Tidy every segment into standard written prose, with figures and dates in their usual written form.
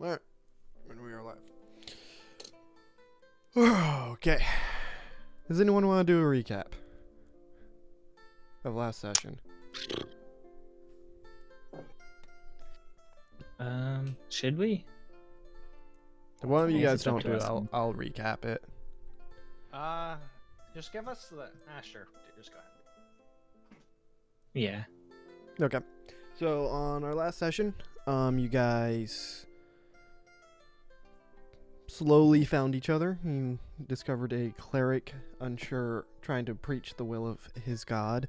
Alright. And we are live. Okay. Does anyone want to do a recap of last session? Should we? If one of you I guess guys it's up don't to do it, us. I'll recap it. Just give us the... sure. Just go ahead. Yeah. Okay. So on our last session, you guys slowly found each other. You discovered a cleric unsure, trying to preach the will of his god.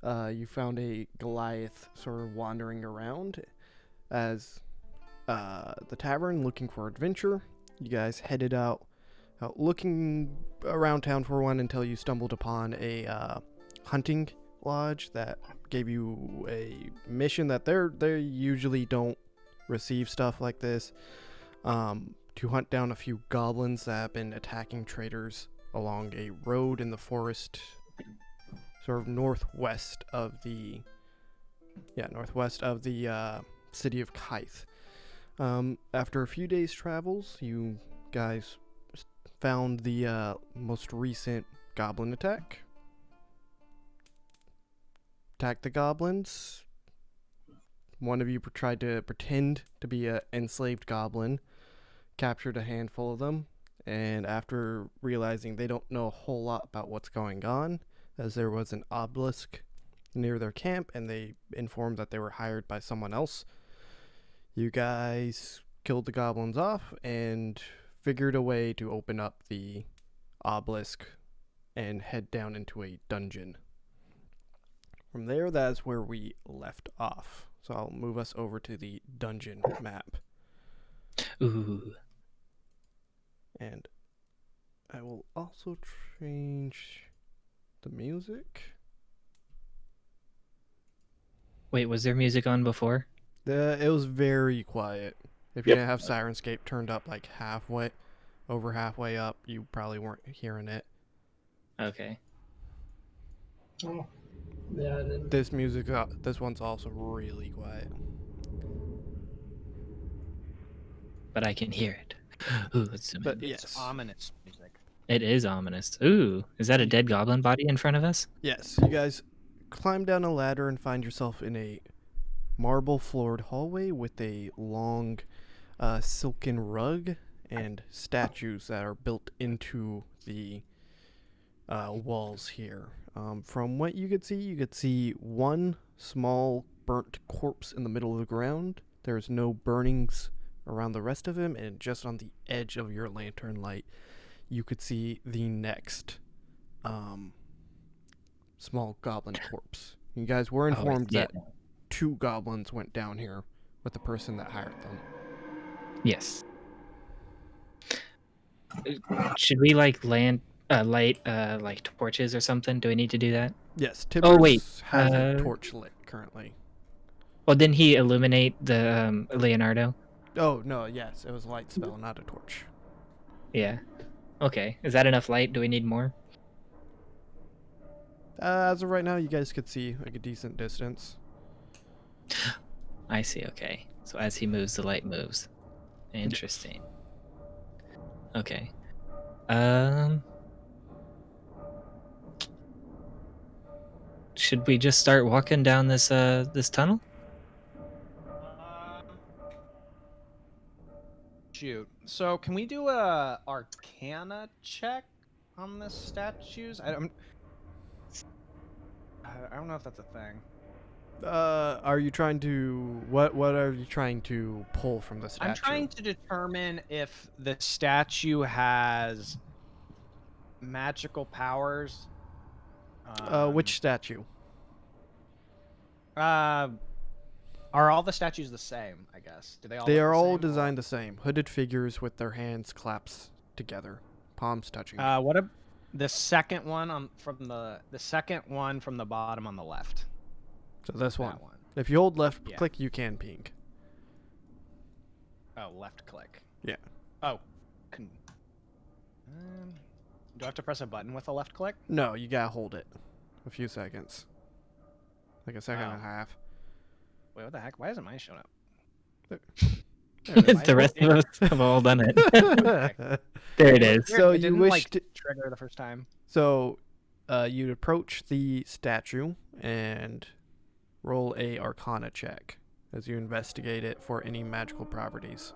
You found a Goliath sort of wandering around as the tavern looking for adventure. You guys headed out looking around town for one until you stumbled upon a hunting lodge that gave you a mission that they usually don't receive stuff like this, to hunt down a few goblins that have been attacking traders along a road in the forest, sort of northwest of the city of Kythe. After a few days' travels, you guys found the most recent goblin attack. Attacked the goblins. One of you tried to pretend to be an enslaved goblin, captured a handful of them, and after realizing they don't know a whole lot about what's going on, as there was an obelisk near their camp and they informed that they were hired by someone else, you guys killed the goblins off and figured a way to open up the obelisk and head down into a dungeon. From there, that's where we left off. So I'll move us over to the dungeon map. Ooh. And I will also change the music. Wait, was there music on before? It was very quiet. If you didn't have Syrinscape turned up like over halfway up, you probably weren't hearing it. Okay. Oh, yeah, I didn't. This one's also really quiet. But I can hear it. Ooh, let's zoom But in. yes. It's ominous music. It is ominous. Ooh, is that a dead goblin body in front of us? Yes, you guys climb down a ladder and find yourself in a marble-floored hallway with a long silken rug and statues that are built into the walls here. From what you could see one small burnt corpse in the middle of the ground. There's no burnings around the rest of him, and just on the edge of your lantern light, you could see the next small goblin corpse. You guys were informed that 2 goblins went down here with the person that hired them. Yes. Should we light like torches or something? Do we need to do that? Yes, Tibbers has a uh, torch lit currently. Well, didn't he illuminate the Leonardo? Oh, no, yes, it was a light spell, not a torch. Yeah. Okay. Is that enough light? Do we need more? As of right now, you guys could see like a decent distance. I see. Okay. So as he moves, the light moves. Interesting. Okay. Should we just start walking down this tunnel? Shoot. So can we do a Arcana check on the statues? I don't know if that's a thing. Are you trying to what are you trying to pull from the statue? I'm trying to determine if the statue has magical powers. Which statue? Are all the statues the same, I guess? Do they all They look are the all same, designed the same. Hooded figures with their hands clasped together, palms touching. The second one the second one from the bottom on the left? So this one. That one. If you hold left Yeah. click, you can ping. Oh, left click. Yeah. Oh. Do I have to press a button with a left click? No, you gotta hold it a few seconds. Like a second and a Oh. half. Wait, what the heck? Why isn't mine showing up? The rest of us have all done it. There it is. So It you didn't, wish like, to- trigger the first time. So, you'd approach the statue and roll a Arcana check as you investigate it for any magical properties.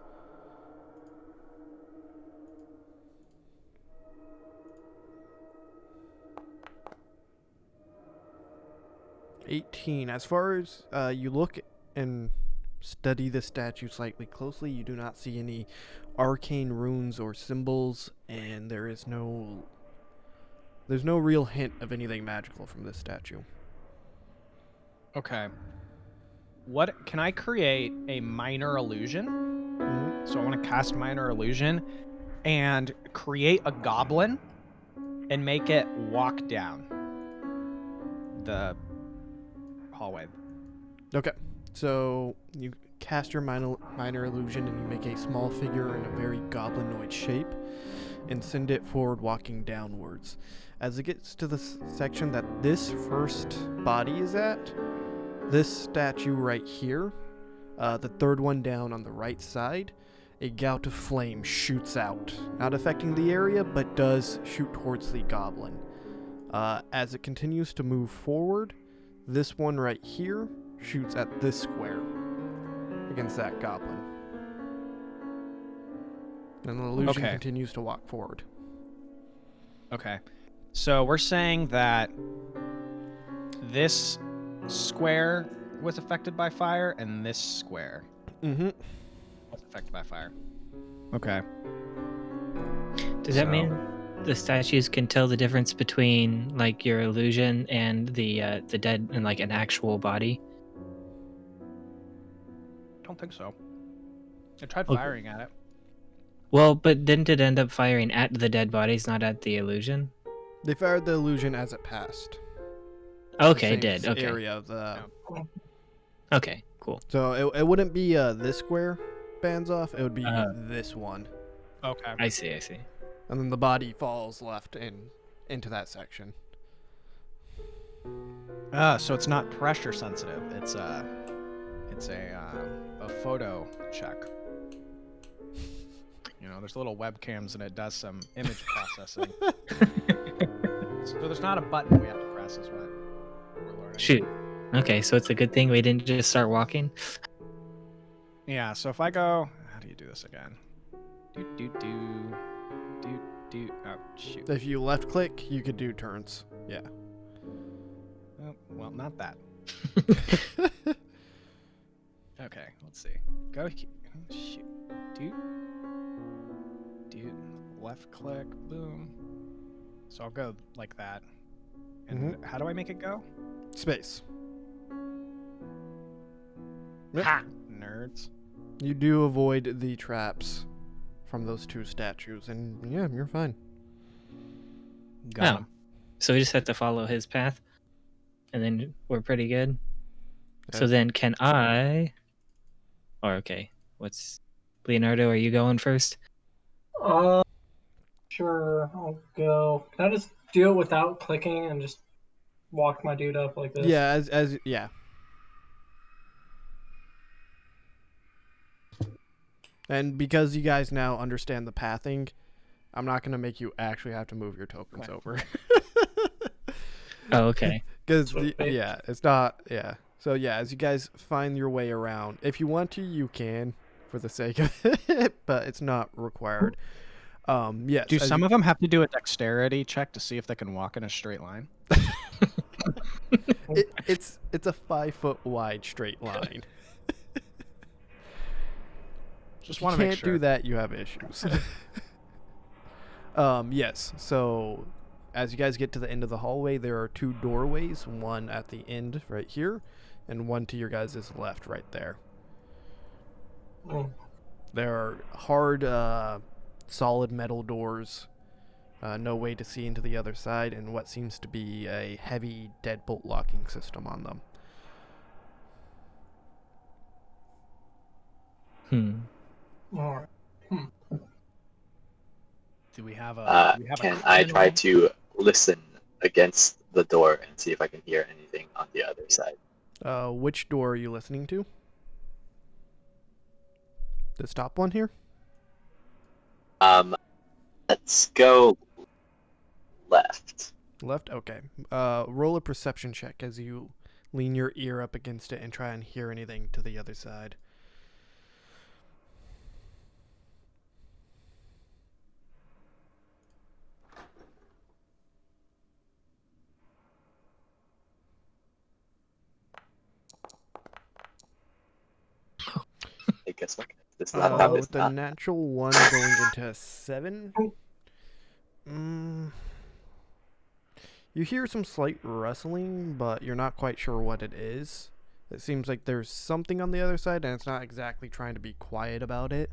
18. As far as you look and study the statue slightly closely, you do not see any arcane runes or symbols, and there's no real hint of anything magical from this statue. Okay. What can I create a minor illusion? So I want to cast minor illusion and create a goblin and make it walk down the hallway. Okay, so you cast your minor illusion and you make a small figure in a very goblinoid shape and send it forward walking downwards. As it gets to the section that this first body is at, this statue right here, the third one down on the right side, a gout of flame shoots out, not affecting the area, but does shoot towards the goblin. As it continues to move forward, this one right here shoots at this square against that goblin. And the illusion continues to walk forward. Okay. So we're saying that this square was affected by fire and this square was affected by fire. Okay. Does that mean the statues can tell the difference between like your illusion and the dead and like an actual body? I don't think so. I tried firing at it. Well, but didn't it end up firing at the dead bodies, not at the illusion? They fired the illusion as it passed. Okay, the it did. Okay. area of the... Okay, cool. So it wouldn't be this square bands off, it would be this one. Okay. I see. And then the body falls left into that section. So it's not pressure sensitive. It's a photo check. You know, there's little webcams and it does some image processing. So there's not a button we have to press, is what we're learning. Shoot. Okay, so it's a good thing we didn't just start walking. Yeah. So if I go, how do you do this again? Oh shoot. If you left click, you could do turns. Yeah. Oh, well, not that. Okay, let's see. Go here. Oh, shoot. Dude. Left click. Boom. So I'll go like that. And how do I make it go? Space. Yep. Ha! Nerds. You do avoid the traps from those two statues, and yeah, you're fine. Got him. So we just have to follow his path, and then we're pretty good. So then can I... Or okay, what's... Leonardo, are you going first? Sure, I'll go. Can I just do it without clicking and just walk my dude up like this? Yeah, yeah. And because you guys now understand the pathing, I'm not going to make you actually have to move your tokens over. Oh, okay. Because, yeah, it's not, yeah. So, yeah, as you guys find your way around, if you want to, you can, for the sake of it, but it's not required. Yes. Do some of them have to do a dexterity check to see if they can walk in a straight line? It's a 5 foot wide straight line. Just want to make sure. If you can't do that, you have issues. Yes. So, as you guys get to the end of the hallway, there are 2 doorways. One at the end right here, and one to your guys' left right there. There are hard, solid metal doors. No way to see into the other side, and what seems to be a heavy deadbolt locking system on them. All right. Do we have a... Can I try to listen against the door and see if I can hear anything on the other side? Which door are you listening to? This top one here? Let's go left. Left? Okay. Roll a perception check as you lean your ear up against it and try and hear anything to the other side. I guess what? This laptop is With the not. natural 1 going into a 7. You hear some slight rustling, but you're not quite sure what it is. It seems like there's something on the other side, and it's not exactly trying to be quiet about it.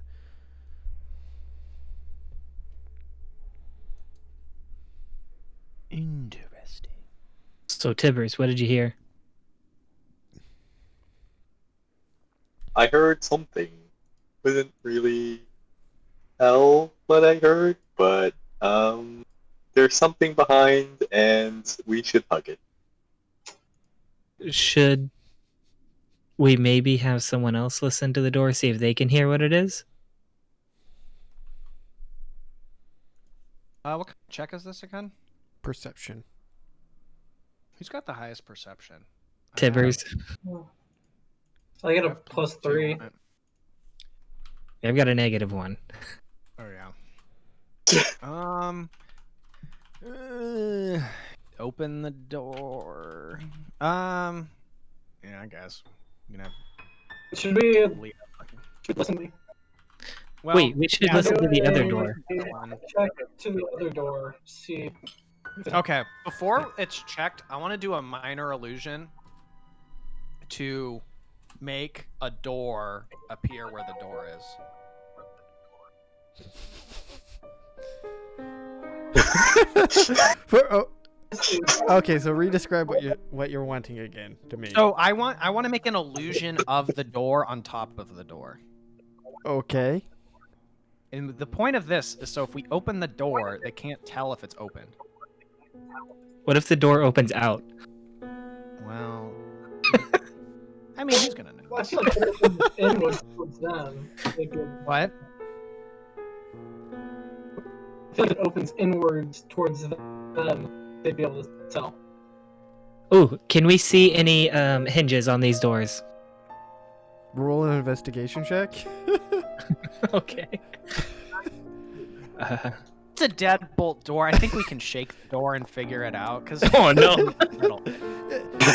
Interesting. So Tibbers, what did you hear? I heard something. Couldn't really tell what I heard, but there's something behind, and we should hug it. Should we maybe have someone else listen to the door, see if they can hear what it is? What kind of check is this again? Perception. Who's got the highest perception? Tibbers. I get a +3. I've got a -1. Oh yeah. Open the door. Yeah, I guess. You know. Should we listen to me? Well, Wait, we should listen to the other door. Check to the other door. See. Okay, before it's checked, I want to do a minor illusion to make a door appear where the door is. Okay, so redescribe what you're wanting again to me. So I want to make an illusion of the door on top of the door. Okay. And the point of this is so if we open the door, they can't tell if it's open. What if the door opens out? Well, I mean, who's gonna know? Well, I feel like it opens inwards towards them. What? I feel like it opens inwards towards them. They'd be able to tell. Ooh, can we see any hinges on these doors? Roll an investigation check. Okay. It's a deadbolt door. I think we can shake the door and figure it out. Cause Oh no!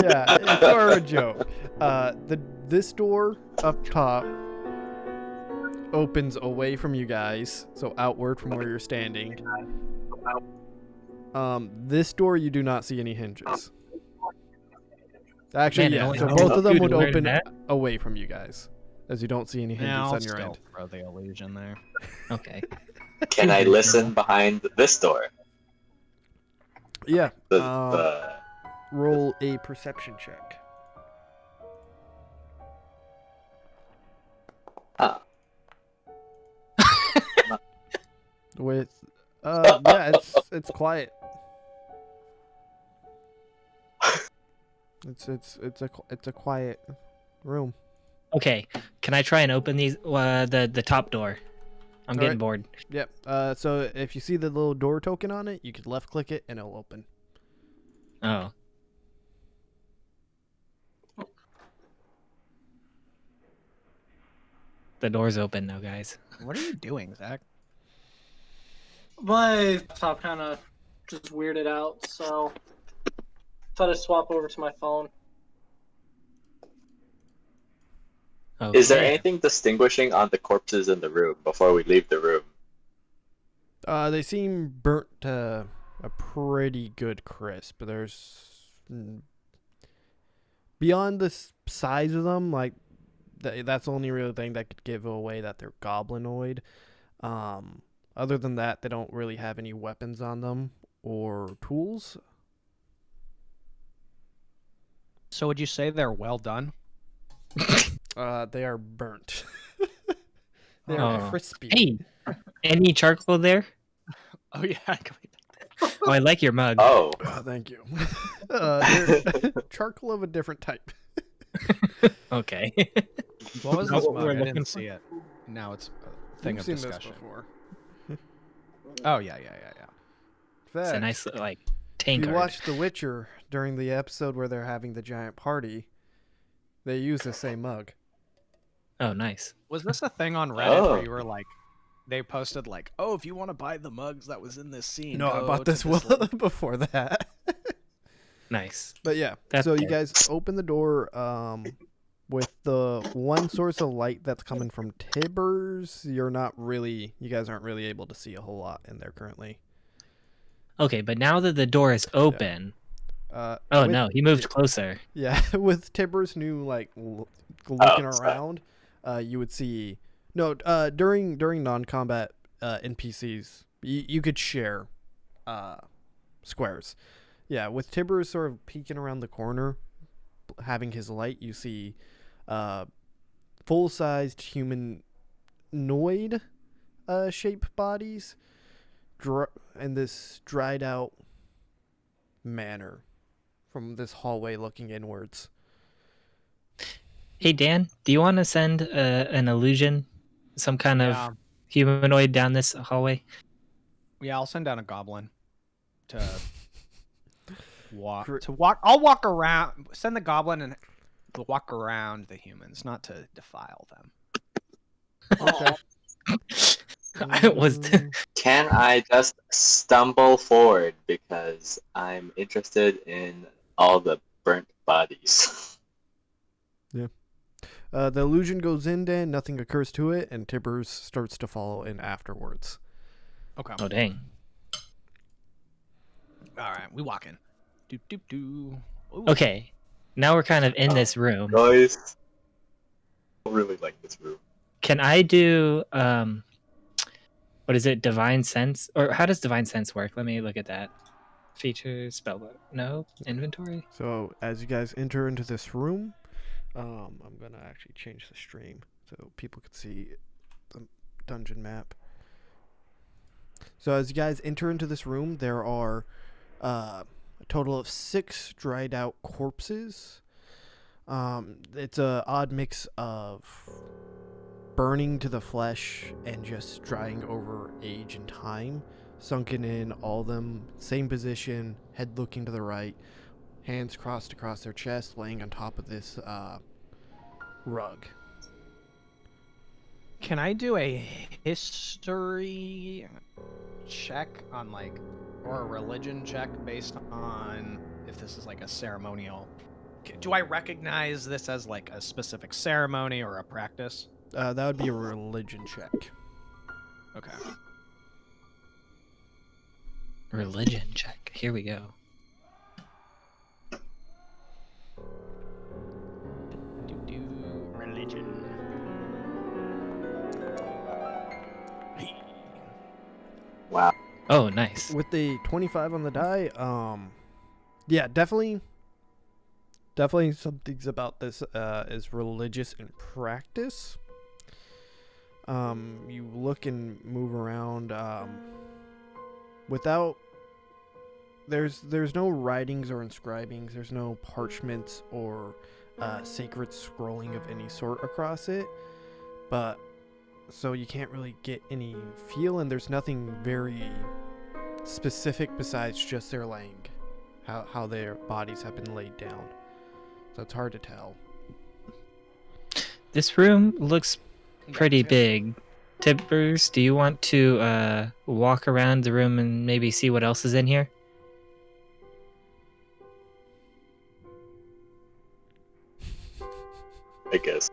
Yeah, it's more of a joke. This door up top opens away from you guys, so outward from where you're standing. This door you do not see any hinges. Actually, Man, it yeah. only So helps both of them you to would learn open that. away from you guys, as you don't see any hinges Now, on your still end. throw the illusion there. Okay. Can I listen behind this door? Yeah. The Roll a perception check. With yeah, it's quiet. It's a quiet room. Okay. Can I try and open these the top door? I'm getting Alright. bored. Yep. So if you see the little door token on it, you could left click it and it'll open. Oh. The door's open now, guys. What are you doing, Zach? My laptop kind of just weirded out, so thought I'd swap over to my phone. Okay. Is there anything distinguishing on the corpses in the room before we leave the room? They seem burnt to a pretty good crisp. There's beyond the size of them, like that's the only real thing that could give away that they're goblinoid. Other than that, they don't really have any weapons on them or tools. So would you say they're well done? They are burnt. They are Oh. crispy. Hey, any charcoal there? Oh yeah. Oh, I like your mug. Oh, Oh, thank you. They're charcoal of a different type. Okay. What was Not this what mug? we're I looking didn't for. see it. now it's a thing You've of seen discussion. this before. Oh yeah. In It's a fact, nice like if you tankard. watch The Witcher during the episode where they're having the giant party, they use the same mug. Oh, nice. Was this a thing on Reddit Oh. where you were like, they posted like, oh, if you want to buy the mugs that was in this scene, No, I go bought to this link." before that. Nice. But yeah, That's so you fair. guys open the door with the one source of light that's coming from Tibbers. You guys aren't really able to see a whole lot in there currently. Okay, but now that the door is open, oh with- no, he moved closer. Yeah, with Tibbers' new looking sorry. around, you would see during non-combat NPCs, you could share squares. Yeah, with Tibbers sort of peeking around the corner, having his light, you see full-sized humanoid shape bodies in this dried out manner from this hallway looking inwards. Hey Dan, do you want to send an illusion, some kind Yeah. of humanoid down this hallway? Yeah, I'll send down a goblin to walk. Gr- I'll walk around. Send the goblin and walk around the humans, not to defile them. Okay. I was Can I just stumble forward because I'm interested in all the burnt bodies? The illusion goes in, Dan, nothing occurs to it, and Tibbers starts to follow in afterwards. Okay. Oh dang. All right, we walk in. Doop doop doo. Ooh. Okay, now we're kind of in this room. Guys, I really like this room. Can I do what is it, divine sense? Or how does divine sense work? Let me look at that. Features, spellbook. No, inventory. So as you guys enter into this room, I'm gonna actually change the stream so people can see the dungeon map. So as you guys enter into this room, there are a total of 6 dried out corpses. It's a odd mix of burning to the flesh and just drying over age and time, sunken in, all of them same position, head looking to the right, hands crossed across their chest, laying on top of this rug. Can I do a history check on or a religion check based on if this is like a ceremonial? Do I recognize this as like a specific ceremony or a practice? That would be a religion check. Okay. Religion check. Here we go. Religion. Wow. Oh, nice. With the 25 on the die, yeah, definitely some things about this is religious in practice. You look and move around without there's no writings or inscribings, there's no parchments or sacred scrolling of any sort across it, but so you can't really get any feel, and there's nothing very specific besides just their laying, how their bodies have been laid down. So it's hard to tell. This room looks pretty big. Tibbers, do you want to walk around the room and maybe see what else is in here? I guess.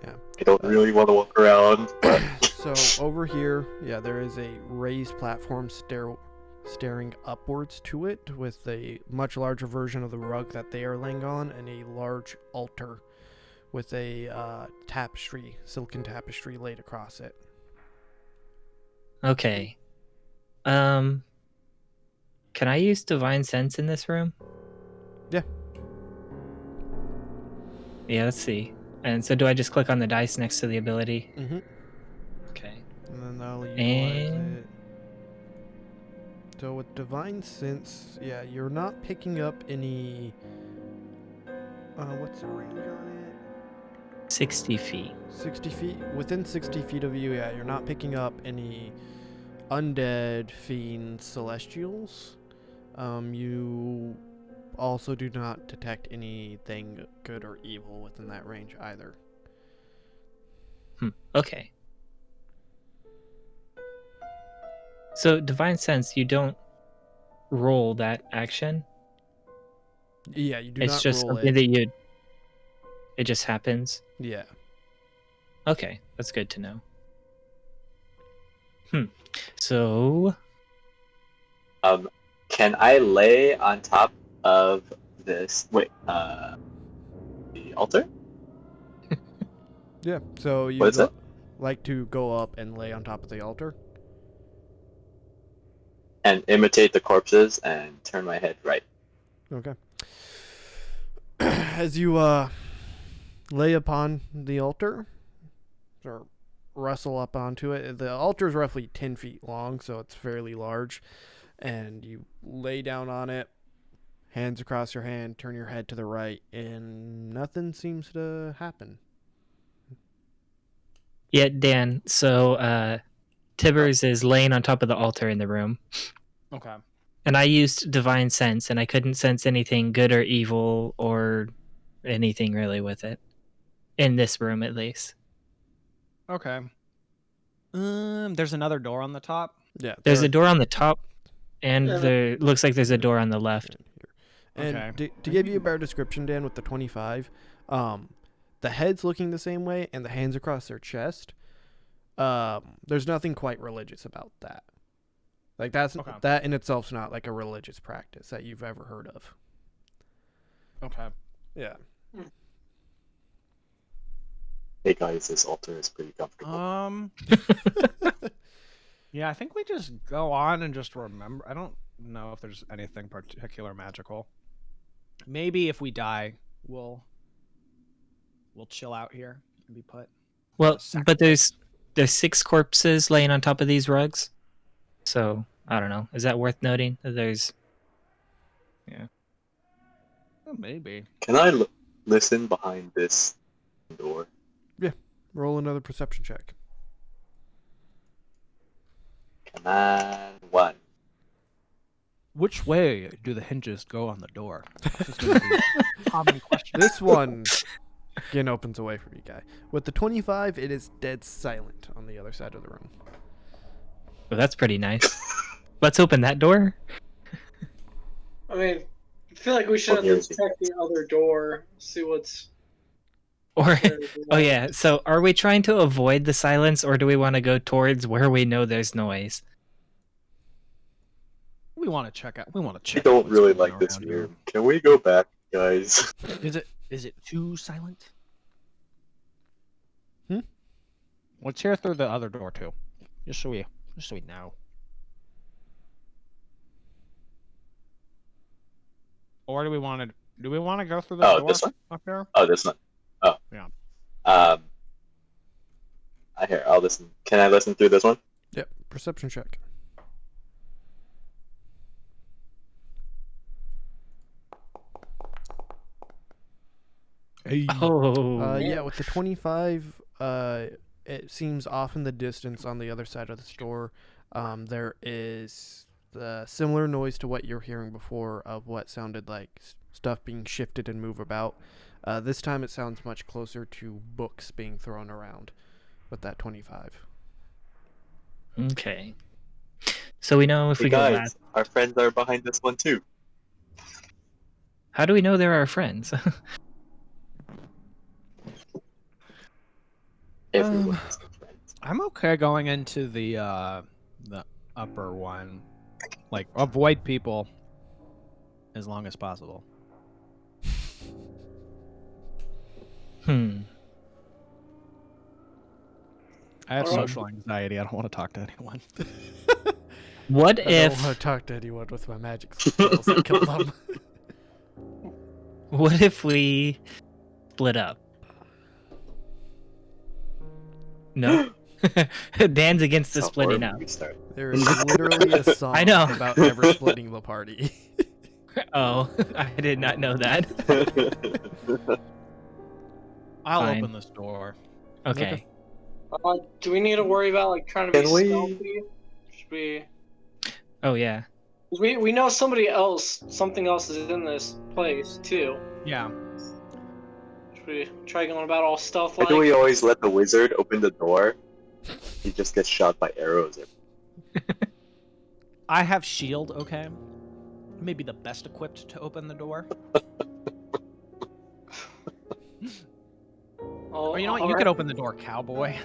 Yeah. I don't really want to walk around, but So over here, yeah, there is a raised platform staring upwards to it with a much larger version of the rug that they are laying on, and a large altar with a tapestry, silken tapestry laid across it. Okay. Can I use divine sense in this room? Yeah. Yeah, let's see. And so do I just click on the dice next to the ability? Mm-hmm. Okay. And then that'll utilize And- it. So with divine sense, yeah, you're not picking up any. What's the range on it? 60 feet. 60 feet. Within 60 feet of you, yeah, you're not picking up any undead, fiends, celestials. You also do not detect anything good or evil within that range either. Okay. So, Divine Sense, you don't roll that action. Yeah, you do It's not just roll something it. that you. It just happens. Yeah. Okay, that's good to know. So, Can I lay on top of this? Wait, the altar? Yeah. So What you'd is it? like to go up and lay on top of the altar? And imitate the corpses and turn my head right. Okay. As you lay upon the altar, or wrestle up onto it, the altar is roughly 10 feet long, so it's fairly large. And you lay down on it, hands across your hand, turn your head to the right, and nothing seems to happen. yeah, Dan. So, Tibbers is laying on top of the altar in the room. Okay. And I used Divine Sense, and I couldn't sense anything good or evil or anything really with it. In this room, at least. Okay. There's another door on the top. Yeah. There's there a door on the top, and Yeah. there looks like there's a door on the left. And Okay. to give you a better description, Dan, with the 25, the head's looking the same way, and the hands across their chest. There's nothing quite religious about that. Like Okay. that in itself's not like a religious practice that you've ever heard of. Okay. Yeah. Hey guys, this altar is pretty comfortable. Yeah, I think we just go on and just remember. I don't know if there's anything particular magical. Maybe if we die, we'll chill out here and be put. Well, Sacrifice. but there's 6 corpses laying on top of these rugs. So, I don't know. Is that worth noting? There's... Oh, maybe. Can I listen behind this door? Roll another perception check. Come on, 1. Which way do the hinges go on the door? This is gonna be a common question. This one again opens away from you guy. With the 25, it is dead silent on the other side of the room. Well, that's pretty nice. Let's open that door. I mean, I feel like we should at least check the other door, see what's Or... there. Oh, yeah. So, are we trying to avoid the silence, or do we want to go towards where we know there's noise? We want to check out. We want to I check. don't out really what's like this going on room. Can we go back, guys? here. Is it too silent? Hmm? Let's hear through the other door too, just so we know. Or do we want to go through the door This one? up here? Oh, this one. Oh. Yeah. I'll listen. Can I listen through this one? Yep. Perception check. Oh. Yeah, with the 25, it seems off in the distance on the other side of the store. There is similar noise to what you're hearing before of what sounded like stuff being shifted and move about. This time it sounds much closer to books being thrown around with that 25. Okay. So we know if Hey we go guys, back. our friends are behind this one too. How do we know they're our friends? Everyone's friends. I'm okay going into the upper one, like avoid people as long as possible. Hmm. I have Alright. social anxiety. I don't want to talk to anyone. What I don't if... want to talk to anyone with my magic skills and kill them. What if we split up? No? Dan's against the How splitting horrible up. we start. There is literally a song I know. about never splitting the party. Oh, I did not know that. I'll Fine. open this door. Okay. Do we need to worry about like trying to be Can we- stealthy? Should we? Oh yeah. We know something else is in this place too. Yeah. Should we try going about all stealth Why like? do we always let the wizard open the door? He just gets shot by arrows. I have shield, okay? Maybe the best equipped to open the door. Oh, Or you know what? You could open the door, cowboy.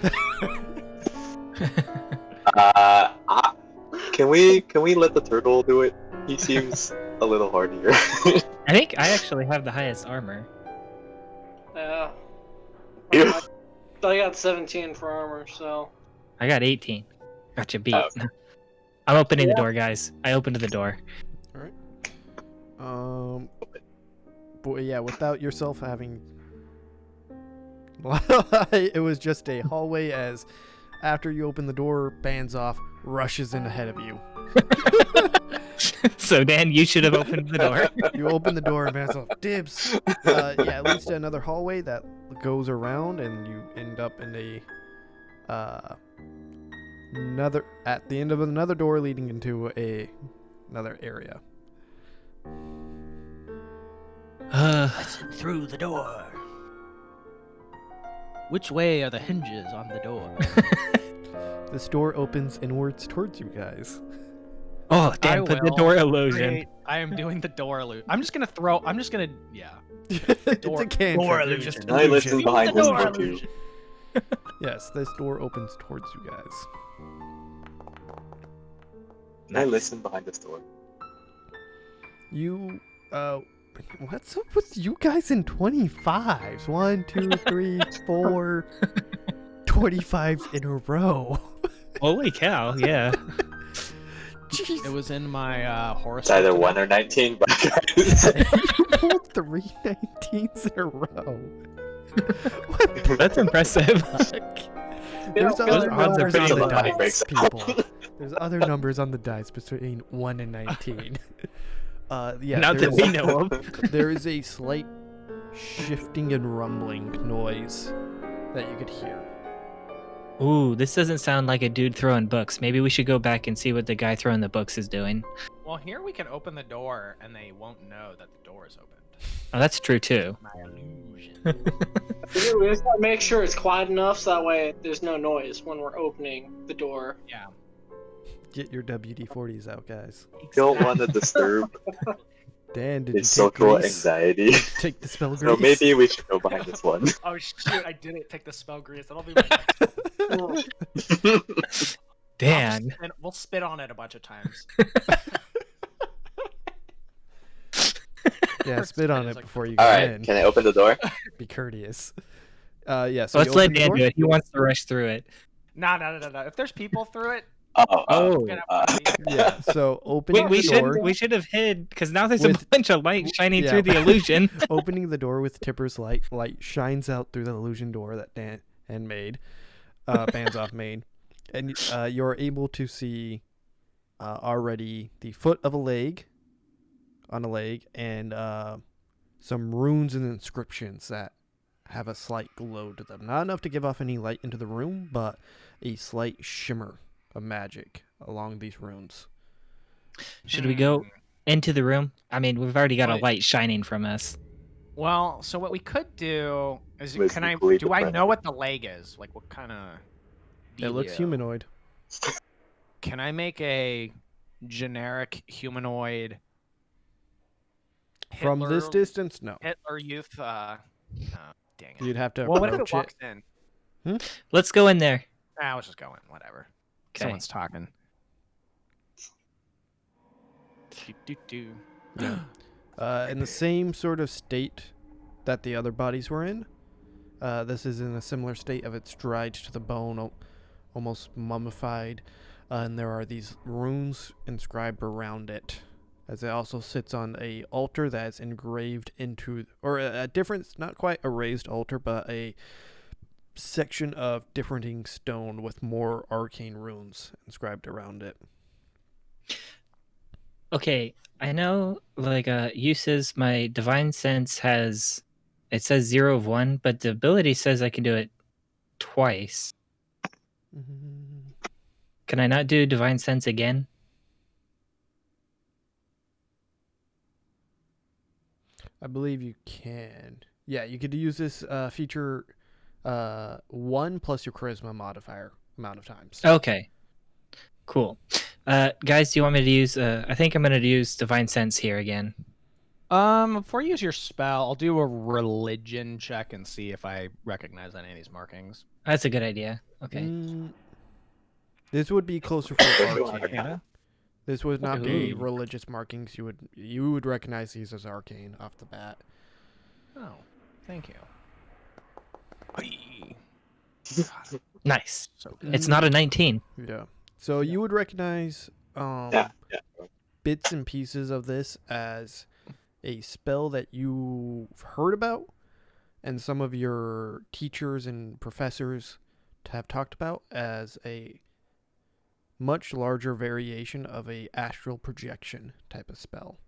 Can we let the turtle do it? He seems a little hardier. I think I actually have the highest armor. Yeah. Ew. I got 17 for armor, so. I got 18. Got you beat. Oh. I'm opening the door, guys. I opened the door. But yeah, without yourself having. It was just a hallway as after you open the door, Baznoff rushes in ahead of you. So Dan, you should have opened the door. You open the door and Baznoff dibs. Yeah, it leads to another hallway that goes around and you end up in at the end of another door leading into another area. Listen through the door. Which way are the hinges on the door? This door opens inwards towards you guys. Oh, Dan, put the door illusion. I am doing the door illusion. Yeah. It's a cantrip. Door You're illusion. just I listen illusion. behind The this door door too. illusion. Yes, this door opens towards you guys. I listen behind this door. You, what's up with you guys in 25s? 1, 2, 3, 4, 25s in a row. Holy cow, yeah. Jeez. It was in my horoscope. It's either today. 1 or 19, but You pulled 3 19s in a row. What the That's impressive. fuck? There's Those other odds are numbers on pretty the low. Money dice, breaks people. There's other numbers on the dice between 1 and 19. Yeah, Not that we know of. there is a slight shifting and rumbling noise that you could hear. Ooh, this doesn't sound like a dude throwing books. Maybe we should go back and see what the guy throwing the books is doing. Well, here we can open the door and they won't know that the door is opened. Oh, that's true too. My illusion. We just gotta make sure it's quiet enough so that way there's no noise when we're opening the door. Yeah. Get your WD-40s out, guys. don't want to disturb Dan, did you his take social grease? anxiety. Take the spell So grease? maybe we should go behind this one. Oh shit! I didn't take the spell grease. That'll be my next. Dan. We'll spit on it a bunch of times. Yeah, spit on it Like- before you go Alright, in. can I open the door? Be courteous. Yeah, so Let's you let open the Dan door? do it. He wants to rush through it. No. If there's people through it, Oh. we're gonna have to be- Yeah, so opening We the door. should have hid because now there's With- a bunch of light shining yeah. through the illusion. Opening the door with Tibbers light shines out through the illusion door that Dan made, Baznoff made, and you're able to see already the foot of a leg, and some runes and inscriptions that have a slight glow to them. Not enough to give off any light into the room, but a slight shimmer of magic along these runes. Should we go into the room? I mean, we've already got a Wait. light shining from us. Well, so what we could do is, Was can I? equally Do I different. know what the leg is? Like, what kind of? It looks humanoid. Can I make a generic humanoid? From this Hitler- distance, no. Hitler Youth. Dang it. You'd have to Well, what if it approach walks in? Let's go in there. I was just going. Whatever. Okay. Someone's talking. Do. In the same sort of state that the other bodies were in. This is in a similar state of it's dried to the bone, almost mummified. And there are these runes inscribed around it, as it also sits on a altar that is engraved into, or a different, not quite a raised altar, but a section of differing stone with more arcane runes inscribed around it. Okay, I know, like, uses my divine sense has it says 0 of 1, but the ability says I can do it twice. Can I not do Divine Sense again? I believe you can. Yeah, you could use this feature 1 plus your charisma modifier amount of times. Okay. Cool. Guys, do you want me to use... I think I'm going to use Divine Sense here again. Before you use your spell, I'll do a religion check and see if I recognize any of these markings. That's a good idea. Okay. This would be closer for arcane. Yeah. This would not be Ooh. religious markings. You would recognize these as arcane off the bat. Oh, thank you. Nice. So good. It's not a 19. Yeah. So you would recognize Yeah. bits and pieces of this as a spell that you've heard about and some of your teachers and professors have talked about as a much larger variation of a astral projection type of spell,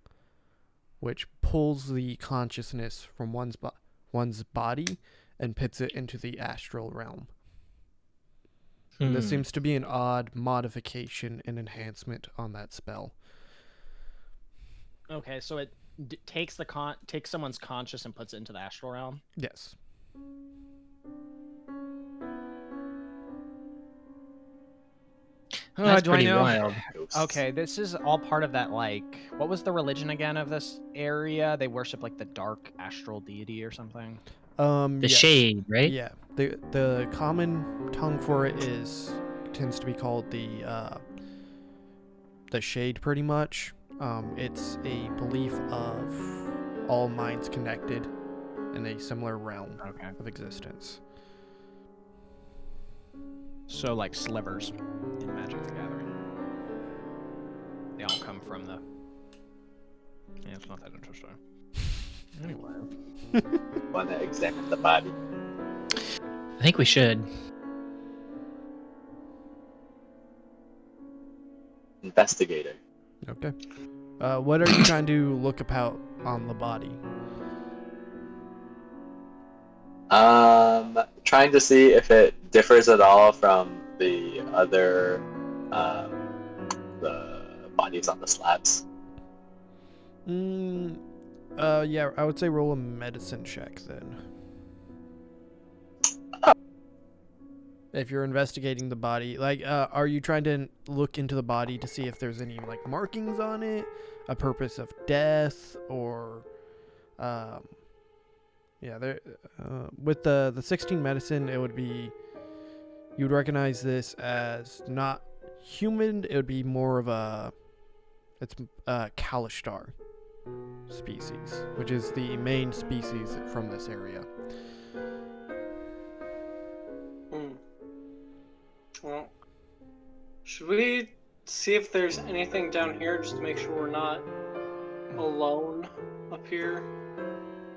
which pulls the consciousness from one's body and puts it into the astral realm. And this seems to be an odd modification and enhancement on that spell. Okay, so it takes takes someone's conscious and puts it into the astral realm. Yes. That's do I pretty know? wild. Okay, this is all part of that, like, what was the religion again of this area? They worship, like, the dark astral deity or something? The Yes. shade, right? Yeah. The common tongue for it tends to be called the shade, pretty much. It's a belief of all minds connected in a similar realm of existence. So, like, slivers in Magic the Gathering. They all come from the... Yeah, it's not that interesting. Anyway. Want to examine the body? I think we should. Investigator. Okay. What are you trying to look about on the body? Trying to see if it differs at all from the other, the bodies on the slabs. Yeah, I would say roll a medicine check then. If you're investigating the body, like, are you trying to look into the body to see if there's any, like, markings on it, a purpose of death, or, yeah, there, with the 16 medicine, it would be, you'd recognize this as not human. It would be more of it's Kalishtar species, which is the main species from this area. Well, should we see if there's anything down here just to make sure we're not alone up here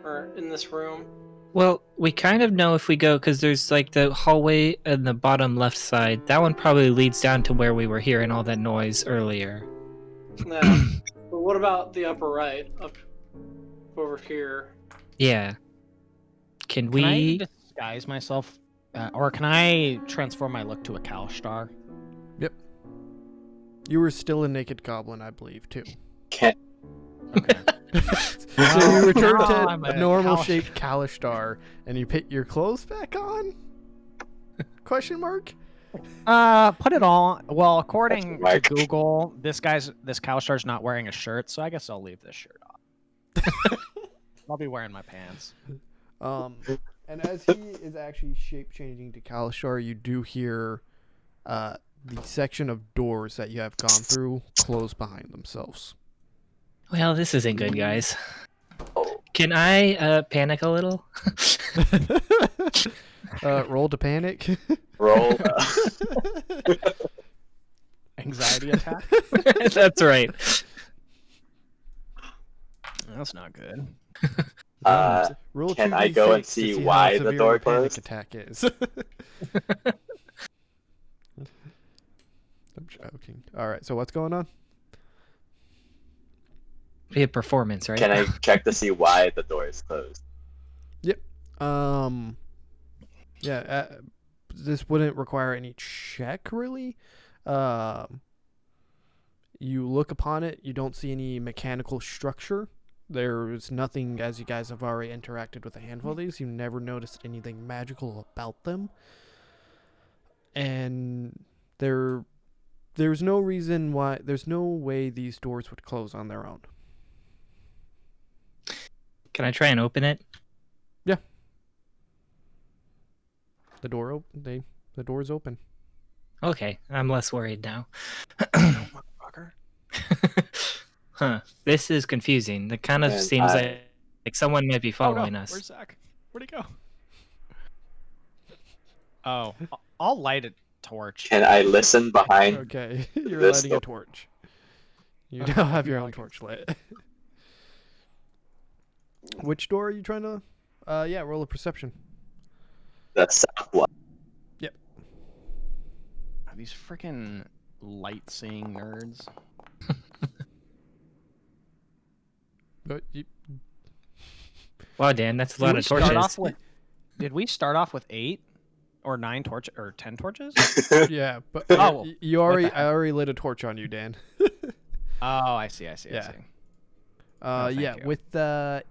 or in this room? Well, we kind of know if we go, because there's like the hallway in the bottom left side. That one probably leads down to where we were hearing all that noise earlier. Yeah. But what about the upper right, up over here? Yeah. Can Can I we... disguise myself? Or can I transform my look to a Kalishtar? Yep. You were still a naked goblin, I believe, too. Can't. Okay. So you return No, to I'm a a normal Kalish- shaped Kalishtar, and you put your clothes back on? Question mark? Put it on. Well, according to Mike. Google, this Kalishtar's not wearing a shirt, so I guess I'll leave this shirt on. I'll be wearing my pants. And as he is actually shape changing to Kalishtar, you do hear the section of doors that you have gone through close behind themselves. Well, this isn't good, guys. Can I panic a little? Roll to panic. Roll. Anxiety attack? That's right. That's not good. Roll Can 2d6 I go and to see how why the severe door a panic closed? attack is. I'm joking. All right, so what's going on? Be a performance, right? Can I check to see why the door is closed? Yep. Yeah, this wouldn't require any check, really. You look upon it, you don't see any mechanical structure. There's nothing, as you guys have already interacted with a handful of these, you never noticed anything magical about them. And there's no reason why, there's no way these doors would close on their own. Can I try and open it? Yeah. The door's open. Okay, I'm less worried now. Motherfucker. Huh. This is confusing. It kind of And seems like someone might be following us. Where's Zach? Where'd he go? Oh, I'll light a torch. Can I listen behind? Okay, you're This lighting a door. torch. You Okay, now have your I own can torch lit. Which door are you trying to? Yeah, roll a perception. The south one. These freaking light-seeing nerds. But Wow, Dan, that's a lot Did we of start torches. off with- Did we start off with 8 or 9 torches or 10 torches? yeah, but Oh, you what already, the I heck? already lit a torch on you, Dan. Oh, I see. I Yeah. see. Oh, thank yeah, you. with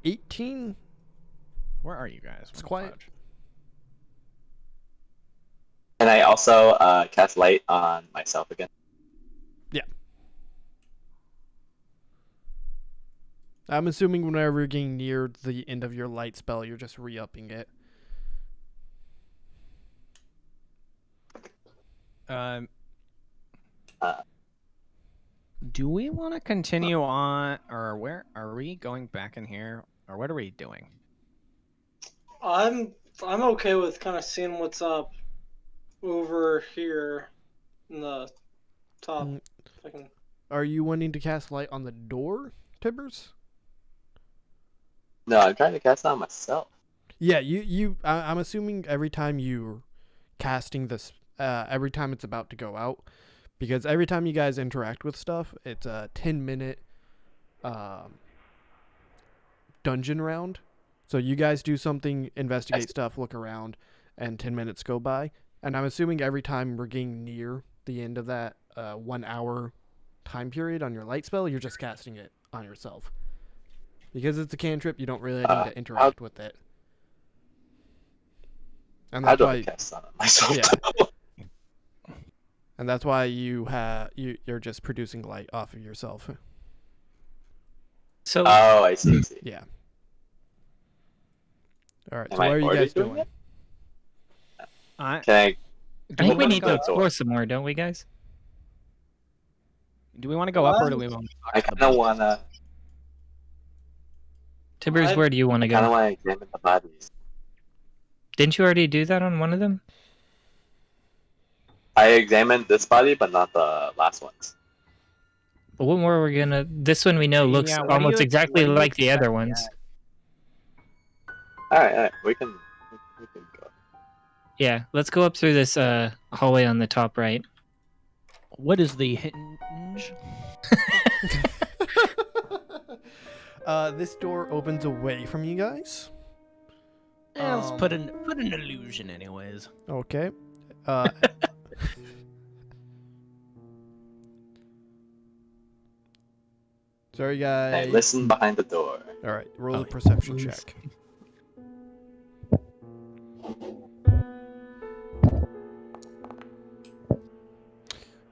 18, Where are you guys? It's What the quiet. fudge? Can I also cast light on myself again? I'm assuming whenever you're getting near the end of your light spell, you're just re-upping it. Do we want to continue on, or where are we going back in here, or what are we doing? I'm okay with kind of seeing what's up over here in the top. Mm. If I can... Are you wanting to cast light on the door, Tibbers? No, I'm trying to cast it on myself. Yeah, I'm assuming every time you're casting this, every time it's about to go out, because every time you guys interact with stuff, it's a 10-minute dungeon round. So you guys do something, investigate stuff, look around, and 10 minutes go by. And I'm assuming every time we're getting near the end of that 1 hour time period on your light spell, you're just casting it on yourself. Because it's a cantrip, you don't really need to interact with it. And How that's do I why, cast on myself? Yeah. and that's why you're just producing light off of yourself. So Oh, I see. Yeah. All right. Am So I what are you already guys doing doing? it? I Can I? I think we wanna need go- to explore some more, don't we, guys? Do we want to go up, or do we want to talk I to the kind of bodies? wanna. Tibbers, where do you want to Kind of go? want to examine the bodies. Didn't you already do that on one of them? I examined this body, but not the last ones. But what more are we gonna? This one we know looks Yeah, what do almost you- exactly what do you like the other expect? ones. All right, we can go. Yeah, let's go up through this hallway on the top right. What is the hinge? This door opens away from you guys. Let's put an illusion, anyways. Okay. Sorry, And guys. listen behind the door. All right. Roll Oh, a perception please. check.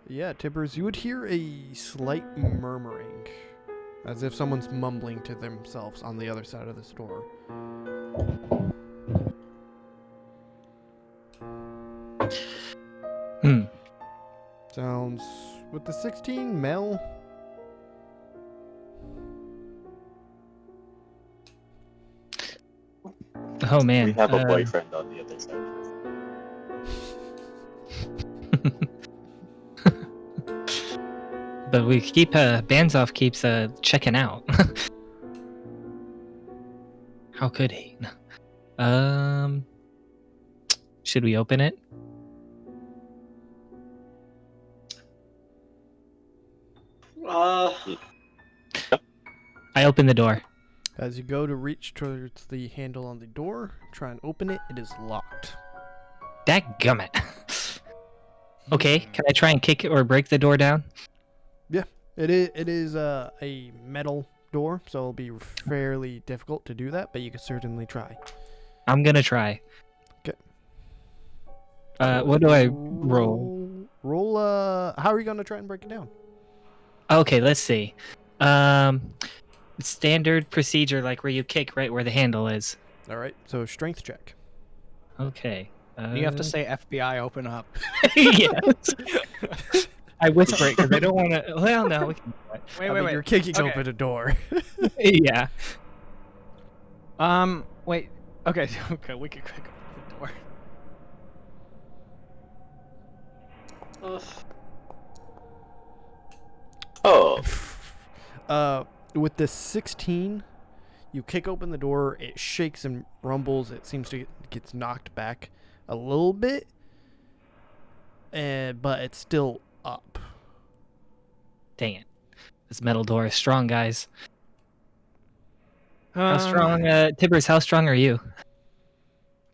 Yeah, Tibbers, you would hear a slight murmuring, as if someone's mumbling to themselves on the other side of this door. Hmm. Sounds, with the 16, male. Oh man. We have a boyfriend on the other side. But we keep Baznoff keeps checking out. How could he? Should we open it? Uh, I open the door. As you go to reach towards the handle on the door, try and open it. It is locked. Dadgummit. Okay, can I try and kick it or break the door down? Yeah, it is a metal door, so it'll be fairly difficult to do that, but you can certainly try. I'm gonna try. Okay. What do I roll? Roll. How are you gonna try and break it down? Okay, let's see. Standard procedure, like where you kick right where the handle is. All right. So strength check. Okay. You have to say FBI, open up. Yes. I whisper it because I don't want to. Well, no, we can do it. Wait. You're kicking Okay. open a door. Yeah. Wait. Okay, we can kick open the door. Oh, With the 16, you kick open the door. It shakes and rumbles. It seems to gets knocked back a little bit, but it's still up. Dang it. This metal door is strong, guys. How strong, Tibbers, how strong are you?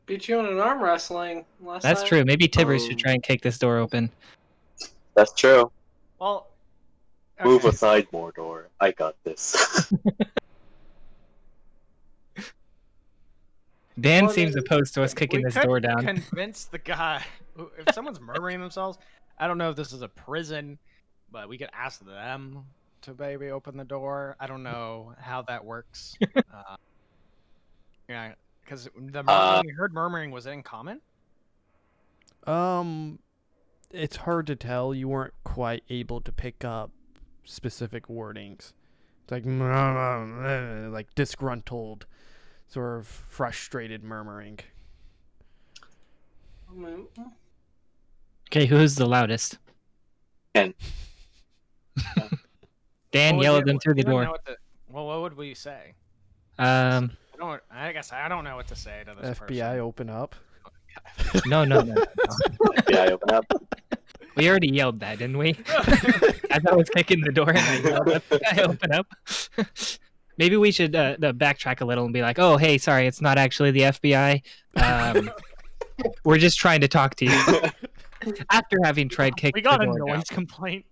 Beat you in an arm wrestling last That's time. true. Maybe Tibbers should try and kick this door open. that's true. Well, Move okay. aside, Mordaar. I got this. Dan Well, seems then, opposed to us kicking We this could door down. Convince the guy. If someone's murmuring themselves, I don't know if this is a prison, but we could ask them to maybe open the door. I don't know how that works. Yeah, because the murmuring, we heard murmuring, was it in common? It's hard to tell. You weren't quite able to pick up specific wordings. It's like disgruntled, sort of frustrated murmuring. I mean, Okay, who's the loudest? Ken. Dan, yell at them through the We don't door. know well, what would we say? Um, I guess I don't know what to say to this FBI, person. open up. no. Yeah, open up. We already yelled that, didn't we? As I was kicking the door and I yelled, FBI, open up. Maybe we should backtrack a little and be like, oh, hey, sorry, it's not actually the FBI. We're just trying to talk to you. After having tried kicking We got the a door down. noise complaint.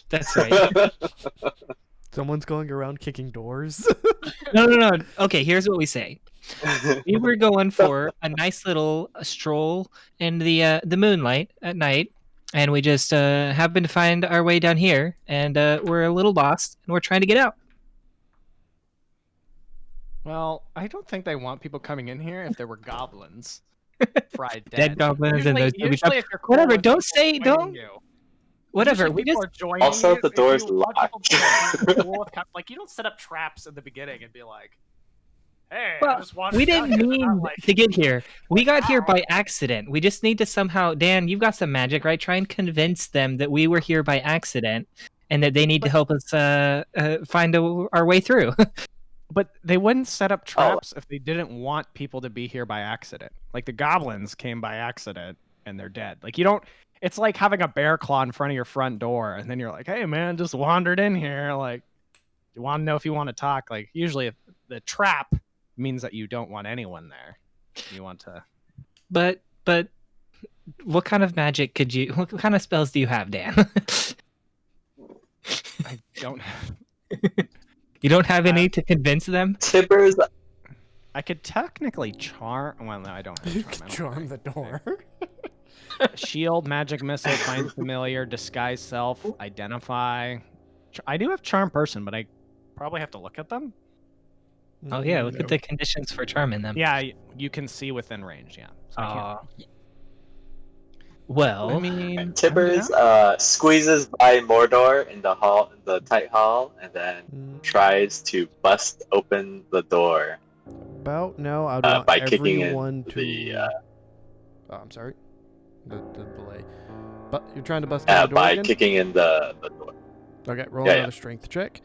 That's right. Someone's going around kicking doors. No. Okay, here's what we say. We were going for a nice little stroll in the moonlight at night, and we just happened to find our way down here, and we're a little lost, and we're trying to get out. Well, I don't think they want people coming in here if there were goblins. Fried Dead goblins and those usually if you're cool whatever. with Don't people say joining don't. you. Whatever. Usually We people just are joining Also, you if the if door's you want locked. people to be cool with like you don't set up traps in the beginning and be like, "Hey, I Well, just wanted we down didn't here," mean not like, to get here. We got here Ow. by accident. We just need to somehow, Dan, you've got some magic, right? Try and convince them that we were here by accident and that they need to help us find our way through. But they wouldn't set up traps if they didn't want people to be here by accident. Like the goblins came by accident and they're dead. Like you don't. It's like having a bear claw in front of your front door, and then you're like, "Hey, man, just wandered in here. Like, you want to know if you want to talk?" Like usually, if the trap means that you don't want anyone there. You want to. But what kind of magic could you? What kind of spells do you have, Dan? I don't. You don't have any to convince them? Tibbers. I could technically charm. Well, no, I don't have You charm. I can don't charm think. the door. Shield, magic missile, find familiar, disguise self, identify. I do have charm person, but I probably have to look at them. Oh yeah, look at the conditions for charming them. Yeah, you can see within range. Yeah. So I can't. Well, I mean, Tibbers squeezes by Mordaar in the hall, the tight hall, and then tries to bust open the door About now, I'd want by kicking everyone in to. the Oh, I'm sorry. The delay. But you're trying to bust down the door by again? kicking in the door. Okay, roll Yeah, another yeah. strength check.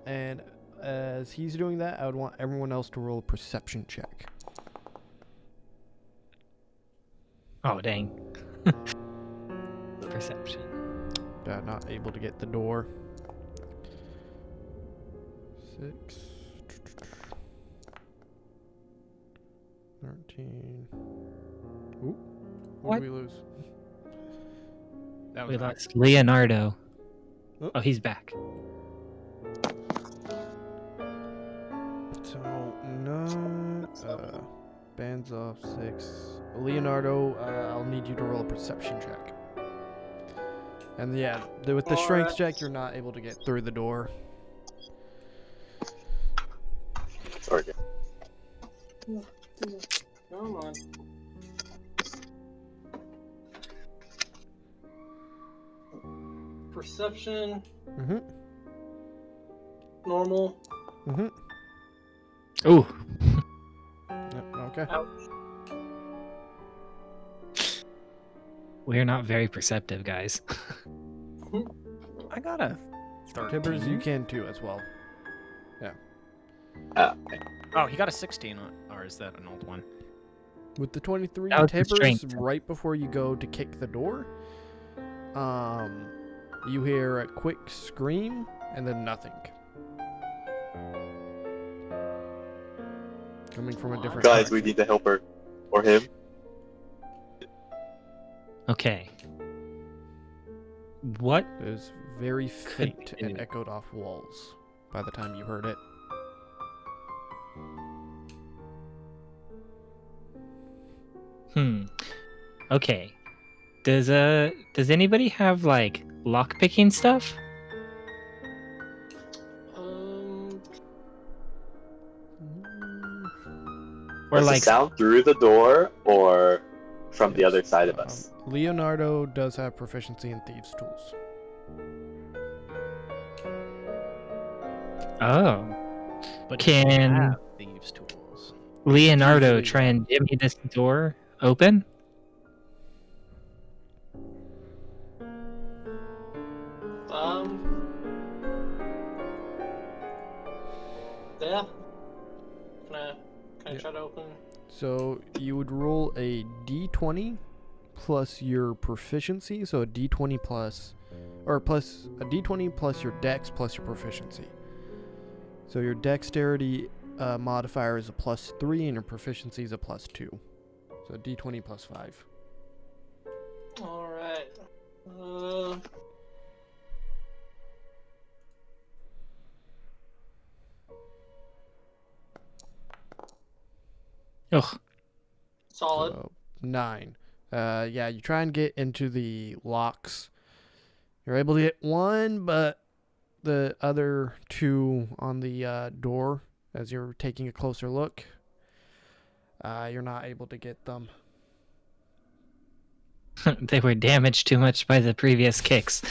And as he's doing that, I would want everyone else to roll a perception check. oh dang. Perception. Not able to get the door. 6. 13. Ooh. What What? did we lose? That We was lost Leonardo. Oh. Oh, he's back. So, no. Baznoff 6. Leonardo, I'll need you to roll a perception check. And yeah, with the strength Alright. check, you're not able to get through the door. Sorry. Come on. Perception, Mm-hmm. normal. Mm-hmm. Ooh. Yep, okay. Ouch. We're not very perceptive, guys. I got a 13. Tibbers, you can too as well. Okay. Oh, he got a 16. Or is that an old one? With the 23 That was the Tibbers, strength. right before you go to kick the door, you hear a quick scream and then nothing. Coming from a different Guys, we direction. need to help her. Or him. Okay. What? It was very faint be. and echoed off walls by the time you heard it. Okay. Does anybody have like lock picking stuff? Or Was like the sound through the door or from the other side of us? Leonardo does have proficiency in thieves' tools. oh, But Can- have thieves' tools. Leonardo Usually try and jimmy this door open? Yeah. Can I Yeah. try to open? So you would roll a d20 plus your proficiency, so a d20 plus, or plus a d20 plus your dex plus your proficiency. So your dexterity modifier is a +3 and your proficiency is a +2. So d20 plus 5. All right. Ugh. Solid. So 9. Yeah, you try and get into the locks. You're able to get one, but the other two on the door, as you're taking a closer look, you're not able to get them. They were damaged too much by the previous kicks.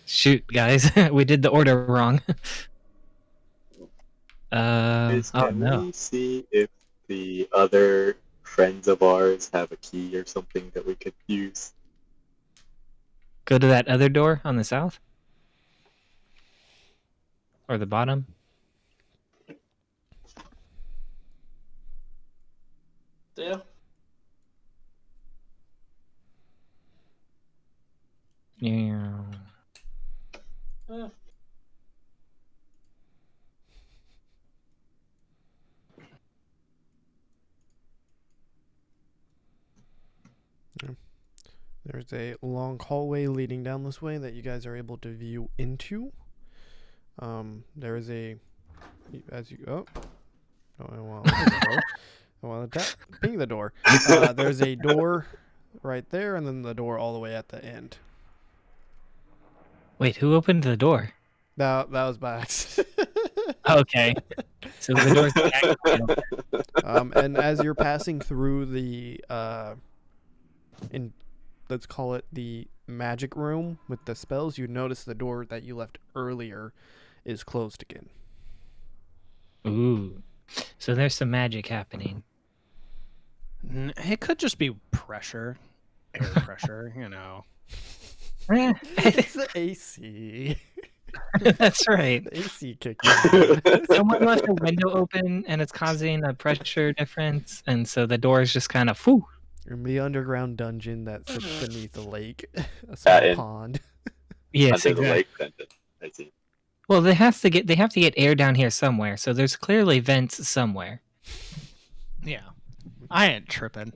Shoot, guys, we did the order wrong. Guys, Oh can no. we see if the other friends of ours have a key or something that we could use? Go to that other door on the south? Or the bottom? Yeah. Yeah. Eh. There's a long hallway leading down this way that you guys are able to view into. There is a, as you I want to open the door. I want to ping the door. There's a door right there, and then the door all the way at the end. Wait, who opened the door? That was by accident. Okay. So the door's back. And as you're passing through the let's call it the magic room with the spells, you notice the door that you left earlier is closed again. Ooh. So there's some magic happening. It could just be pressure, air pressure, you know. It's the AC. That's right. The AC kicked in. Someone left a window open and it's causing a pressure difference, and so the door is just kind of whoo. In the underground dungeon that sits beneath a lake, a small in- pond. Yes, Under the exactly. lake dungeon. I see. Well, they have to get air down here somewhere, so there's clearly vents somewhere. Yeah. I ain't tripping.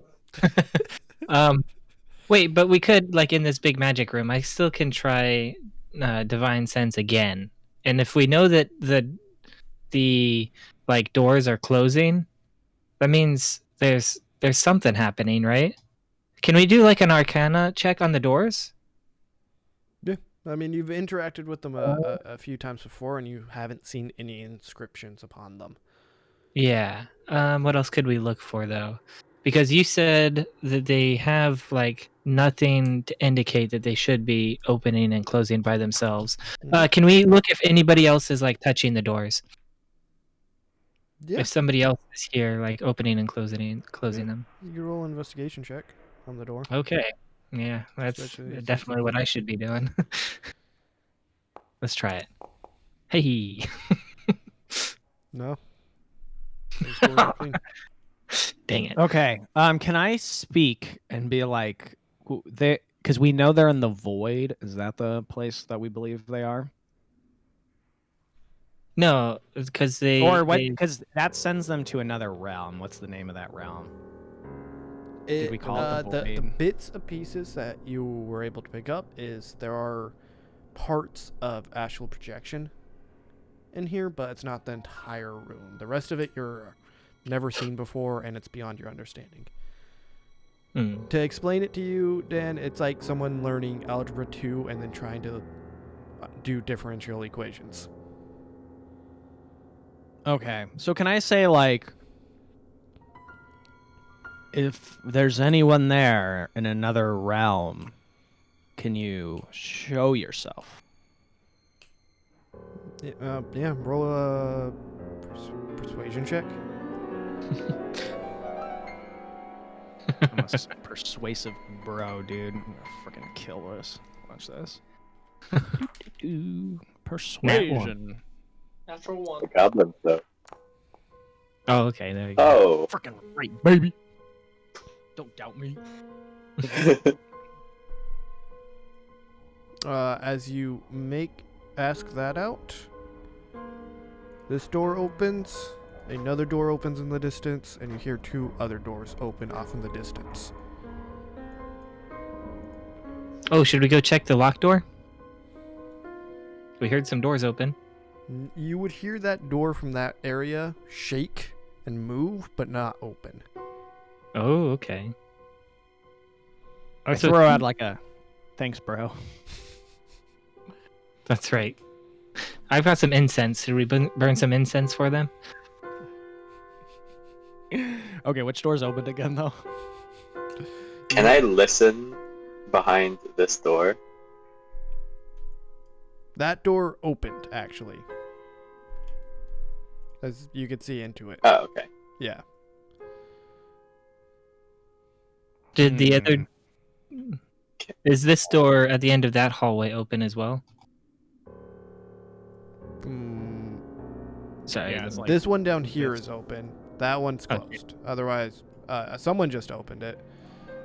Wait, but we could, like, in this big magic room, I still can try divine sense again. And if we know that the like doors are closing, that means there's something happening, right? Can we do like an arcana check on the doors? Yeah, I mean, you've interacted with them a few times before, and you haven't seen any inscriptions upon them. Yeah. What else could we look for though? Because you said that they have like nothing to indicate that they should be opening and closing by themselves. Can we look if anybody else is like touching the doors? Yeah, If somebody else is here, like opening and closing them. you can roll an investigation check on the door. Okay. Yeah, that's Especially if definitely what I should be doing. Let's try it. Hey. No. Those doors are clean. Dang it. Okay. Can I speak and be like, because we know they're in the void. Is that the place that we believe they are? No, because they Or what? Because that sends them to another realm. What's the name of that realm? Did we call it the the void? bits of pieces that you were able to pick up is there are parts of astral projection in here, but it's not the entire room. The rest of it you're never seen before, and it's beyond your understanding. To explain it to you, Dan, it's like someone learning Algebra 2 and then trying to do differential equations. Okay. So can I say, like, if there's anyone there in another realm, can you show yourself? Yeah, roll a persuasion check. I'm a persuasive bro, dude. I'm gonna freaking kill this. Watch this. Persuasion. Natural one. The goblins, though. Oh, okay, there we go. Oh. Freaking right, baby. Don't doubt me. As you ask that out, this door opens, another door opens in the distance, and you hear two other doors open off in the distance. Oh, should we go check the locked door? We heard some doors open. You would hear that door from that area shake and move, but not open. Oh, okay. I throw out like a, thanks, bro. That's right. I've got some incense. Should we burn some incense for them? Okay, which door's opened again, though? Can I listen behind this door? That door opened, actually. As you could see into it. Oh, okay. Yeah. Did the other... Is this door at the end of that hallway open as well? Sorry. Yeah, it's like This one down here is open. That one's Okay. closed. Otherwise, someone just opened it.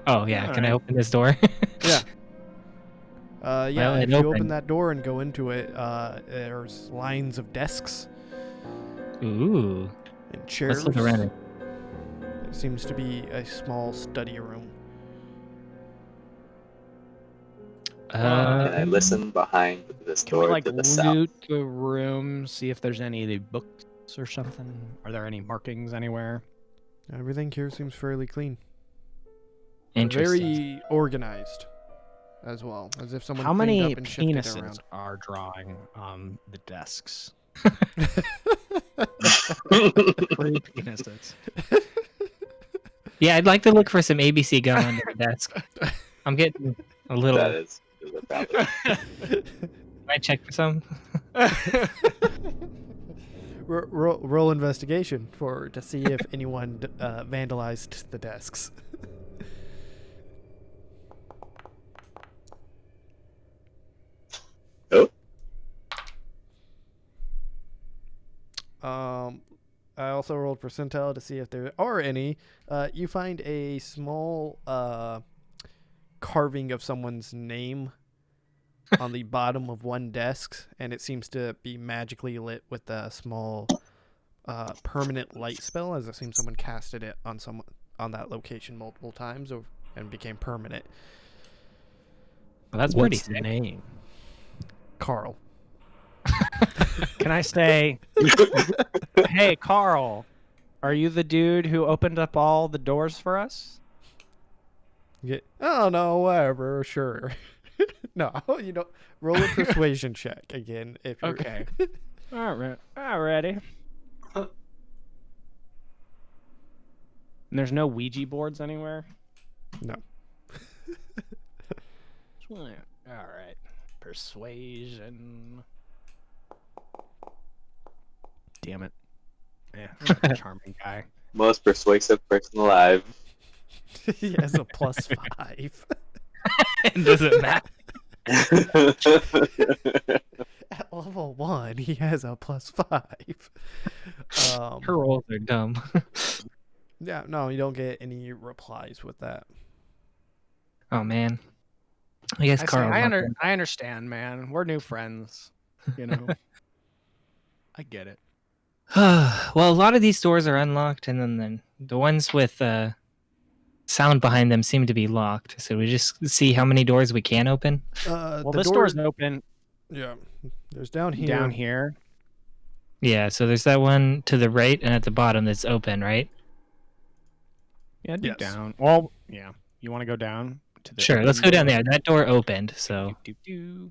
Oh, yeah. Can I Alright. open this door? Yeah. Yeah, Well, if it you open opened. that door and go into it, there's lines of desks Ooh. and chairs. Let's look around it. It seems to be a small study room. Can I listen behind this Can we, door like, to the south? loot the room, see if there's any books or something? Are there any markings anywhere? Everything here seems fairly clean. Interesting. Very organized as well, as if someone How cleaned many up and shifted it penises around. are drawing on the desks? 3 penises. Yeah, I'd like to look for some ABC gum under the desk. I'm getting a little... That is valid. Might check for some. Roll investigation to see if anyone vandalized the desks. Oh, I also rolled percentile to see if there are any. You find a small carving of someone's name on the bottom of one desk, and it seems to be magically lit with a small permanent light spell, as it seems someone casted it on someone on that location multiple times and became permanent. Well, that's pretty What's the sick. name? Carl. Can I say, hey, Carl, are you the dude who opened up all the doors for us? Oh no, whatever, sure. No, roll a persuasion check again if you're Okay. All right. Alrighty. And there's no Ouija boards anywhere? No. All right. Persuasion. Damn it. Yeah, I'm a charming guy. Most persuasive person alive. He has a +5. It doesn't matter. At level 1, he has a +5. Her rolls are dumb. Yeah, no, you don't get any replies with that. Oh man. I guess Carl. I understand, man. We're new friends. You know. I get it. Well, a lot of these doors are unlocked, and then the ones with sound behind them seem to be locked. So we just see how many doors we can open. Well, this door's open. Yeah, there's down here. Down here. Yeah, so there's that one to the right and at the bottom that's open, right? Yeah, Yes. down. Well, yeah. You want to go down to the? Sure, let's go down there. That door opened, so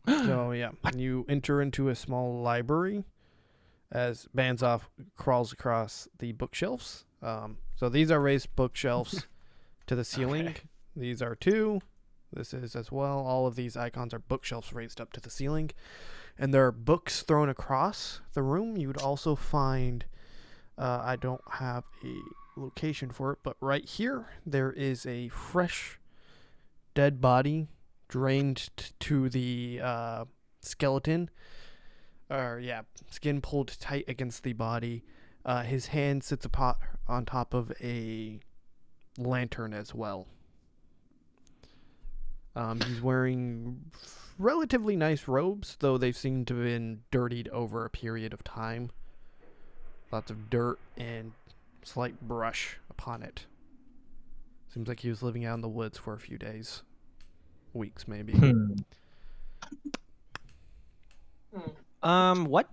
So yeah, you enter into a small library as Baznoff crawls across the bookshelves. So these are raised bookshelves to the ceiling. Okay. These are 2. This is as well. All of these icons are bookshelves raised up to the ceiling. And there are books thrown across the room. You would also find, I don't have a location for it, but right here, there is a fresh dead body drained to the skeleton. Skin pulled tight against the body. His hand sits on top of a lantern as well. He's wearing relatively nice robes, though they seem to have been dirtied over a period of time. Lots of dirt and slight brush upon it. Seems like he was living out in the woods for a few days. Weeks, maybe. What?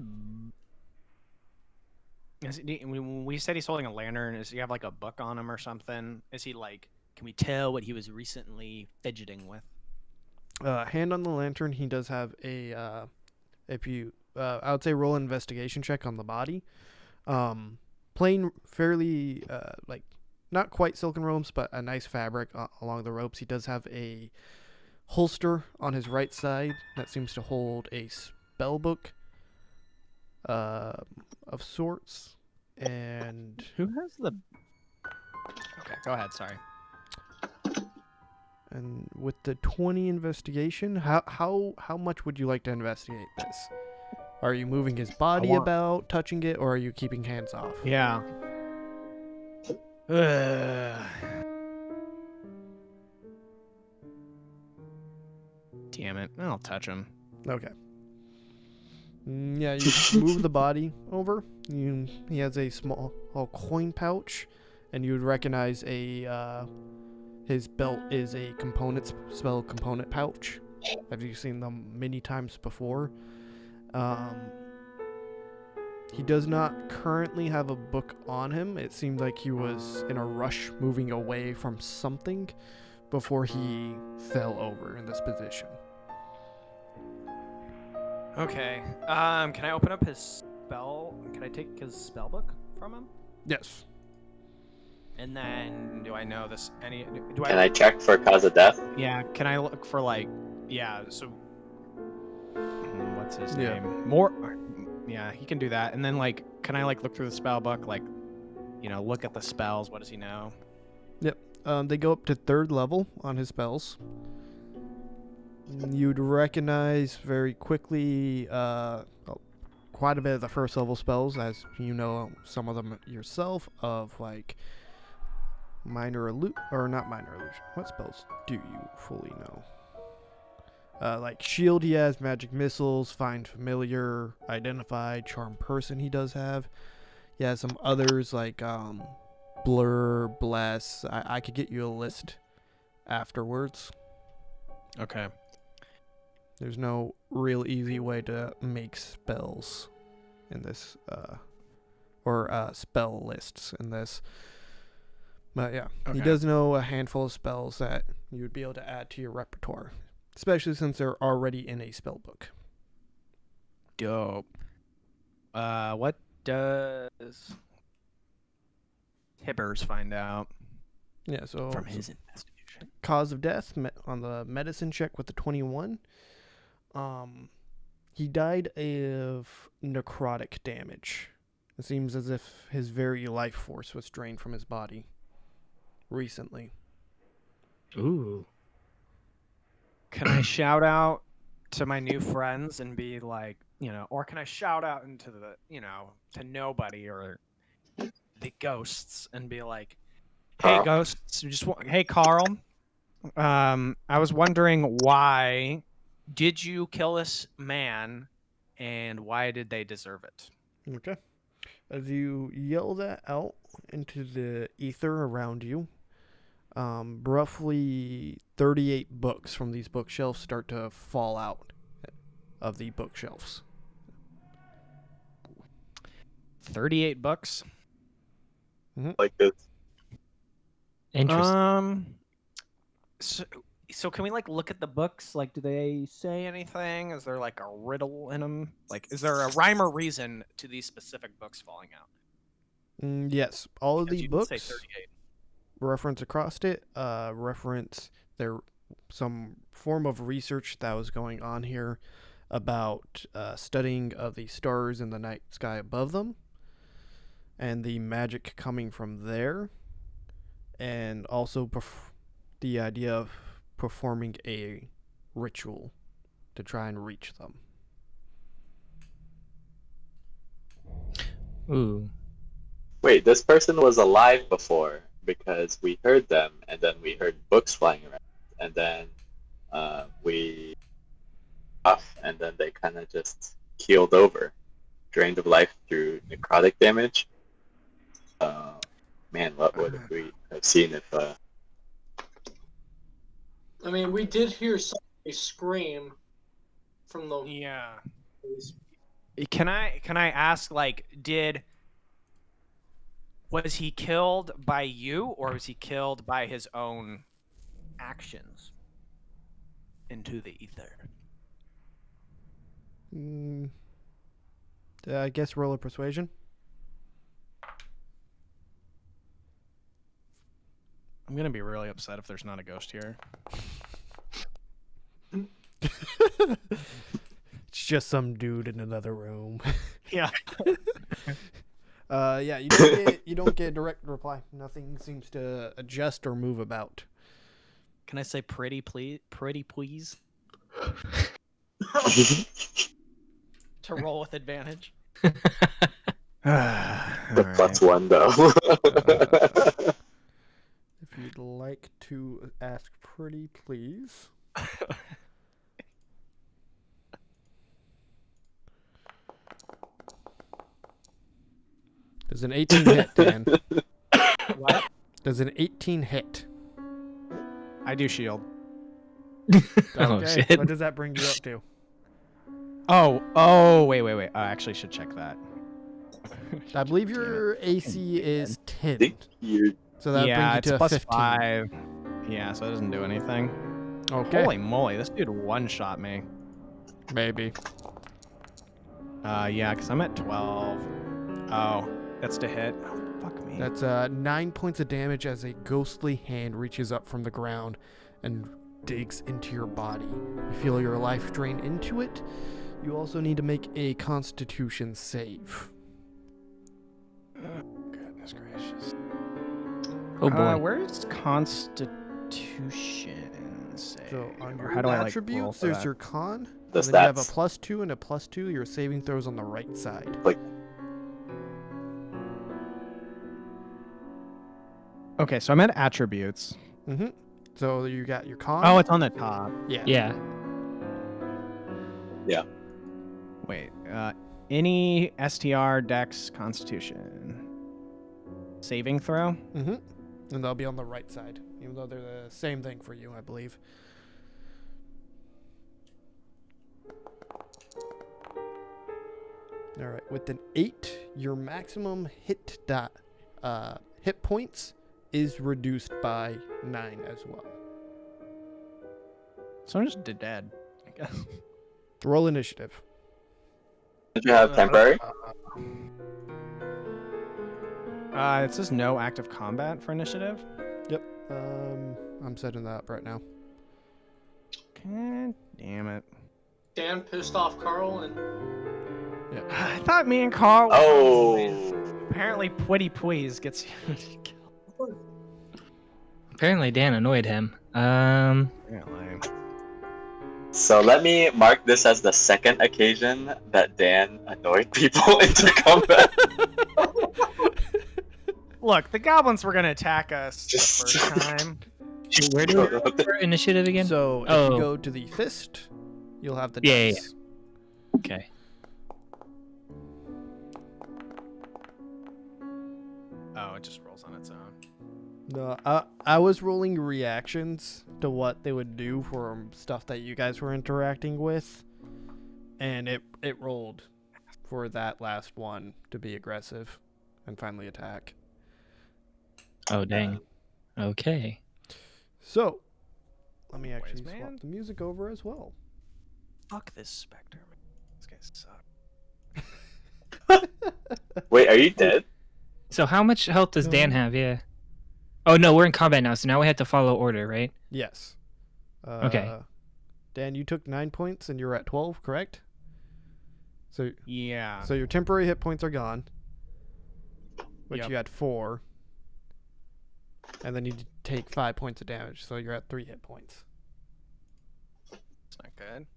When we said he's holding a lantern, does he have like a book on him or something? Is he like? Can we tell what he was recently fidgeting with? Hand on the lantern, he does have a. I would say roll an investigation check on the body. Plain, fairly not quite silken robes, but a nice fabric along the ropes. He does have a holster on his right side that seems to hold a spell book of sorts. And Who has the? Okay, go ahead. Sorry. And with the 20 investigation, how much would you like to investigate this? Are you moving his body about, touching it, or are you keeping hands off? Yeah. Damn it! I'll touch him. Okay. Yeah, you move the body over. He has a small coin pouch, and you would recognize his belt is a spell component pouch. Have you seen them many times before? He does not currently have a book on him. It seemed like he was in a rush moving away from something before he fell over in this position. Okay. Can I open up his spell? Can I take his spell book from him? Yes. And then, do I know this? Can I check for cause of death? Yeah. Can I look for So. What's his Yeah. name? Yeah, he can do that. And then can I look through the spell book? Look at the spells. What does he know? Yep. They go up to 3rd level on his spells. You'd recognize very quickly quite a bit of the 1st level spells, as you know some of them yourself, of minor illusion, or not minor illusion. What spells do you fully know? Like shield he has, magic missiles, find familiar, identify, charm person he does have. He has some others like blur, bless. I could get you a list afterwards. Okay. There's no real easy way to make spells in this, or spell lists in this. But yeah, he Okay. does know a handful of spells that you would be able to add to your repertoire, especially since they're already in a spell book. Dope. What does Tibbers find out Yeah, so from his investigation? cause of death on the medicine check with the 21. He died of necrotic damage. It seems as if his very life force was drained from his body recently. Ooh. Can I shout out to my new friends and be like, or can I shout out into the, to nobody or the ghosts and be like, hey, Carl? ghosts, hey, Carl. I was wondering, why did you kill this man and why did they deserve it? Okay. As you yell that out into the ether around you, roughly 38 books from these bookshelves start to fall out of the bookshelves. 38 bucks. Like this. Interesting. So can we look at the books? Do they say anything? Is there a riddle in them? Is there a rhyme or reason to these specific books falling out? Yes, all of Because the you did say books 38. reference across it, reference there some form of research that was going on here about studying of the stars in the night sky above them and the magic coming from there, and also the idea of performing a ritual to try and reach them. Ooh. Wait, this person was alive before because we heard them, and then we heard books flying around, and then we off, and then they kind of just keeled over, drained of life through necrotic damage. Man, what would we have seen if? I mean, we did hear somebody scream from the. Yeah. Can I ask, was he killed by you or was he killed by his own actions into the ether? I guess roll a persuasion. I'm gonna be really upset if there's not a ghost here. It's just some dude in another room. Yeah. Yeah, you don't get a direct reply. Nothing seems to adjust or move about. Can I say pretty please? To roll with advantage. That's one though. If you'd like to ask pretty please. Does an 18 hit, Dan? What? Does an 18 hit? I do shield. Oh, Okay, shit. what does that bring you up to? Oh, wait. I actually should check that. I believe your AC is 10. think you're So that yeah, brings it's you to plus 15. 5. Yeah, so it doesn't do anything. Okay. Holy moly, this dude one-shot me. Maybe. Yeah, because I'm at 12. Oh, that's to hit. Oh, fuck me. That's 9 points of damage as a ghostly hand reaches up from the ground and digs into your body. You feel your life drain into it. You also need to make a Constitution save. Oh, goodness gracious. Oh boy. Where's Constitution save? So on Or your how do I, roll attributes, for there's that? your con. The and then you have a stats. +2 and a +2. Your saving throws on the right side. Okay, so I'm at attributes. Mm-hmm. So you got your con. Oh, it's on the top. yeah. Yeah. Yeah. Wait. Any STR, Dex, Constitution. Saving throw? Mm-hmm. And they'll be on the right side, even though they're the same thing for you, I believe. All right, with an 8, your maximum hit points is reduced by 9 as well. So I'm just dead, I guess. Roll initiative. Did you have temporary? It says no active combat for initiative. Yep. I'm setting that up right now. God damn it. Dan pissed off Carl and Yeah. I thought me and Carl. Oh. Apparently, Pwitty Please gets you killed. Apparently, Dan annoyed him. Apparently. So let me mark this as the second occasion that Dan annoyed people into combat. Look, the goblins were gonna attack us the Just- first time. Shoot, where do we go for initiative again? So if Oh. you go to the fist, you'll have the Yeah, dice. Okay. Oh, it just rolls on its own. No, I was rolling reactions to what they would do for stuff that you guys were interacting with, and it rolled for that last one to be aggressive and finally attack. Oh, dang. Okay. So, let me actually Anyways, swap man. the music over as well. Fuck this Spectre, man. This guy sucks. Wait, are you dead? So how much health does Dan No. have? Yeah. Oh, no, we're in combat now, so now we have to follow order, right? Yes. Okay. Dan, you took 9 points and you're at 12, correct? So Yeah. so your temporary hit points are gone, which Yep. you had 4. And then you take 5 points of damage, so you're at 3 hit points. It's not good.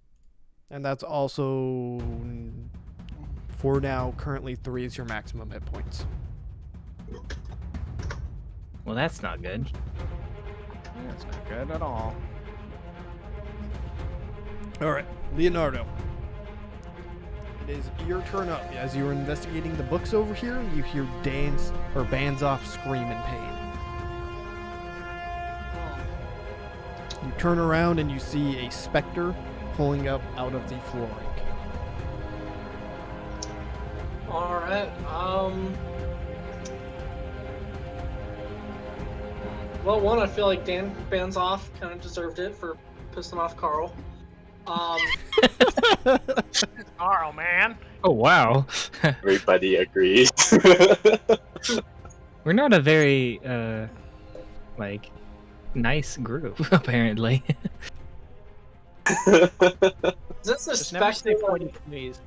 And that's also, for now, currently 3 is your maximum hit points. Well, that's not good. Yeah, it's not good at all. All right, Leonardo. It is your turn up. As you're investigating the books over here, you hear Baznoff scream in pain. You turn around and you see a specter pulling up out of the flooring. alright, well, one, I feel like Dan Baznoff kind of deserved it for pissing off Carl. Carl, man. Oh, wow. Everybody agrees. We're not a very, nice group, apparently. Is this the Just never say specter? Pwitty Please.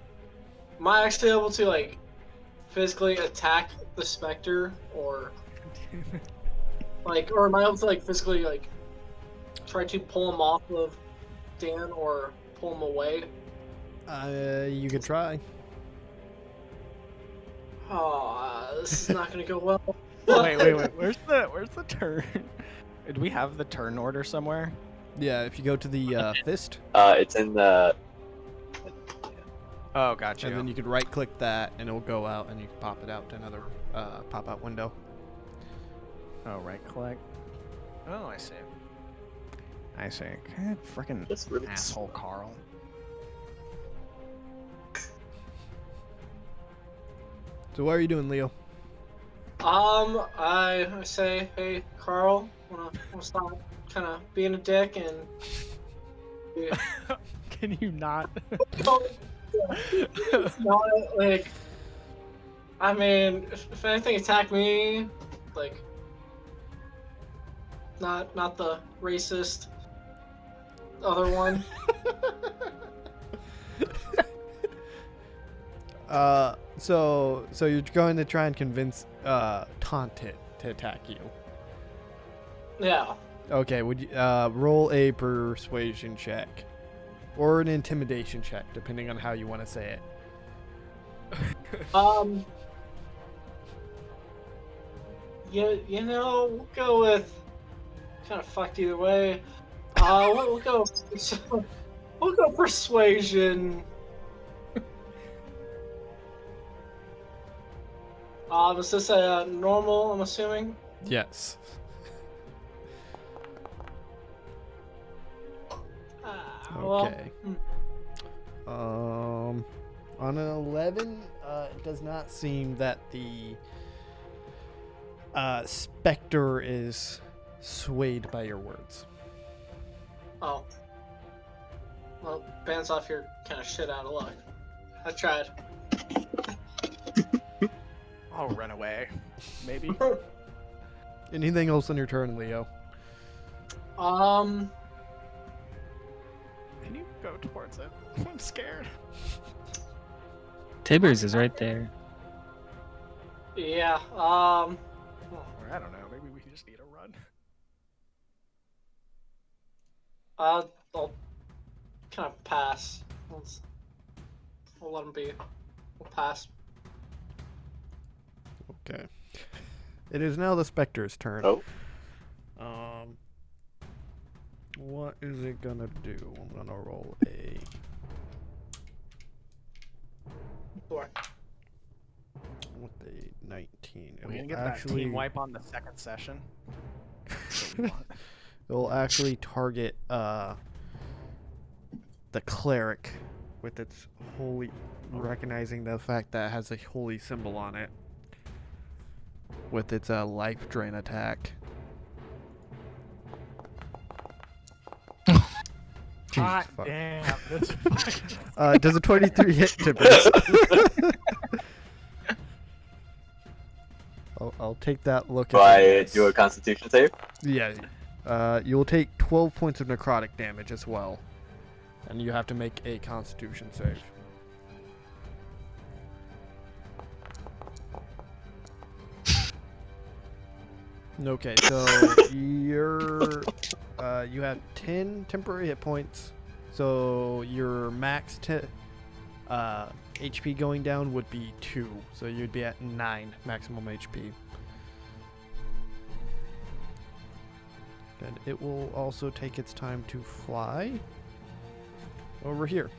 Am I actually able to, like, physically attack the specter, or am I able to, like, physically, like, try to pull him off of Dan or pull him away? You could try. Oh, this is not gonna go well. wait. Where's the turn? Do we have the turn order somewhere? Yeah, if you go to the fist, It's in the. Oh, gotcha. and then you could right-click that, and it'll go out, and you can pop it out to another pop-out window. Oh, right click. Oh, I see. I see. God, freaking That's really asshole, Carl. So what are you doing, Leo? I say, hey, Carl, wanna stop kind of being a dick and. Can you not? It's not like. I mean, if anything attacked me, like. Not the racist other one. So you're going to try and convince Taunt it to attack you. Yeah. Okay, would you roll a persuasion check or an intimidation check, depending on how you want to say it. You know, we'll go with kind of fucked either way. We'll go persuasion Was this a normal, I'm assuming? Yes. Well, Okay. On an 11, it does not seem that the specter is swayed by your words. oh. Well, Baznoff, you're kind of shit out of luck. I tried. I'll run away. Maybe. Anything else on your turn, Leo? Can you go towards it? I'm scared. Tibbers is right there. Yeah, Or I don't know. Maybe we just need to run. I'll kind of pass. I'll let him be. We'll pass. Okay. It is now the specter's turn. Oh. What is it gonna do? I'm gonna roll a... 4. with a 19. It We're gonna will get actually, that team wipe on the second session. it will actually target the cleric with its holy, recognizing the fact that it has a holy symbol on it, with its life drain attack. Hot fuck. damn. This Does a 23 hit, Tibbers? I'll take that look. Do I do a Constitution save? Yeah. You'll take 12 points of necrotic damage as well. And you have to make a Constitution save. Okay, so you have 10 temporary hit points. So your max HP going down would be 2. So you'd be at 9 maximum HP. And it will also take its time to fly over here.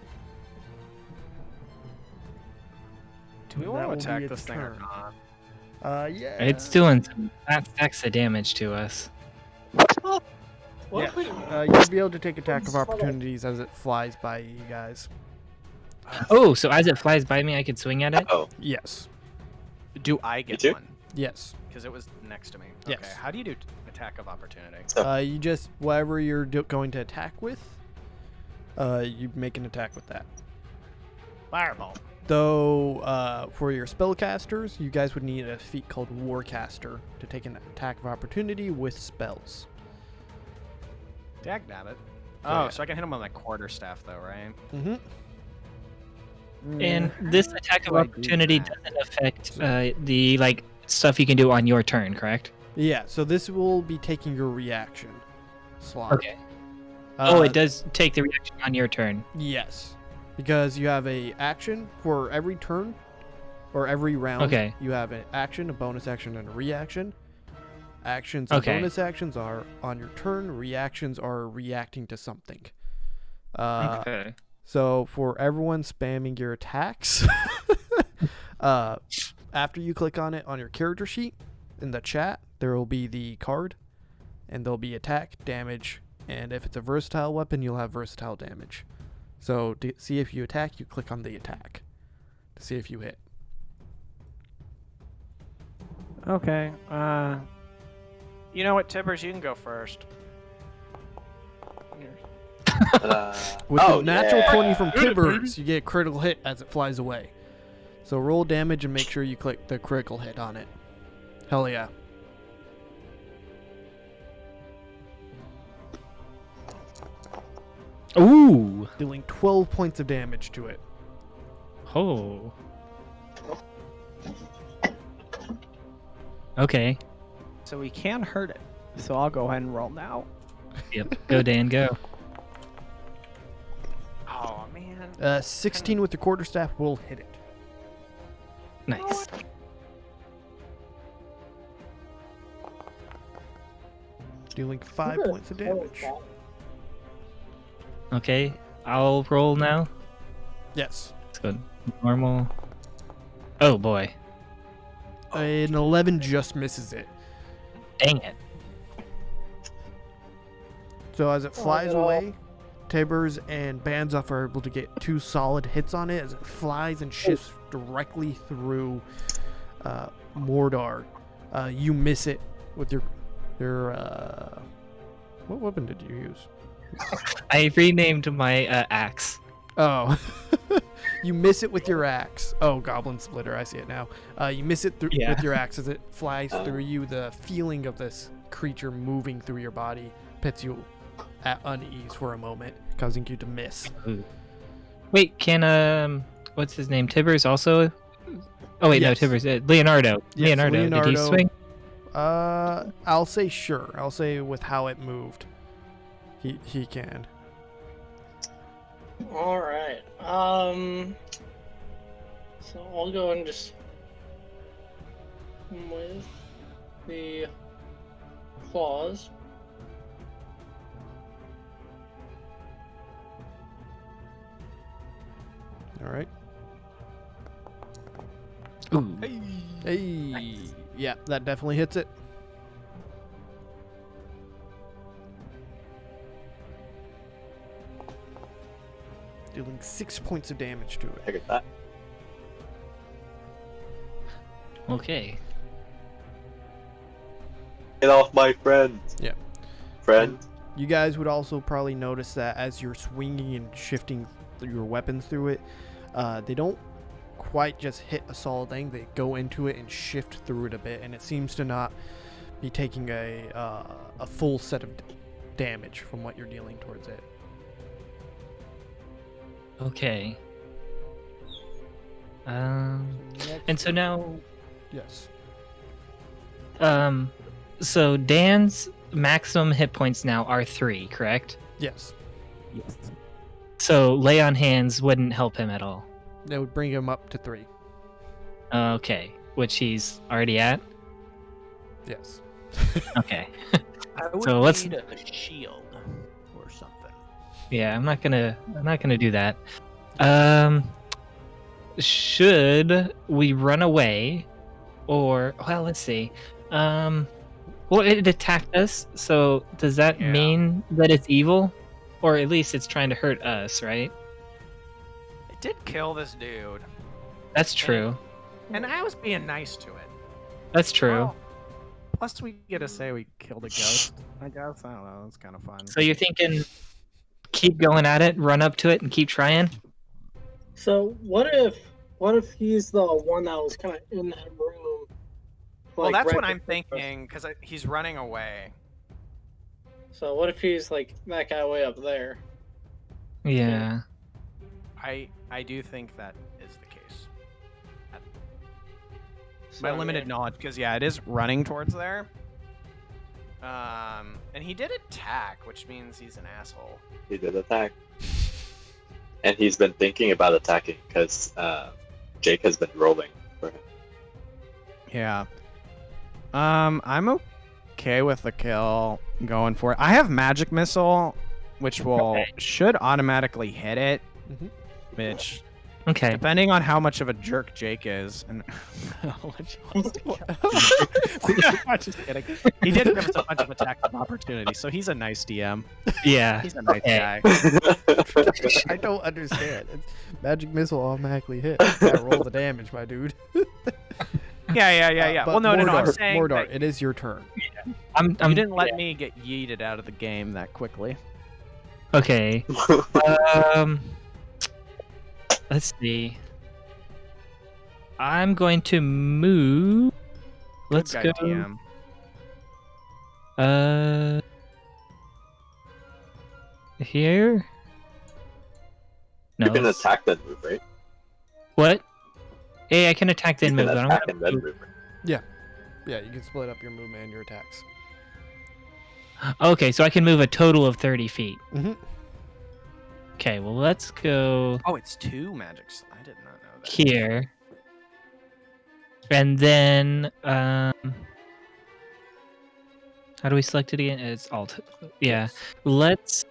Do we That want will to be attack its this thing or turn. not? Yeah. It's doing some fat stacks of damage to us. What Yeah. if we... You'll be able to take attack of opportunities as it flies by you guys. Oh, so as it flies by me, I could swing at it? Oh, Yes. Do I get too? one? Yes. Because it was next to me. Yes. Okay. How do you do attack of opportunity? so You just, whatever you're going to attack with, you make an attack with that. Fireball. Though, for your spellcasters, you guys would need a feat called Warcaster to take an attack of opportunity with spells. Dagnabbit. So, Oh, yeah. so I can hit him with my quarterstaff though, right? Mm-hmm. And this attack of do I do opportunity that? doesn't affect the stuff you can do on your turn, correct? Yeah, so this will be taking your reaction slot. Okay. Oh, Uh, it does take the reaction on your turn. Yes, because you have a action for every turn, or every round. Okay. You have an action, a bonus action, and a reaction. Actions and Okay. bonus actions are on your turn. Reactions are reacting to something. Okay. So for everyone spamming your attacks, after you click on it on your character sheet in the chat, there will be the card, and there'll be attack, damage, and if it's a versatile weapon, you'll have versatile damage. So to see if you attack, you click on the attack to see if you hit. Okay. You know what, Tibbers? You can go first. With oh, the natural yeah. 20 from Tibbers, you get a critical hit as it flies away. So roll damage and make sure you click the critical hit on it. Hell yeah. Ooh. Dealing 12 points of damage to it. Oh. Okay. So we can hurt it. So I'll go ahead and roll now. Yep. Go, Dan, go. Oh man. 16 with the quarterstaff will hit it. Nice. Dealing 5 points of damage. Okay. I'll roll now. Yes. Let's go normal. Oh, boy. An 11 just misses it. Dang it. So as it flies no. away, Tibbers and Baznoff are able to get 2 solid hits on it as it flies and shifts directly through Mordaar. You miss it with your what weapon did you use? I renamed my axe. Oh, you miss it with your axe. Oh, Goblin Splitter, I see it now. You miss it with your axe as it flies through you. The feeling of this creature moving through your body puts you at unease for a moment, causing you to miss. Wait, can what's his name? Tibbers also? Oh wait, Yes. no, Tibbers. Leonardo. Yes, Leonardo. Did he swing? I'll say sure. I'll say with how it moved, he can. All right. So I'll go and just with the claws. All right. Ooh. Hey. Yeah, that definitely hits it. Dealing 6 points of damage to it. I get that. Okay. Get off my friend. Yeah. Friend. You guys would also probably notice that as you're swinging and shifting your weapons through it, they don't quite just hit a solid thing. They go into it and shift through it a bit, and it seems to not be taking a full set of damage from what you're dealing towards it. Okay. And so now, Yes. so Dan's maximum hit points now are 3, correct? Yes. So lay on hands wouldn't help him at all. That would bring him up to 3. Okay, which he's already at. Yes. Okay. I would So let's- need a shield or something. Yeah, I'm not gonna do that. Should we run away, or well, let's see. Well, it attacked us, so does that Yeah. mean that it's evil, or at least it's trying to hurt us, right? It did kill this dude, That's true. and I was being nice to it. That's true. Well, plus, we get to say we killed a ghost. I guess I don't know. It's kind of fun. So you're thinking, keep going at it, run up to it, and keep trying. So what if he's the one that was kind of in that room? Well, like, that's right what I'm before us? thinking because he's running away. So what if he's like that guy way up there? Yeah. I do think that is the case. So, My I limited mean, knowledge, because yeah, it is running towards there. And he did attack, which means he's an asshole. He did attack. And he's been thinking about attacking because Jake has been rolling for him. Yeah. I'm okay with the kill going for it. I have magic missile, which should automatically hit it. Mhm. Which, Okay. depending on how much of a jerk Jake is, and I'm just kidding. He did give us a bunch of attacks of opportunity, so he's a nice DM. Yeah. He's a nice Okay. guy. I don't understand. It's magic missile automatically hit. Yeah, roll the damage, my dude. Yeah. But Well, no. I'm Mordaar, saying Mordaar, that it is your turn. I'm you didn't let me get yeeted out of the game that quickly. Okay. Let's see. I'm going to move. Let's Good go. guy, DM. Here. No. You can let's- attack that move, right? What? Hey, I can attack then You move. can But I'm attack gonna and then move. move. Yeah, you can split up your movement and your attacks. Okay, so I can move a total of 30 feet. Mm-hmm. Okay, well let's go Oh, it's 2 magics. I did not know that. here. And then how do we select it again? It's alt. Yeah. Let's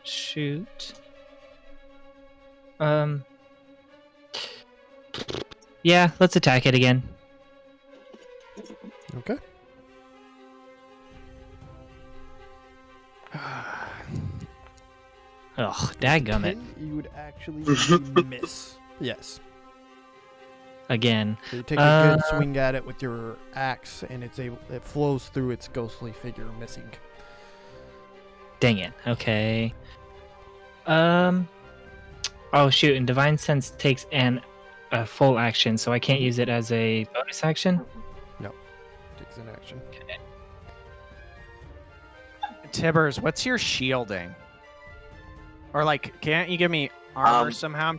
shoot. Yeah, let's attack it again. Okay. Ugh, dadgummit. 10, you would actually miss. Yes. Again. So you take a good swing at it with your axe, and it flows through its ghostly figure, missing. Dang it. Okay. Oh shoot! And Divine Sense takes a full action, so I can't use it as a bonus action. No, takes an action. Okay. Tibbers, what's your shielding? Or like, can't you give me armor somehow?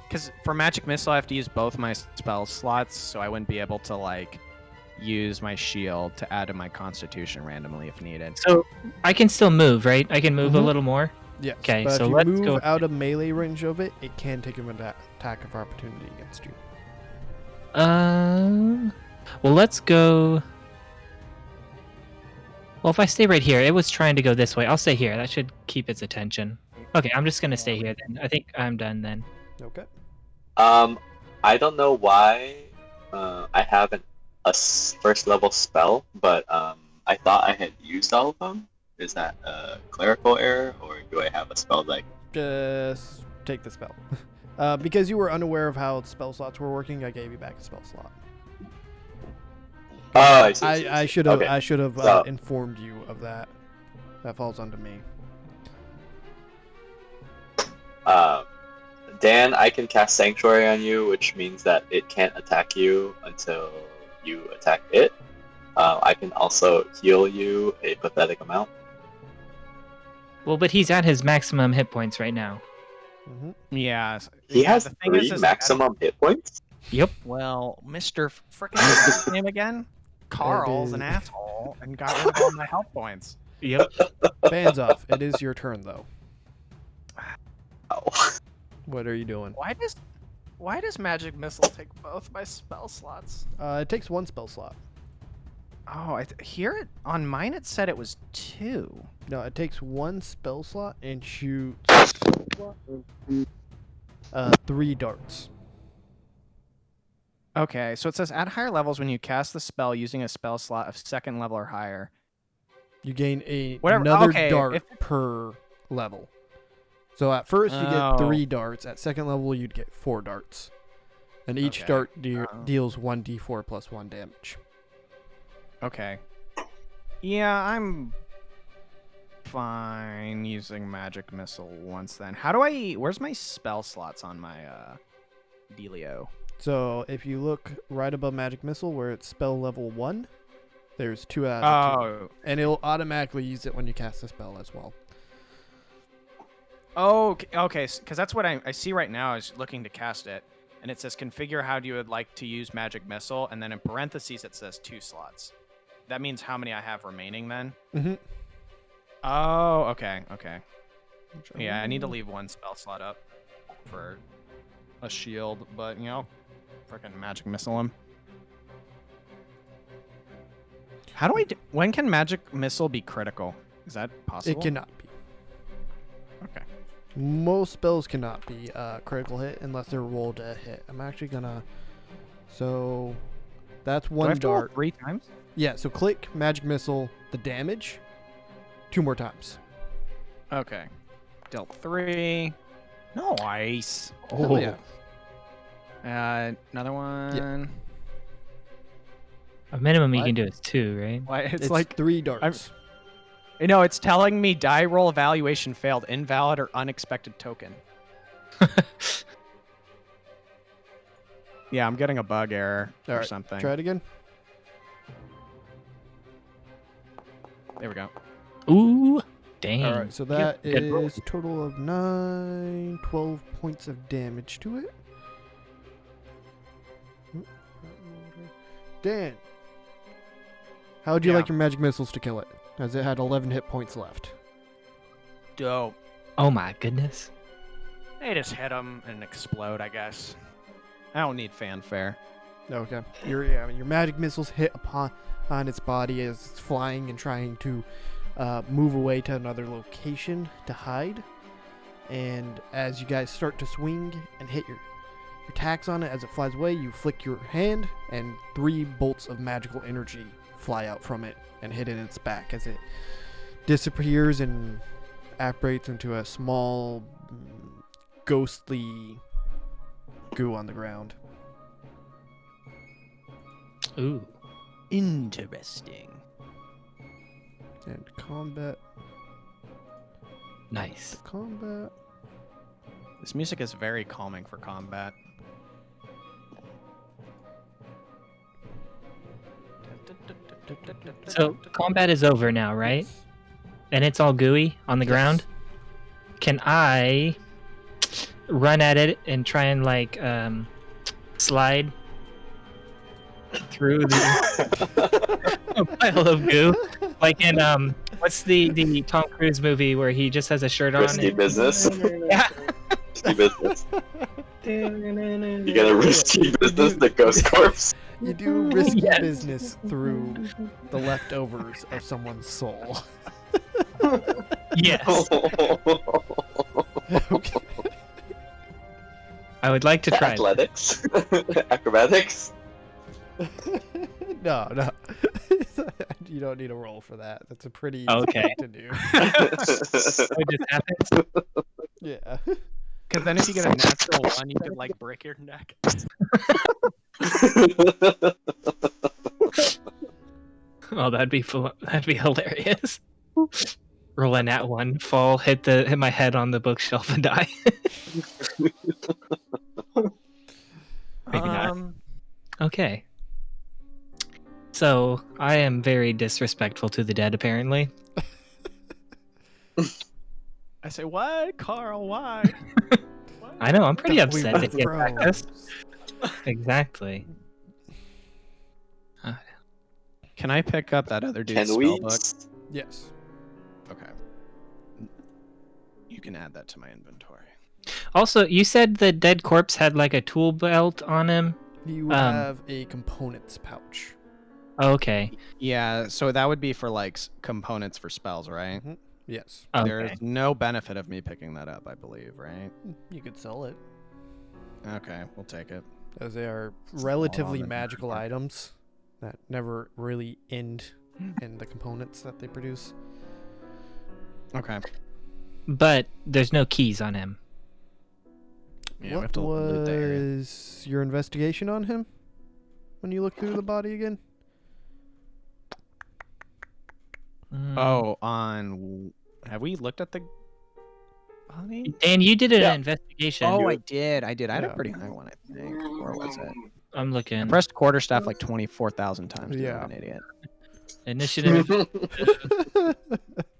Because for Magic Missile, I have to use both my spell slots, so I wouldn't be able to like use my shield to add to my Constitution randomly if needed. So I can still move, right? I can move a little more. Yes. Okay, but so if you let's move go. out of melee range of it, it can take an attack of opportunity against you. Well, let's go. Well, if I stay right here, it was trying to go this way. I'll stay here. That should keep its attention. Okay, I'm just gonna stay here then. I think I'm done then. Okay. I don't know why I have a first level spell, but I thought I had used all of them. Is that a clerical error, or do I have a spell deck? Just take the spell. Because you were unaware of how spell slots were working, I gave you back a spell slot. Oh, I see. I should have So- informed you of that. That falls onto me. Dan, I can cast Sanctuary on you, which means that it can't attack you until you attack it. I can also heal you a pathetic amount. Well, but he's at his maximum hit points right now. Mm-hmm. Yeah. He has the thing 3 is maximum hit points? Yep. Well, Mr. Frickin' what's his name again? Carl's an asshole and got rid of all my health points. Yep. Bands off. It is your turn, though. Oh. What are you doing? Why does Magic Missile take both my spell slots? It takes 1 spell slot. Oh, here on mine it said it was 2. No, it takes 1 spell slot and shoots 3 darts. Okay, so it says at higher levels when you cast the spell using a spell slot of 2nd level or higher. You gain Whatever, another okay, dart per level. So at first you get 3 Oh. darts. At 2nd level you'd get 4 darts. And each Okay. dart deals 1d4 plus 1 damage. Okay. Yeah, I'm fine using Magic Missile once then. Where's my spell slots on my dealio? So if you look right above Magic Missile where it's spell level 1, there's 2 out of 2. Oh. And it'll automatically use it when you cast the spell as well. Oh, okay, because that's what I see right now is looking to cast it, and it says configure how you would like to use Magic Missile, and then in parentheses it says 2 slots. That means how many I have remaining then? Mm-hmm. Oh, okay. Yeah, I need to leave 1 spell slot up for a shield, but, you know, freaking Magic Missile him. How do when can Magic Missile be critical? Is that possible? It cannot be. Okay. Most spells cannot be critical hit unless they're rolled a hit. I'm actually gonna. So that's Do I 1 have to roll dart. 3 times? Yeah. So click Magic Missile, the damage, 2 more times. Okay. Dealt 3. Nice. Hell yeah. Another one. A minimum you What? can do is 2, right? Why, it's It's like, 3 darts. you know, it's telling me die roll evaluation failed, invalid or unexpected token. Yeah, I'm getting a bug error All or right, something. Try it again. There we go. Ooh, dang. All right. So that Good roll. is a total of 12 points of damage to it. Dan, how would you Yeah. like your magic missiles to kill it? As it had 11 hit points left. Dope. Oh my goodness. They just hit them and explode, I guess. I don't need fanfare. Okay. Your magic missiles hit upon its body as it's flying and trying to move away to another location to hide. And as you guys start to swing and hit your attacks on it. As it flies away, you flick your hand, and 3 bolts of magical energy fly out from it and hit in its back as it disappears and apparates into a small, ghostly goo on the ground. Ooh. Interesting. And combat. Nice. Combat. This music is very calming for combat. So combat is over now, right? And it's all gooey on the ground. Can I run at it and try and like slide through the pile of goo, like in what's the Tom Cruise movie where he just has a shirt on? Risky business. Yeah. Risky business. You got a risky business, the ghost corpse. You do risky Yes. business through the leftovers of someone's soul. Yes. Okay. I would like to try. Athletics, acrobatics. No. You don't need a roll for that. That's a pretty easy Okay. thing to do. It just happens. Yeah. Because then if you get a natural 1, you could like break your neck. Oh, that'd be hilarious. Roll a nat 1, fall, hit my head on the bookshelf and die. Maybe not. Okay. So I am very disrespectful to the dead, apparently. I say, what, Carl? Why? What? I know, I'm pretty We upset were that you attacked us. bros. Exactly. Can I pick up that other dude's Can we? spellbook? Yes. Okay. You can add that to my inventory. Also, you said the dead corpse had like a tool belt on him. You have a components pouch. Oh, okay. Yeah, so that would be for like components for spells, right? Yes. Okay. There's no benefit of me picking that up, I believe, right? You could sell it, Okay, we'll take it. as they are Hold relatively on, magical inventory. items that never really end in the components that they produce. Okay. But there's no keys on him. Yeah, we have What to loot the area. was your investigation on him when you looked through the body again? Oh, on. Have we looked at the body? Dan, you did an Yeah. investigation. Oh, I did. I had Yeah. a pretty high one, I think. Where was it? I'm I looking. pressed quarterstaff like 24,000 times. Yeah. Yeah. I'm an idiot. Initiative.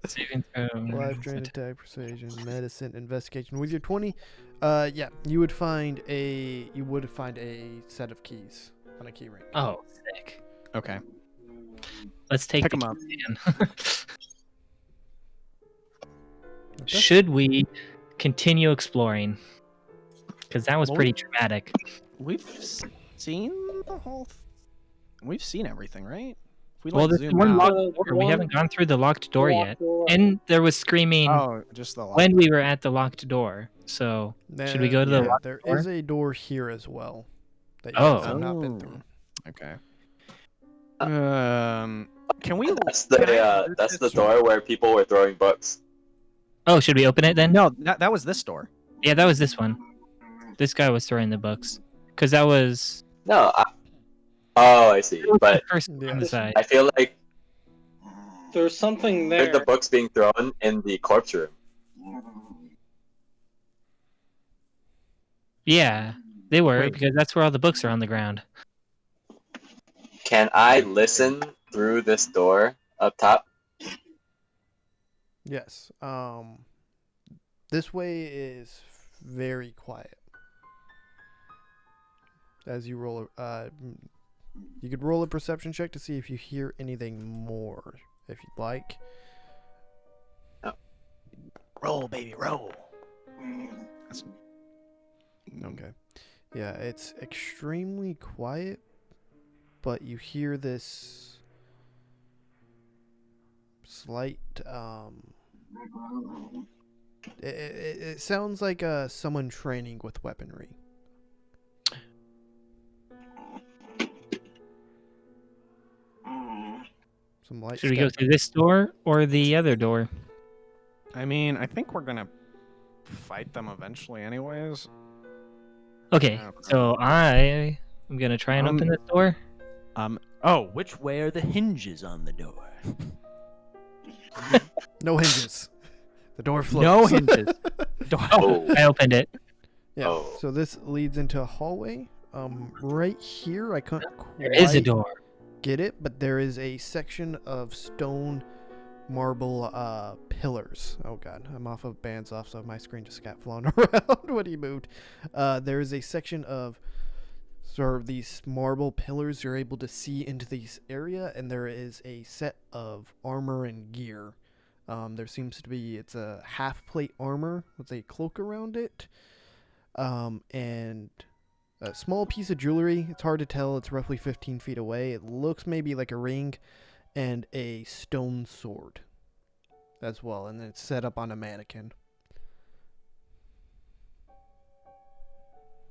Saving throw. Life drain, attack, persuasion, medicine, investigation. With your 20, yeah, you would find a set of keys on a key ring. Oh, sick. Okay. Let's take Pick the 'em up. keys, Dan. Should we continue exploring? Because that was Well, pretty traumatic. We've seen the whole. We've seen everything, right? If we Well, like there's zoom one out. locked door. We haven't gone through the locked door yet. And there was screaming Oh, just the lock. when we were at the locked door. So should we go to the locked There door? is a door here as well that you Oh. guys have not been through. Okay. Can we? That's can I the loot that's the this door where people were throwing books. Oh, should we open it then? No, that was this door. Yeah, that was this one. This guy was throwing the books. Because that was No. Oh, I see. the But first on Yeah. the side. I feel like There's something heard there. the books being thrown in the corpse room. Yeah, they were, Wait. because that's where all the books are on the ground. Can I listen through this door up top? Yes. This way is very quiet. As you roll, you could roll a perception check to see if you hear anything more, if you'd like. Roll, baby, roll. Okay. Yeah, it's extremely quiet, but you hear this slight, it sounds like someone training with weaponry. some light. Should we go through this door or the other door? I mean, I think we're gonna fight them eventually, anyways. Okay, so I am gonna try and open this door. Oh, which way are the hinges on the door? No hinges. The door floats. No hinges. Oh. I opened it. Yeah. Oh. So this leads into a hallway. Right here, I couldn't There is a quite door. get it, but there is a section of stone marble pillars. Oh god, I'm off of Baznoff, so my screen just got flown around when he moved. There is a section of sort of these marble pillars you're able to see into this area, and there is a set of armor and gear. There seems to be, it's a half plate armor with a cloak around it, and a small piece of jewelry. It's hard to tell. It's roughly 15 feet away. It looks maybe like a ring, and a stone sword as well, and it's set up on a mannequin.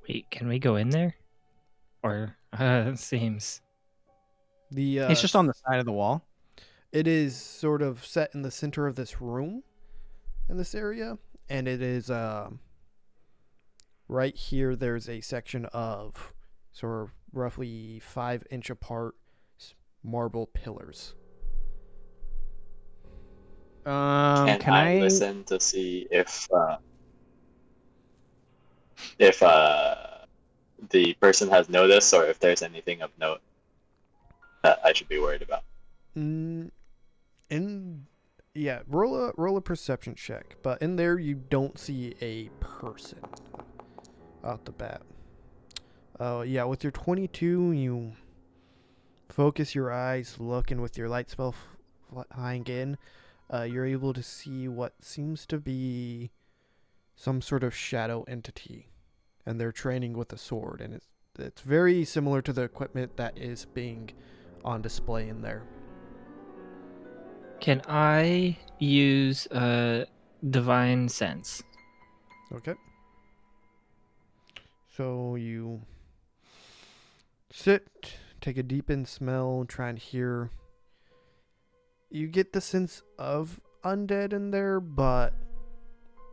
Wait, can we go in there? Or it seems The It's just on the side of the wall. It is sort of set in the center of this room, in this area, and it is right here. There's a section of sort of roughly 5-inch apart marble pillars. Can I listen to see if the person has noticed, or if there's anything of note that I should be worried about? Roll a perception check, but in there you don't see a person out the bat. With your 22, you focus your eyes, look, and with your light spell flying in, you're able to see what seems to be some sort of shadow entity, and they're training with a sword, and it's very similar to the equipment that is being on display in there. Can I use divine sense? Okay. So you sit, take a deep in smell, try and hear. You get the sense of undead in there, but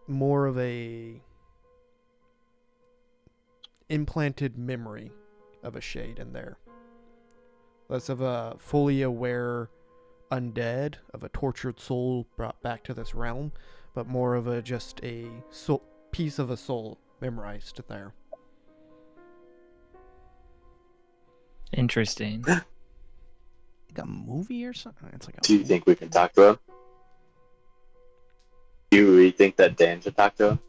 more of a implanted memory of a shade in there. Less of a fully aware undead, of a tortured soul brought back to this realm, but more of just a piece of a soul memorized there. Interesting. Like a movie or something? It's like a Do you think we can talk to him? Do you really think that Dan should talk to him?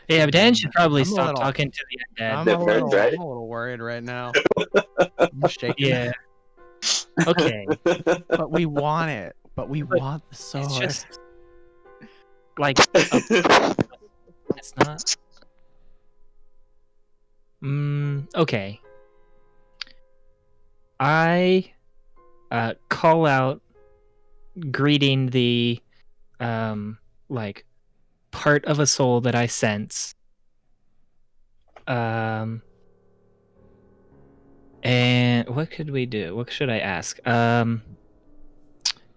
Yeah, but Dan should probably I'm a stop little- talking to the undead. I'm They're a little, right. I'm a little worried right now. I'm shaking. Yeah. Okay. But we want it. But we want the sword. It's just like it's not. Okay. I call out, greeting the like part of a soul that I sense. And what could we do? What should I ask?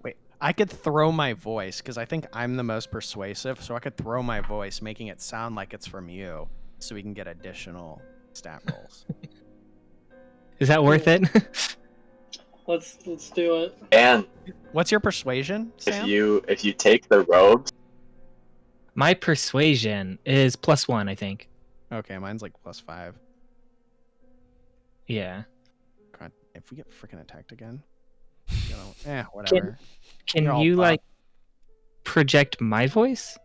Wait, I could throw my voice because I think I'm the most persuasive. So I could throw my voice, making it sound like it's from you, so we can get additional stat rolls. Is that worth it? Let's do it. And What's your persuasion, Sam? if you take the robes, My persuasion is +1, I think. Okay, mine's like +5. Yeah. God, if we get freaking attacked again, whatever. Can You're all you fucked. like project my voice?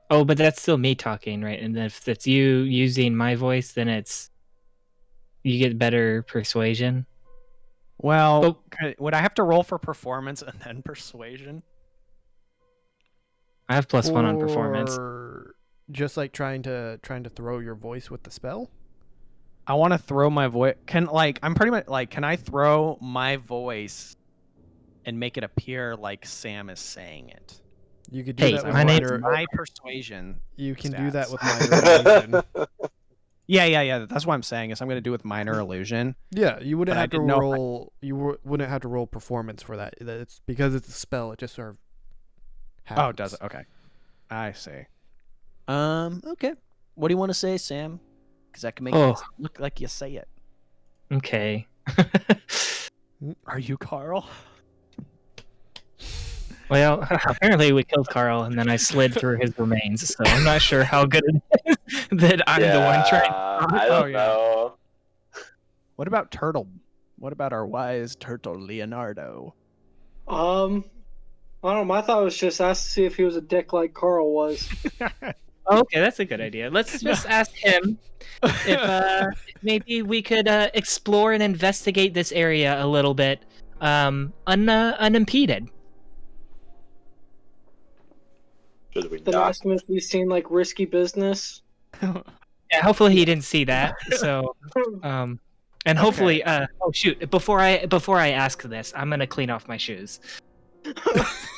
Oh, but that's still me talking, right? And if that's you using my voice, then you get better persuasion. Well, would I have to roll for performance and then persuasion? I have +1 on performance. Or just like trying to throw your voice with the spell. I want to throw my voice. Can I throw my voice and make it appear like Sam is saying it? You could do Hey, that with my name's minor. My persuasion. You can do that stats. with minor illusion. Yeah. That's what I'm saying. Is I'm gonna do with minor illusion. Yeah, you wouldn't But I have to didn't know if I- roll. Wouldn't have to roll performance for that. It's because it's a spell. It just sort of happens. Oh, does it? Okay. I see. Okay. What do you want to say, Sam? Because I can make Oh. it look like you say it. Okay. Are you Carl? Well, apparently we killed Carl, and then I slid through his remains. So I'm not sure how good it is that I'm the one trying. I Oh, don't yeah. know. What about Turtle? What about our wise turtle Leonardo? I don't know. My thought was just ask to see if he was a dick like Carl was. Okay, that's a good idea. Let's just ask him if maybe we could explore and investigate this area a little bit, unimpeded. Should we Then not? ask him if he's seen like risky business. Yeah, hopefully he didn't see that. So, and hopefully, oh shoot! Before I ask this, I'm gonna clean off my shoes.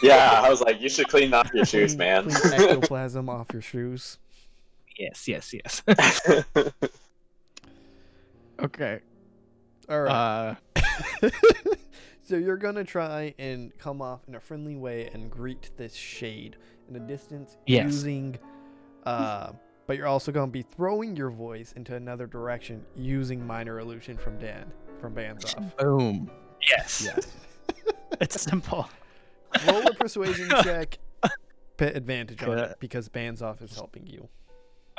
Yeah, I was like, you should clean off your shoes, man. Clean ectoplasm off your shoes. Yes. Okay. All right. So you're gonna try and come off in a friendly way and greet this shade in a distance Yes. using, but you're also gonna be throwing your voice into another direction using minor illusion from Baznoff. Boom. Yes. It's simple. Roll a persuasion check. Put advantage on it because Baznoff is helping you.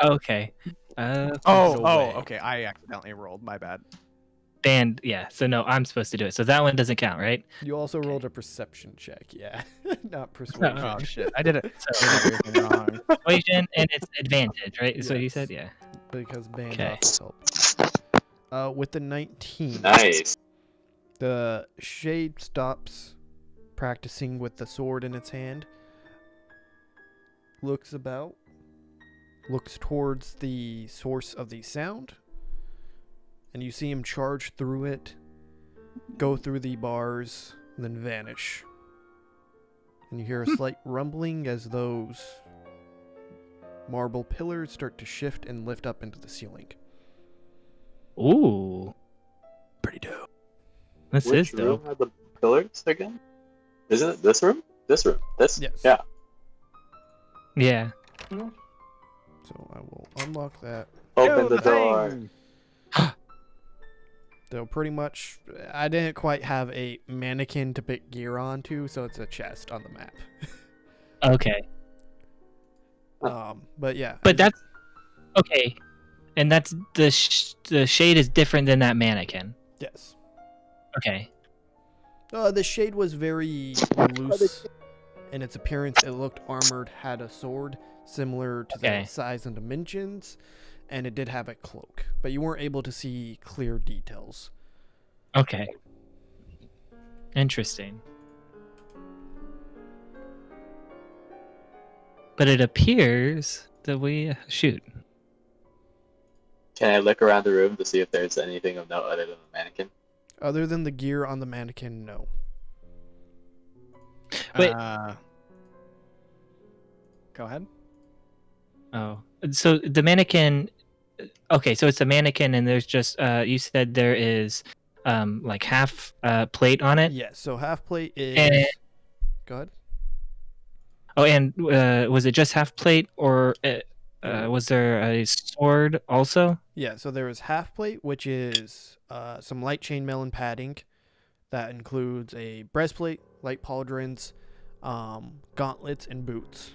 Okay. No way. Okay. I accidentally rolled. My bad. Band. Yeah. So no, I'm supposed to do it. So that one doesn't count, right? You also rolled a perception check. Yeah, not persuasion. Oh shit! I did it. So Everything wrong. persuasion and it's advantage, right? Is what you Yes. said. Yeah. Because Baznoff Okay. is helping. With the 19. Nice. The shade stops practicing with the sword in its hand, looks towards the source of the sound, and you see him charge through it, go through the bars, and then vanish. And you hear a slight rumbling as those marble pillars start to shift and lift up into the ceiling. Ooh. Pretty dope. This Which is room dope. had the pillars again? Isn't it this room? This room. This? Yes. Yeah. Yeah. So I will unlock that. Open the door. So pretty much, I didn't quite have a mannequin to put gear onto, so it's a chest on the map. Okay. But yeah. But that's okay. And that's the shade is different than that mannequin. Yes. Okay. The shade was very loose in its appearance. It looked armored, had a sword similar to the Okay. size and dimensions, and it did have a cloak. But you weren't able to see clear details. Okay. Interesting. But it appears that we shoot. Can I look around the room to see if there's anything of note other than the mannequin? Other than the gear on the mannequin, no. Wait. Go ahead. Oh, so the mannequin. Okay, so it's a mannequin, and there's just you said there is like half plate on it. Yes, so half plate is. And- Go ahead. Oh, and was it just half plate, or was there a sword also? Yeah, so there is half plate, which is some light chainmail and padding. That includes a breastplate, light pauldrons, gauntlets, and boots,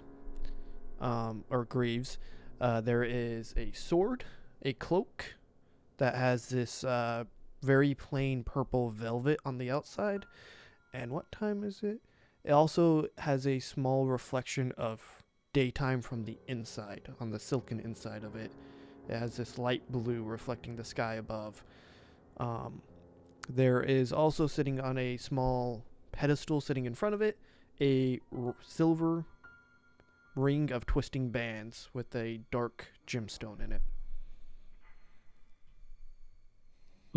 or greaves. There is a sword, a cloak that has this very plain purple velvet on the outside. And what time is it? It also has a small reflection of daytime from the inside, on the silken inside of it. It has this light blue reflecting the sky above. There is also sitting on a small pedestal sitting in front of it, a silver ring of twisting bands with a dark gemstone in it.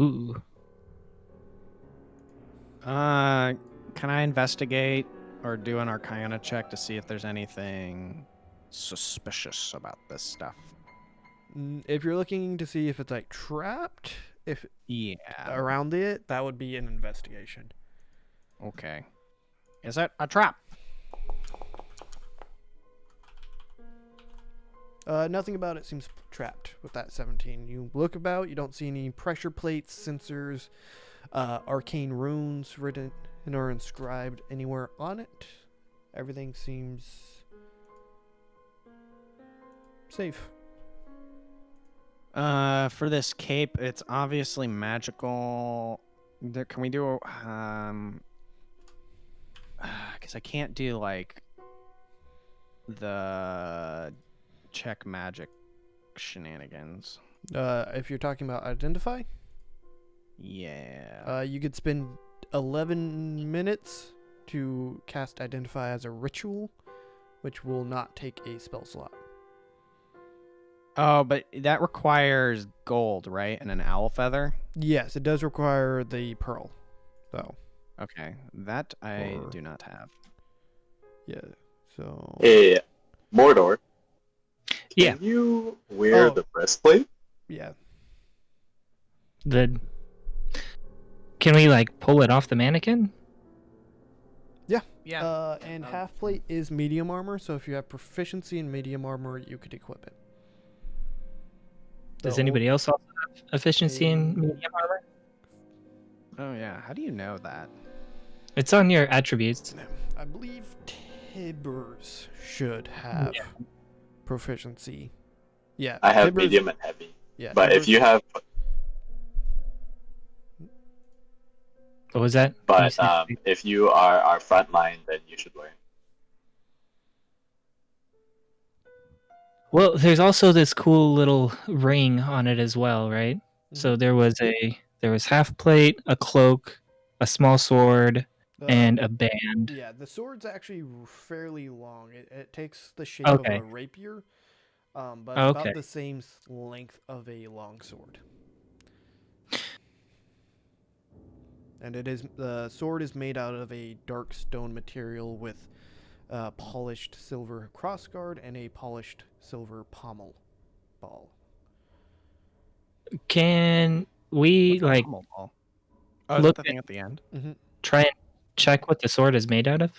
Ooh. Can I investigate or do an Arcana check to see if there's anything suspicious about this stuff? If you're looking to see if it's like trapped, if Yeah. around it, that would be an investigation. Okay. Is it a trap? Nothing about it seems trapped with that 17. You look about, you don't see any pressure plates, sensors, arcane runes written or inscribed anywhere on it. Everything seems safe. For this cape, it's obviously magical. Can we do because I can't do like the check magic shenanigans. If you're talking about identify, Yeah. you could spend 11 minutes to cast identify as a ritual, which will not take a spell slot. Oh, but that requires gold, right? And an owl feather? Yes, it does require the pearl, though. Okay. That I Or- do not have. Yeah, so... Hey, Mordor. Yeah. Can you wear Oh. the breastplate? Yeah. Can we like pull it off the mannequin? Yeah. And half plate is medium armor, so if you have proficiency in medium armor, you could equip it. Does The anybody else also have efficiency in a- medium armor? Oh yeah. How do you know that? It's on your attributes. I believe Tibbers should have proficiency. Yeah. I have Tibbers- medium and heavy. Yeah. But if Tibbers- you have, What was that? You but said- if you are frontline, then you should wear it. Well, there's also this cool little ring on it as well, right? So there was half plate, a cloak, a small sword, and a band. Yeah, the sword's actually fairly long. It takes the shape of Okay. a rapier, but Okay. about the same length of a long sword. And the sword is made out of a dark stone material with polished silver crossguard and a polished silver pommel ball. Can we What's a like pommel ball? Oh, is look that the thing at the end? try and check what the sword is made out of?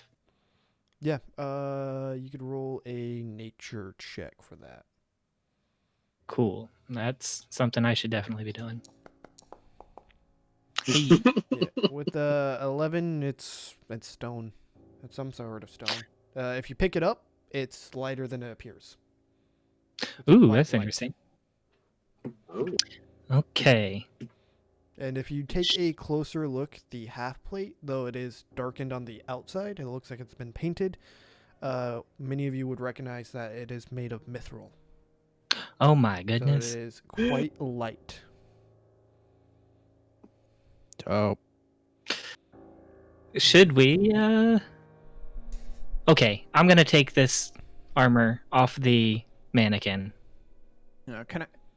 Yeah, you could roll a nature check for that. Cool. That's something I should definitely be doing. Yeah, with the 11, it's stone. It's some sort of stone. If you pick it up, it's lighter than it appears. It's Ooh, quite that's light. interesting. Ooh. Okay. And if you take a closer look, the half plate, though it is darkened on the outside, it looks like it's been painted. Many of you would recognize that it is made of mithril. Oh my So goodness. it is quite light. Oh. Should we Okay, I'm going to take this armor off the mannequin.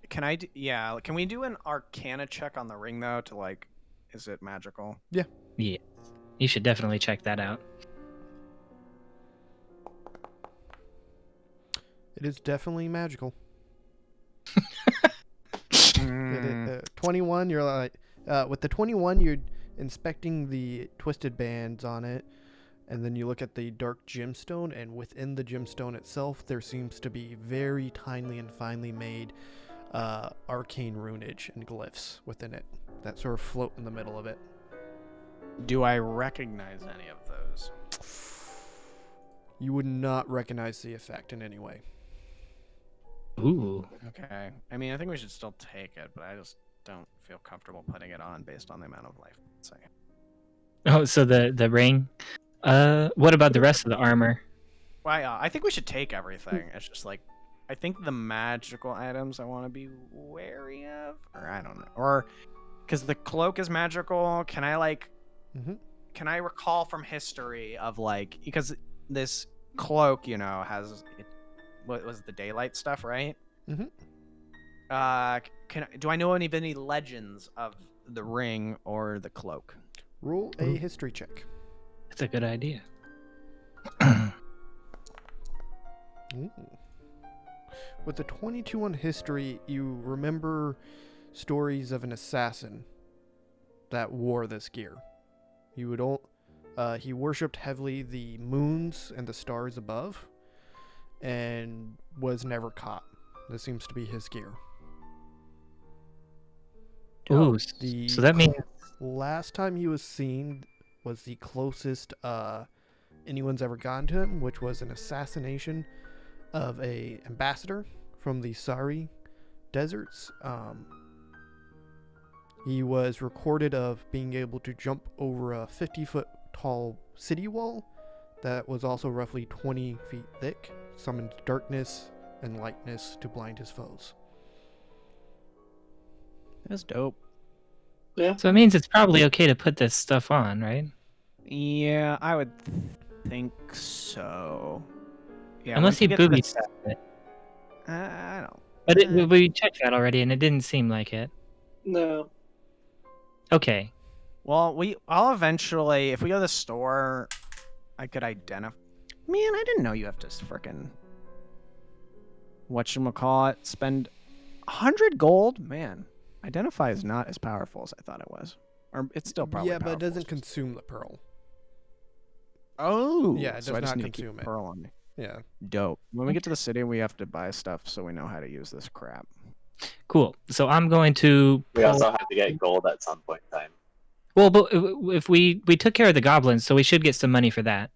Can we do an arcana check on the ring though to like is it magical? Yeah. You should definitely check that out. It is definitely magical. Mm, 21, you're like, with the 21, you're inspecting the twisted bands on it, and then you look at the dark gemstone, and within the gemstone itself, there seems to be very tiny and finely made arcane runage and glyphs within it that sort of float in the middle of it. do I recognize any of those? You would not recognize the effect in any way. Ooh. Okay. I mean, I think we should still take it, but I just don't feel comfortable putting it on based on the amount of life. Say. Oh, so the ring. What about the rest of the armor? Well, I think we should take everything. It's just like, I think the magical items I want to be wary of, or I don't know, or because the cloak is magical. Can I like, can I recall from history of like, because this cloak, you know, has what was the daylight stuff, right? Mhm. Do I know any legends of the ring or the cloak? Roll a history check. That's a good idea. Ooh. with a 22 on history, you remember stories of an assassin that wore this gear. He worshipped heavily the moons and the stars above, and was never caught. This seems to be his gear. Ooh, The so that means last time he was seen was the closest anyone's ever gotten to him, which was an assassination of a ambassador from the Sari deserts. He was recorded of being able to jump over a 50-foot tall city wall that was also roughly 20 feet thick, summoned darkness and lightness to blind his foes. That's dope. Yeah. so it means it's probably okay to put this stuff on, right? Yeah, I would think so. Yeah, Unless once we he get to the booby s- trapped it. I don't. But we checked that already, and it didn't seem like it. No. Well, Okay. I'll eventually, if we go to the store, I could identify. Man, I didn't know you have to frickin' whatchamacallit, spend 100 gold. Man, identify is not as powerful as I thought it was, or it's still probably. Yeah, but it powerful, doesn't it's just- consume the pearl. Oh, Yeah, it so does I just not need to keep consume it. Pearl on me. Yeah. Dope. When we get to the city, we have to buy stuff so we know how to use this crap. Cool. So I'm going to. We also have to get gold at some point in time. Well, but if we took care of the goblins, so we should get some money for that.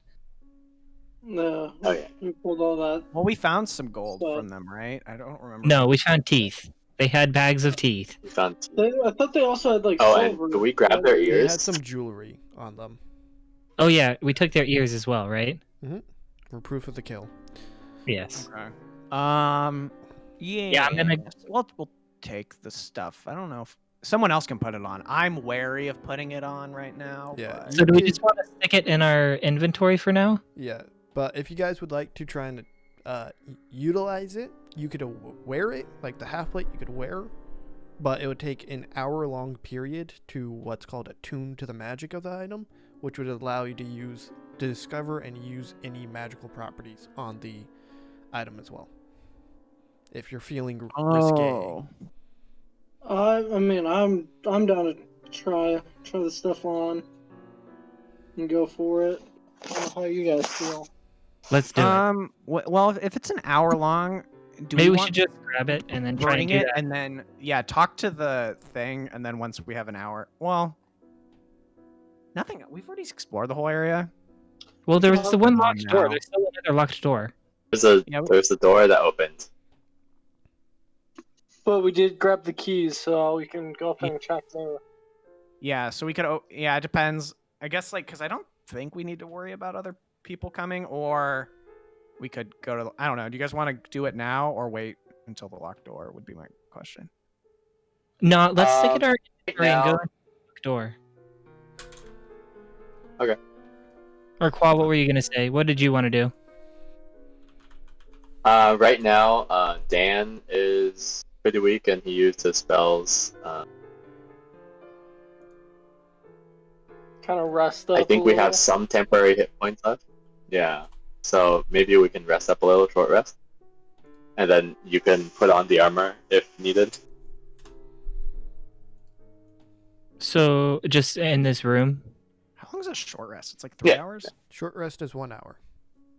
No. Oh, yeah. We pulled all that. Well, we found some gold So- from them, right? I don't remember. No, we found teeth. They had bags of teeth. We found. I thought they also had like Oh, silver. and do we grab their They ears? had some jewelry on them Oh yeah, we took their ears as well, right? for proof of the kill. Yes. Okay. Yeah. Yeah, I'm gonna- We'll take the stuff. I don't know if someone else can put it on. I'm wary of putting it on right now. Yeah. but- So do we You just want to stick it in our inventory for now? Yeah, but if you guys would like to try and utilize it, you could wear it, like the half plate you could wear, but it would take an hour-long period to what's called attune to the magic of the item, which would allow you to discover and use any magical properties on the item as well. If you're feeling risque. Oh. I mean, I'm down to try the stuff on and go for it. I don't know how you guys feel. Let's do it. Well, if it's an hour long, do Maybe we want should just grab it and then try and bring do it that. and then talk to the thing, and then once we have an hour, well, nothing. We've already explored the whole area. Well, there was the one Come on locked door. now. There's still another locked door. There's a door that opened. But we did grab the keys, so we can go up and check there. Yeah, so we could. Yeah, it depends. I guess because I don't think we need to worry about other people coming, or we could go to. I don't know. Do you guys want to do it now or wait until the locked door? Would be my question. No, let's stick it in our inventory and go now- in the locked door. Okay. Or Qual, what were you gonna say? What did you want to do? Right now, Dan is pretty weak and he used his spells. Kind of rest up. I think a we little. have some temporary hit points left. Yeah. So maybe we can rest up a little, short rest. And then you can put on the armor if needed. So just in this room. How long is a short rest? It's like 3 Yeah. hours. Short rest is 1 hour.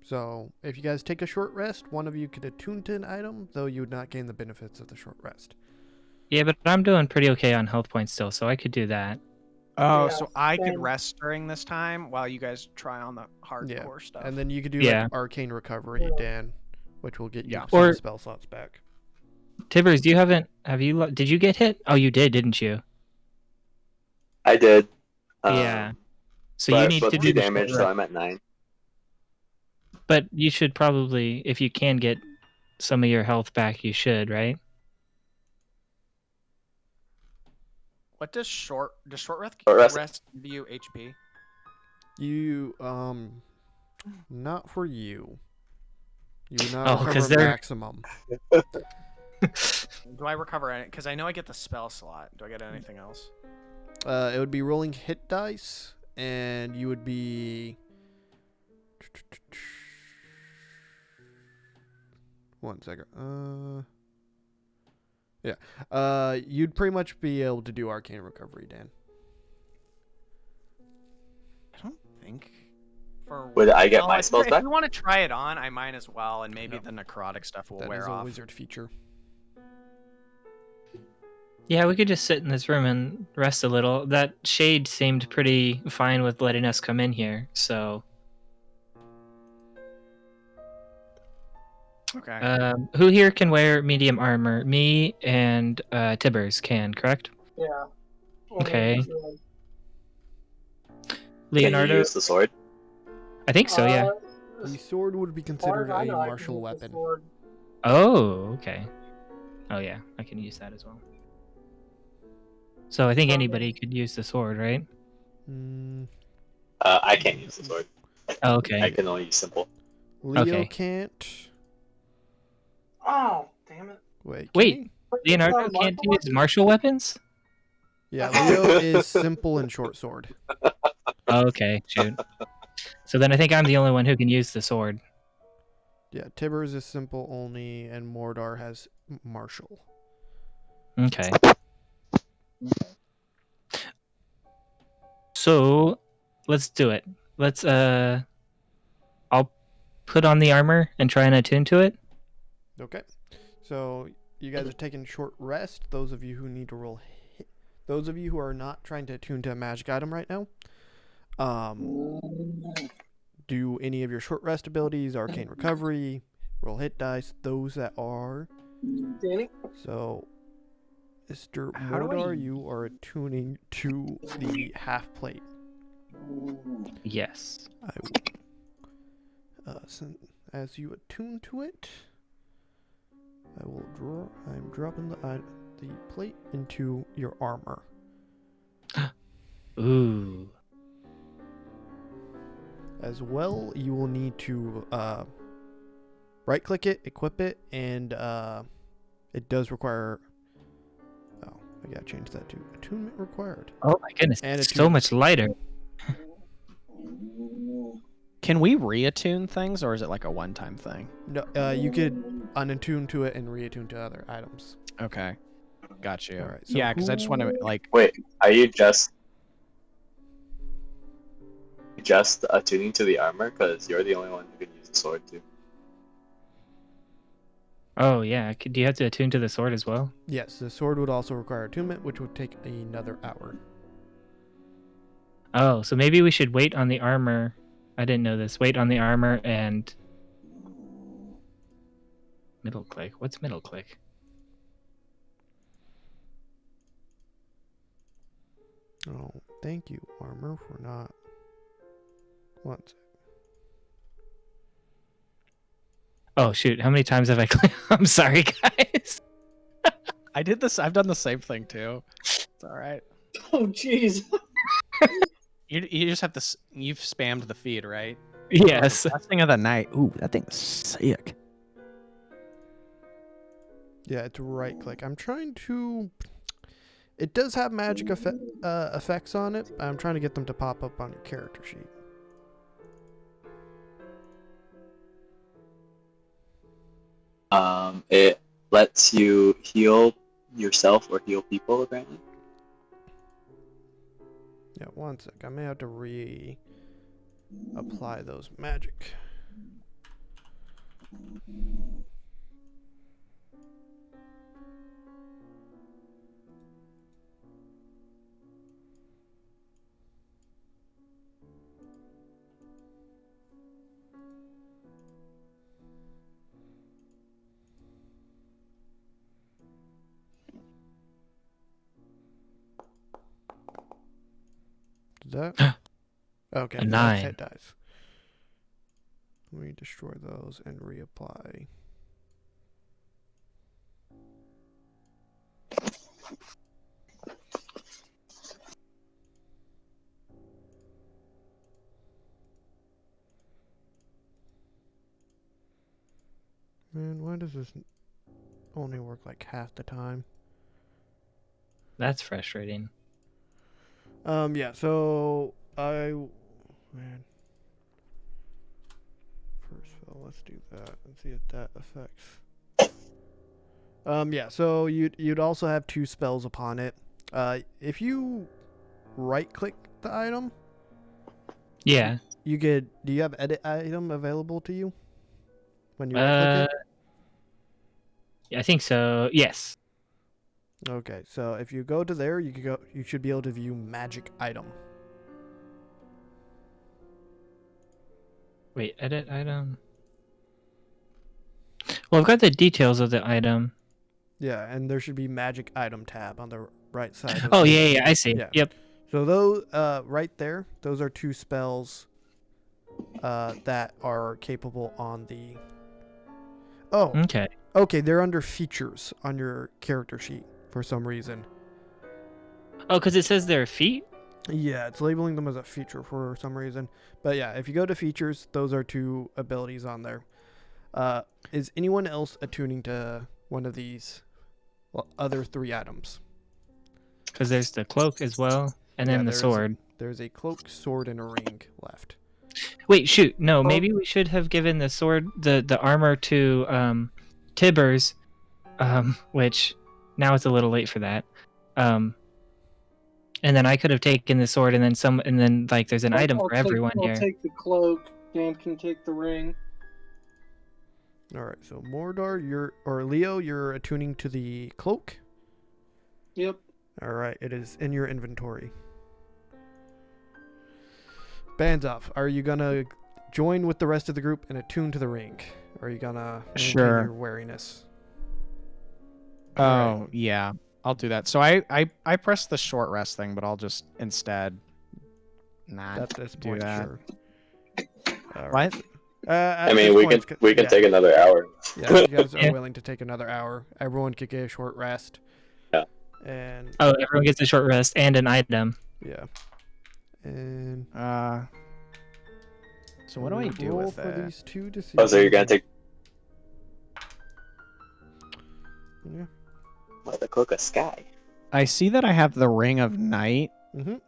So if you guys take a short rest, one of you could attune to an item, though you would not gain the benefits of the short rest. Yeah, but I'm doing pretty okay on health points still, so I could do that. Oh, Yeah, so I could same. rest during this time while you guys try on the hardcore stuff. And then you could do Yeah. like arcane recovery, Dan, which will get you Yeah. some Or- spell slots back. Tibbers, did you get hit? Oh, you did, didn't you? I did. Yeah. So but you need but to do 2 the damage, short so rest. I'm at 9. But you should probably, if you can get some of your health back, you should, right? What does short rest Short rest. give you HP? You not for you. You would not Oh, 'cause recover they're- maximum. Do I recover any? Because I know I get the spell slot. Do I get anything else? It would be rolling hit dice, and you would be 1 second. Yeah. You'd pretty much be able to do arcane recovery, Dan. I don't think. For Would I get well, my if- spells if back? we want to try it on, I might as well, and maybe No. the necrotic stuff will That wear is a off. wizard feature. Yeah, we could just sit in this room and rest a little. That shade seemed pretty fine with letting us come in here, so. Okay. Who here can wear medium armor? Me and Tibbers can, correct? Yeah. Only Okay. if you Can Leonardo? you use the sword? I think so, yeah. The sword would be as far considered as I a know, I can martial use the weapon. sword. Oh, okay. Oh, yeah, I can use that as well. So I think anybody could use the sword, right? Mm, I can't use the sword. Oh, I okay. can only use simple. Leo Okay. can't. Oh, damn it. Wait. can Wait. he? Leonardo It's not a can't martial use martial weapons? Yeah, Leo is simple and short sword. Oh, okay, shoot. So then I think I'm the only one who can use the sword. Yeah, Tibbers is simple only, and Mordaar has martial. Okay. So let's do it. Let's I'll put on the armor and try and attune to it. Okay. So you guys are taking short rest. Those of you who need to roll hit. Those of you who are not trying to attune to a magic item right now, do any of your short rest abilities, arcane recovery, roll hit dice, those that are. Danny? So, Mr. How do I- Mordaar, you are attuning to the half plate. Yes. I will, as you attune to it, I will draw. I'm dropping the plate into your armor. Ooh. As well, you will need to right-click it, equip it, and it does require. Oh, I gotta change that to attunement required. Oh my goodness. And It's attune. so much lighter. Can we reattune things, or is it like a one-time thing? No, you could unattune to it and reattune to other items. Okay. Got you. All right, so Yeah, because I just want to who- like. Wait, are you just attuning to the armor? Because you're the only one who can use the sword too. Oh yeah. Do you have to attune to the sword as well? Yes, the sword would also require attunement, which would take another hour. Oh, so maybe we should wait on the armor. I didn't know this. Wait on the armor and middle click. What's middle click? Oh, thank you, armor, for not. One sec. Oh shoot! How many times have I clicked? I'm sorry, guys. I did this. I've done the same thing too. It's all right. Oh, jeez. You just have to. You've spammed the feed, right? Yes. Last thing of the night. Ooh, that thing's sick. Yeah, it's right click. I'm trying to. It does have magic effects on it. I'm trying to get them to pop up on your character sheet. It lets you heal yourself or heal people, apparently. Yeah, one sec. I may have to apply those magic. Did that? Okay, A that's 9. hit dice. Let me destroy those and reapply. Man, why does this only work like half the time? That's frustrating. Yeah, so man. First of all, let's do that and see if that affects. Yeah. So you'd also have 2 spells upon it. If you right-click the item, Yeah. you get. Do you have edit item available to you when you right-click it? Yeah, I think so. Yes. Okay. So if you go to there, you could go. You should be able to view magic item. Wait, edit item. Well, I've got the details of the item. Yeah, and there should be magic item tab on the right side. Oh, yeah, I see. Yeah. Yep. So those right there, those are 2 spells that are capable on the. Oh, Okay. okay. They're under features on your character sheet for some reason. Oh, because it says their feet? Yeah, it's labeling them as a feature for some reason. But yeah, if you go to features, those are 2 abilities on there. Is anyone else attuning to one of these other 3 items? Because there's the cloak as well, and then the there's- sword. There's a cloak, sword, and a ring left. Wait, shoot. No, maybe we should have given the sword, the armor to Tibbers, which now it's a little late for that. And then I could have taken the sword, and then like there's an item for everyone I'll here. take the cloak. Dan can take the ring. All right, so Mordaar, Leo, you're attuning to the cloak. Yep. All right, it is in your inventory. Baznoff, are you gonna join with the rest of the group and attune to the ring? Or are you gonna maintain Sure. your wariness? Oh, Alright. yeah. I'll do that. So I pressed the short rest thing, but I'll just instead not At this do point, that. sure. All What? right. At I mean, this we point, can yeah, take another hour. Yeah, if you guys Yeah. are willing to take another hour, everyone could get a short rest. Yeah. And Oh, everyone gets a short rest and an item. yeah. And So what do I do roll with for it? these 2 to see? Oh, so you're gonna take Yeah. the cloak of sky. I see that I have the Ring of Night, Mhm.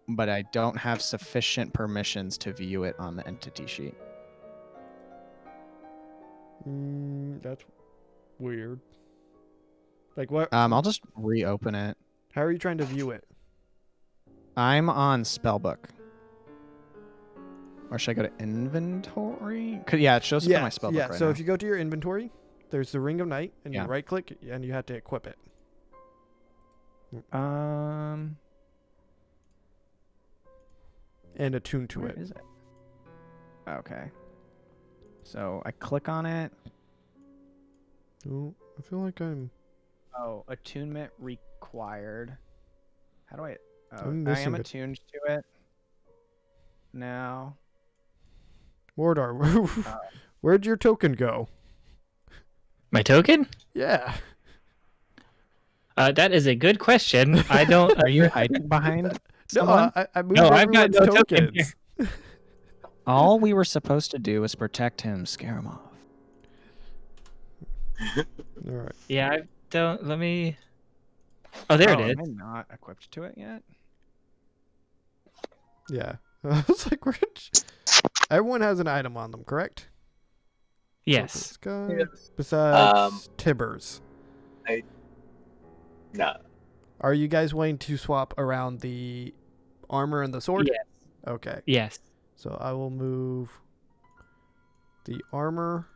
but I don't have sufficient permissions to view it on the entity sheet. That's weird. Like what? I'll just reopen it. How are you trying to view it? I'm on Spellbook. Or should I go to inventory? Yeah, it shows up in my Spellbook yeah. right So now. if you go to your inventory, there's the Ring of Night, and Yeah. you right click, and you have to equip it. And attune to Where it. is it? Okay. So I click on it. Oh, I feel like I'm. Oh, attunement required. How do I? Oh, I'm I missing am it. attuned to it. Now. Mordaar, where'd your token go? My token? Yeah. That is a good question. I don't. Are you hiding behind No, someone? I moved No, I've got everyone's no token tokens. All we were supposed to do was protect him, scare him off. All right. Yeah, I don't. Let me. Oh, there it is. Am I not equipped to it yet? Yeah. I was like, everyone has an item on them, correct? Yes. This guy, Yes. besides Tibbers. Nah. Are you guys wanting to swap around the armor and the sword? Yes. Okay. Yes. So I will move the armor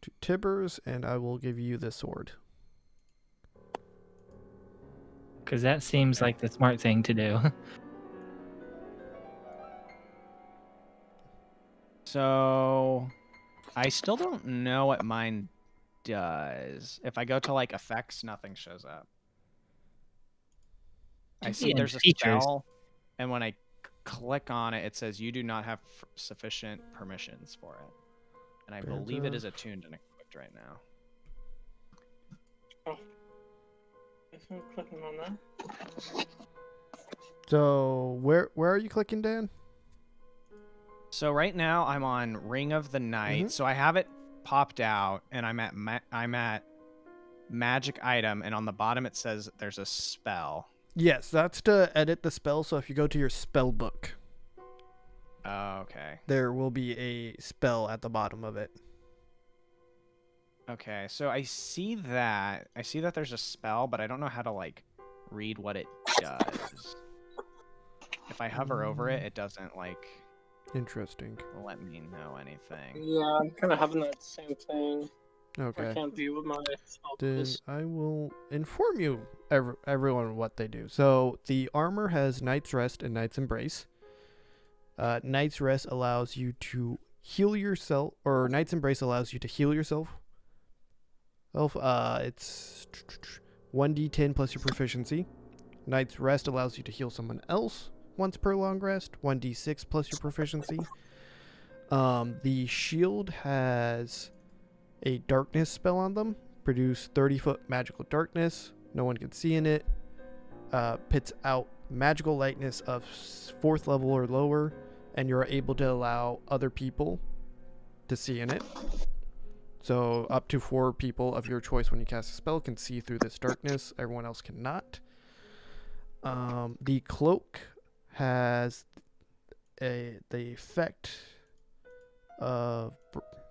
to Tibbers, and I will give you the sword. Because that seems like the smart thing to do. So, I still don't know what mine does. If I go to like effects, nothing shows up. I Maybe see in there's a features. spell, and when I click on it, it says you do not have sufficient permissions for it. And I believe it is attuned and equipped right now. I'm clicking on that. So where are you clicking, Dan? So right now I'm on Ring of the Night. So I have it popped out, and I'm at magic item, and on the bottom it says there's a spell. Yes, that's to edit the spell. So if you go to your spell book, Oh, okay. there will be a spell at the bottom of it. Okay, so I see that. I see that there's a spell, but I don't know how to like read what it does. If I hover over it, it doesn't like Interesting. let me know anything. Yeah, I'm kind of having that same thing. I Okay. can't view what my spell Then is. I will inform you, everyone, what they do. So the armor has Knight's Rest and Knight's Embrace. Knight's Rest allows you to heal yourself, or Knight's Embrace allows you to heal yourself. It's 1d10 plus your proficiency. Knight's Rest allows you to heal someone else once per long rest. 1d6 plus your proficiency. The shield has a darkness spell on them. Produce 30-foot magical darkness. No one can see in it. Pits out magical lightness of 4th level or lower, and you're able to allow other people to see in it. So up to 4 people of your choice when you cast a spell can see through this darkness. Everyone else cannot. The cloak has the effect of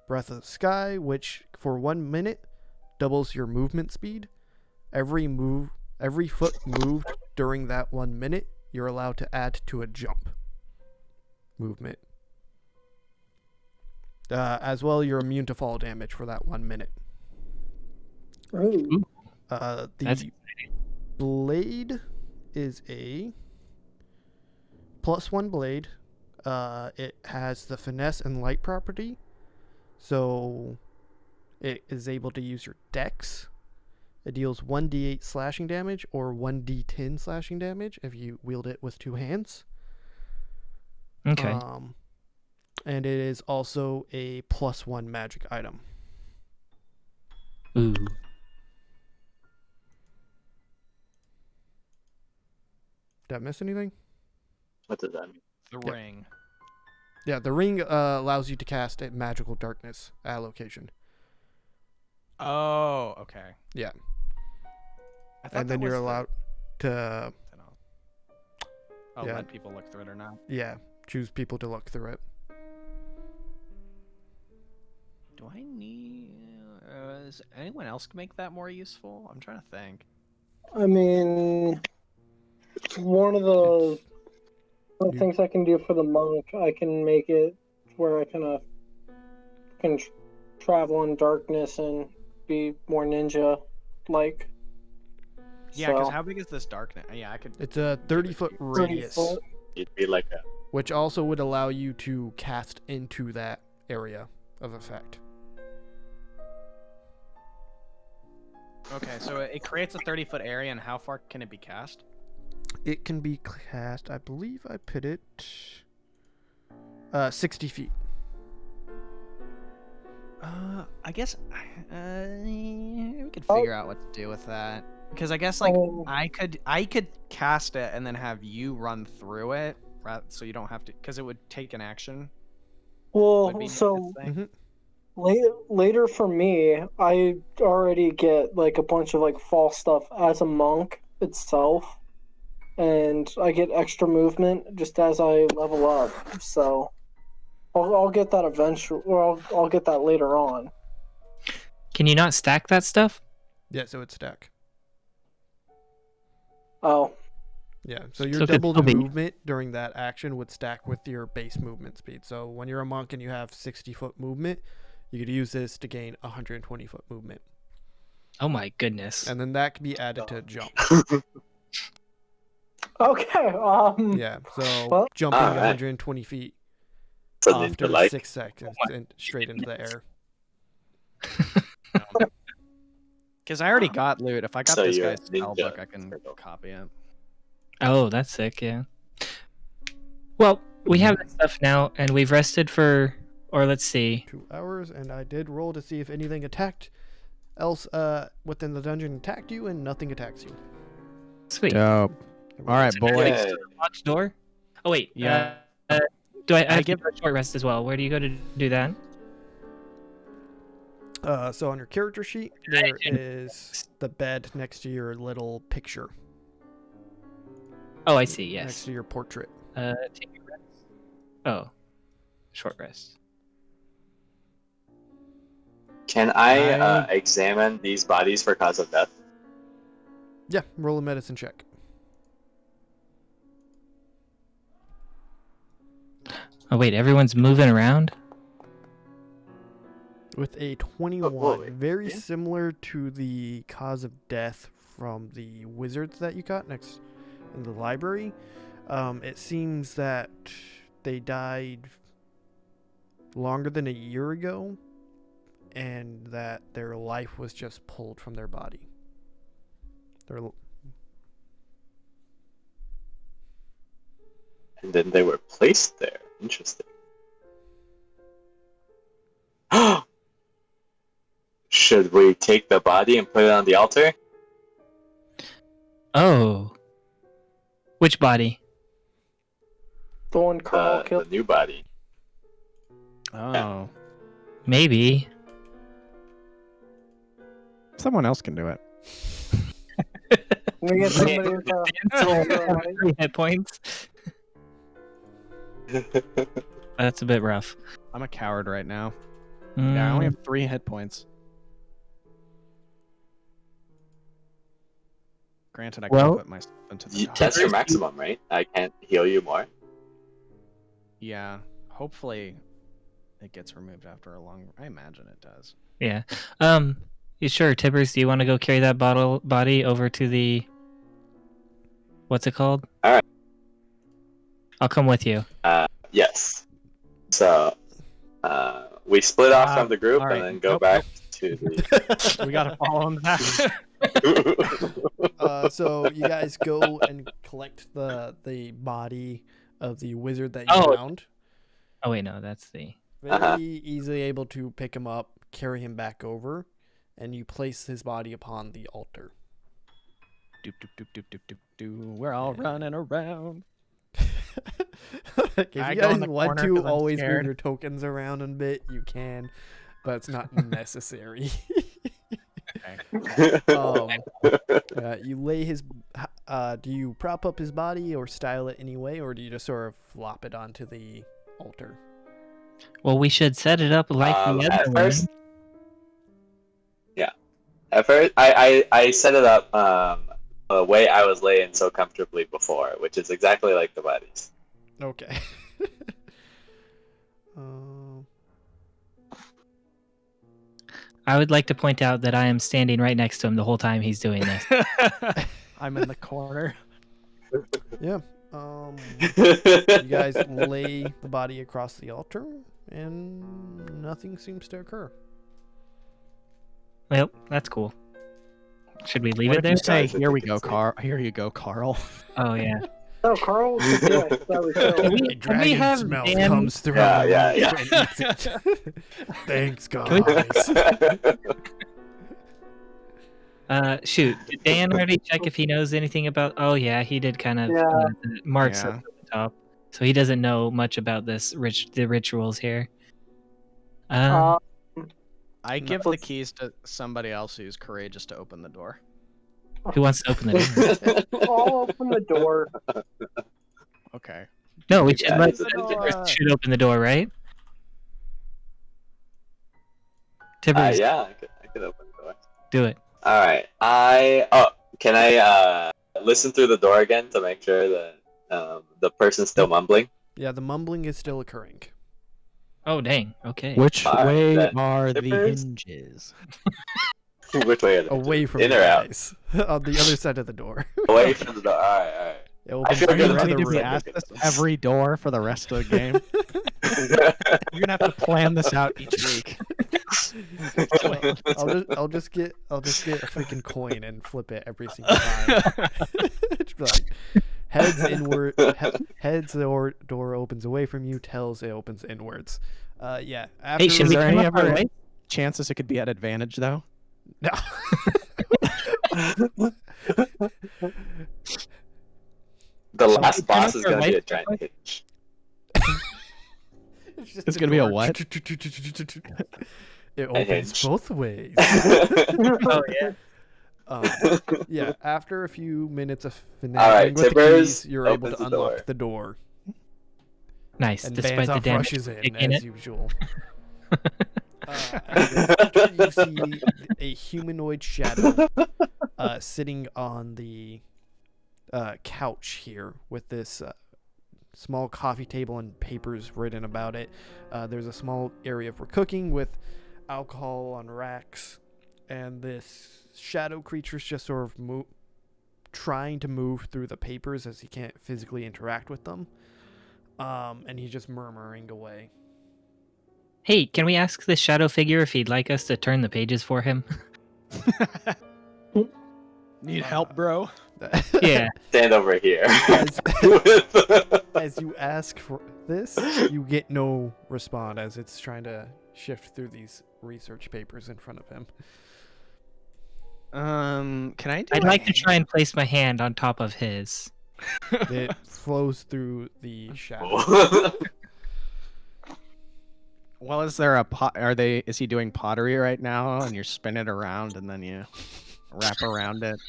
Breath of the Sky, which for 1 minute doubles your movement speed. Every foot moved during that 1 minute, you're allowed to add to a jump movement. As well, you're immune to fall damage for that 1 minute. Ooh. The That's blade is a +1 blade. It has the finesse and light property, so it is able to use your dex. It deals 1d8 slashing damage or 1d10 slashing damage if you wield it with 2 hands. Okay. And it is also a +1 magic item. Ooh. Did I miss anything? What does that mean? The Yep. ring. Yeah, the ring allows you to cast a magical darkness at a location. Oh, okay. Yeah. I thought And then that you're was the- allowed to, Oh, yeah. let people look through it or not. choose people to look through it. Do I need? Does anyone else make that more useful? I'm trying to think. I mean, one of the You- things I can do for the monk, I can make it where I can travel in darkness and be more ninja-like. Yeah, because So, how big is this darkness? Yeah, I could. It's a 30-foot 30 radius, foot. You'd be like a which also would allow you to cast into that area of effect. Okay, so it creates a 30-foot area, and how far can it be cast? It can be cast, I believe I put it 60 feet. I guess we could figure out what to do with that. Because I guess like Oh. I could cast it and then have you run through it, so you don't have to, because it would take an action. would be well, the so thing. later for me, I already get like a bunch of like fall stuff as a monk itself, and I get extra movement just as I level up. So I'll get that eventually, or I'll get that later on. Can you not stack that stuff? Yeah, so it's stack. Oh, Yeah, so your So it could doubled still be- movement during that action would stack with your base movement speed. So when you're a monk and you have 60-foot movement, you could use this to gain 120-foot movement. Oh my goodness. And then that can be added to jump. okay. Yeah, so Well- jumping Alright. 120 feet it's an after like 6 seconds and straight into the air. Because I already got loot. If I got So this you're guy's a spell ninja, book, I can Turtle. copy it. Oh, that's sick, yeah. Well, we have that stuff now, and we've rested for, or let's see. 2 hours, and I did roll to see if anything attacked else within the dungeon attacked you, and nothing attacks you. Sweet. Dope. All right, boys. Yeah. Locked door? Oh, wait. Yeah. Do I I have to give- give a short rest as well? Where do you go to do that? So on your character sheet, there is the bed next to your little picture, Oh, I see, next yes. to your portrait. Take a rest. Oh. Short rest. Can I examine these bodies for cause of death? Yeah, roll a medicine check. Oh wait, everyone's moving around? With a 21, wait, very yeah. similar to the cause of death from the wizards that you got next in the library. It seems that they died longer than a year ago, and that their life was just pulled from their body. And then they were placed there. Interesting. Should we take the body and put it on the altar? Oh. Which body? The one Carl killed. The new body. Oh. Maybe. Someone else can do it. We get somebody with a 3 hit points. That's a bit rough. I'm a coward right now. Yeah, I only have 3 hit points. Granted, I can put myself into the dark. That's your maximum, right? I can't heal you more. Yeah, hopefully it gets removed after a long... I imagine it does. Yeah. You sure, Tibbers, do you want to go carry that body over to the... What's it called? Alright. I'll come with you. Yes. So, we split off from the group alright. and then go back to the... We gotta follow him back. So you guys go and collect the body of the wizard that you found. Oh wait, no, that's the... Very easily able to pick him up, carry him back over, and you place his body upon the altar. Doop, doop, doop, doop, doop, doop, doop. We're all running around. If I you go in guys the want corner to 'cause I'm always move scared. your tokens around a bit, you can, but it's not necessary. You lay his... do you prop up his body or style it anyway, or do you just sort of flop it onto the altar? Well, we should set it up like the at other first, one. yeah. At first, I set it up the way I was laying so comfortably before, which is exactly like the bodies. Okay. I would like to point out that I am standing right next to him the whole time he's doing this. I'm in the corner. Yeah. You guys lay the body across the altar, and nothing seems to occur. Well, that's cool. Should we leave What it if there? you say, Guys, I "Here we think go, it's Carl. Here you go, Carl." Oh yeah. No, Carl was the guy that was killed. A dragon have smell Dan- comes through. Yeah, the yeah, roof and eats it. Thanks, guys. Shoot. Did Dan already check if he knows anything about... Oh yeah, he did kind of Yeah. the marks Yeah. up at the top. So he doesn't know much about this the rituals here. Uh, I give the keys to somebody else who's courageous to open the door. Who wants to open the door? I'll open the door. Okay. No, we should, Yeah, let, he's a Tibbers should open the door, right? Tibbers, Yeah, I could open the door. do it. All right. Can I listen through the door again to make sure that the person's still mumbling? Yeah, the mumbling is still occurring. Oh, dang. Okay. Which Alright, way then. are the Tippers? hinges? Which way are they? Away from In you or out? guys. On the other side of the door. Away from the door. All right. It opens feel Are you good into ready the to be room. asked this every door for the rest of the game? You're gonna have to plan this out each week. I'll just get a freaking coin and flip it every single time. Just be like, heads inward, heads the door opens away from you, tails it opens inwards. Yeah. After Hey, should Is we there come any up our ever way? chances it could be at advantage though? No. The So last we boss turn is off our gonna be a lights, giant hitch. It's gonna be a what? It opens hinge. both ways. Oh, yeah. Yeah, after a few minutes of finagling Alright, with the Tibbers keys, you're able opens to the unlock door. the door. Nice, And despite the Baznoff damage rushes in taken as it. usual. after you see a humanoid shadow sitting on the couch here with this small coffee table and papers written about it. There's a small area for cooking with alcohol on racks, and this shadow creature's just sort of trying to move through the papers as he can't physically interact with them. And he's just murmuring away. Hey, can we ask this shadow figure if he'd like us to turn the pages for him? Need help, bro? Yeah. Stand over here. As you ask for this, you get no response as it's trying to shift through these research papers in front of him. Can I do I'd like to try and place my hand on top of his. It flows through the shadow. Well, is there a pot? Is he doing pottery right now? And you're spinning it around, and then you wrap around it.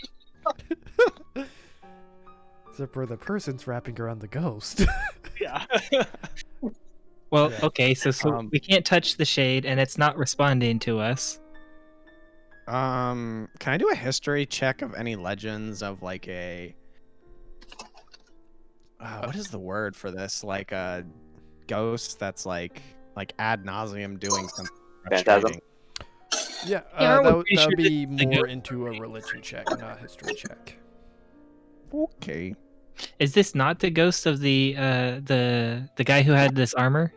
Except for the person's wrapping around the ghost. Yeah. Well, Yeah. okay, so we can't touch the shade, and it's not responding to us. Can I do a history check of any legends of like a? What is the word for this? Like a ghost that's like ad nauseum doing something. Phantasm. Yeah, Yeah, that we're would pretty sure be that the more into a religion check, not a history check. Okay. Is this not the ghost of the guy who had this armor?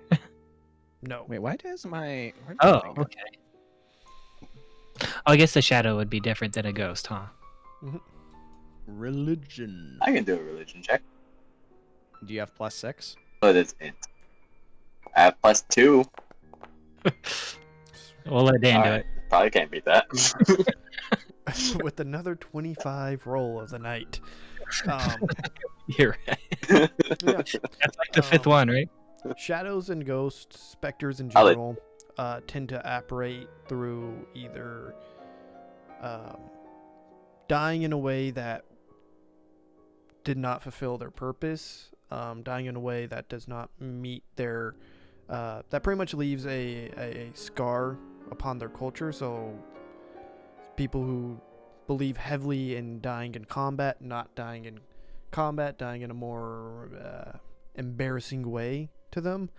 No. Wait, why does my? where'd Oh, my thing go? okay. I guess the shadow would be different than a ghost, huh? Religion. I can do a religion check, Do you have +6? but it's int. I have +2. We'll let Dan do Alright, it. probably can't beat that. With another 25 roll of the night. You're right. Yeah. That's like the fifth one, right? Shadows and ghosts, specters in I'll let- general, tend to operate through either dying in a way that did not fulfill their purpose, dying in a way that does not meet their that pretty much leaves a scar upon their culture. So people who believe heavily in dying in combat, not dying in combat, dying in a more embarrassing way to them,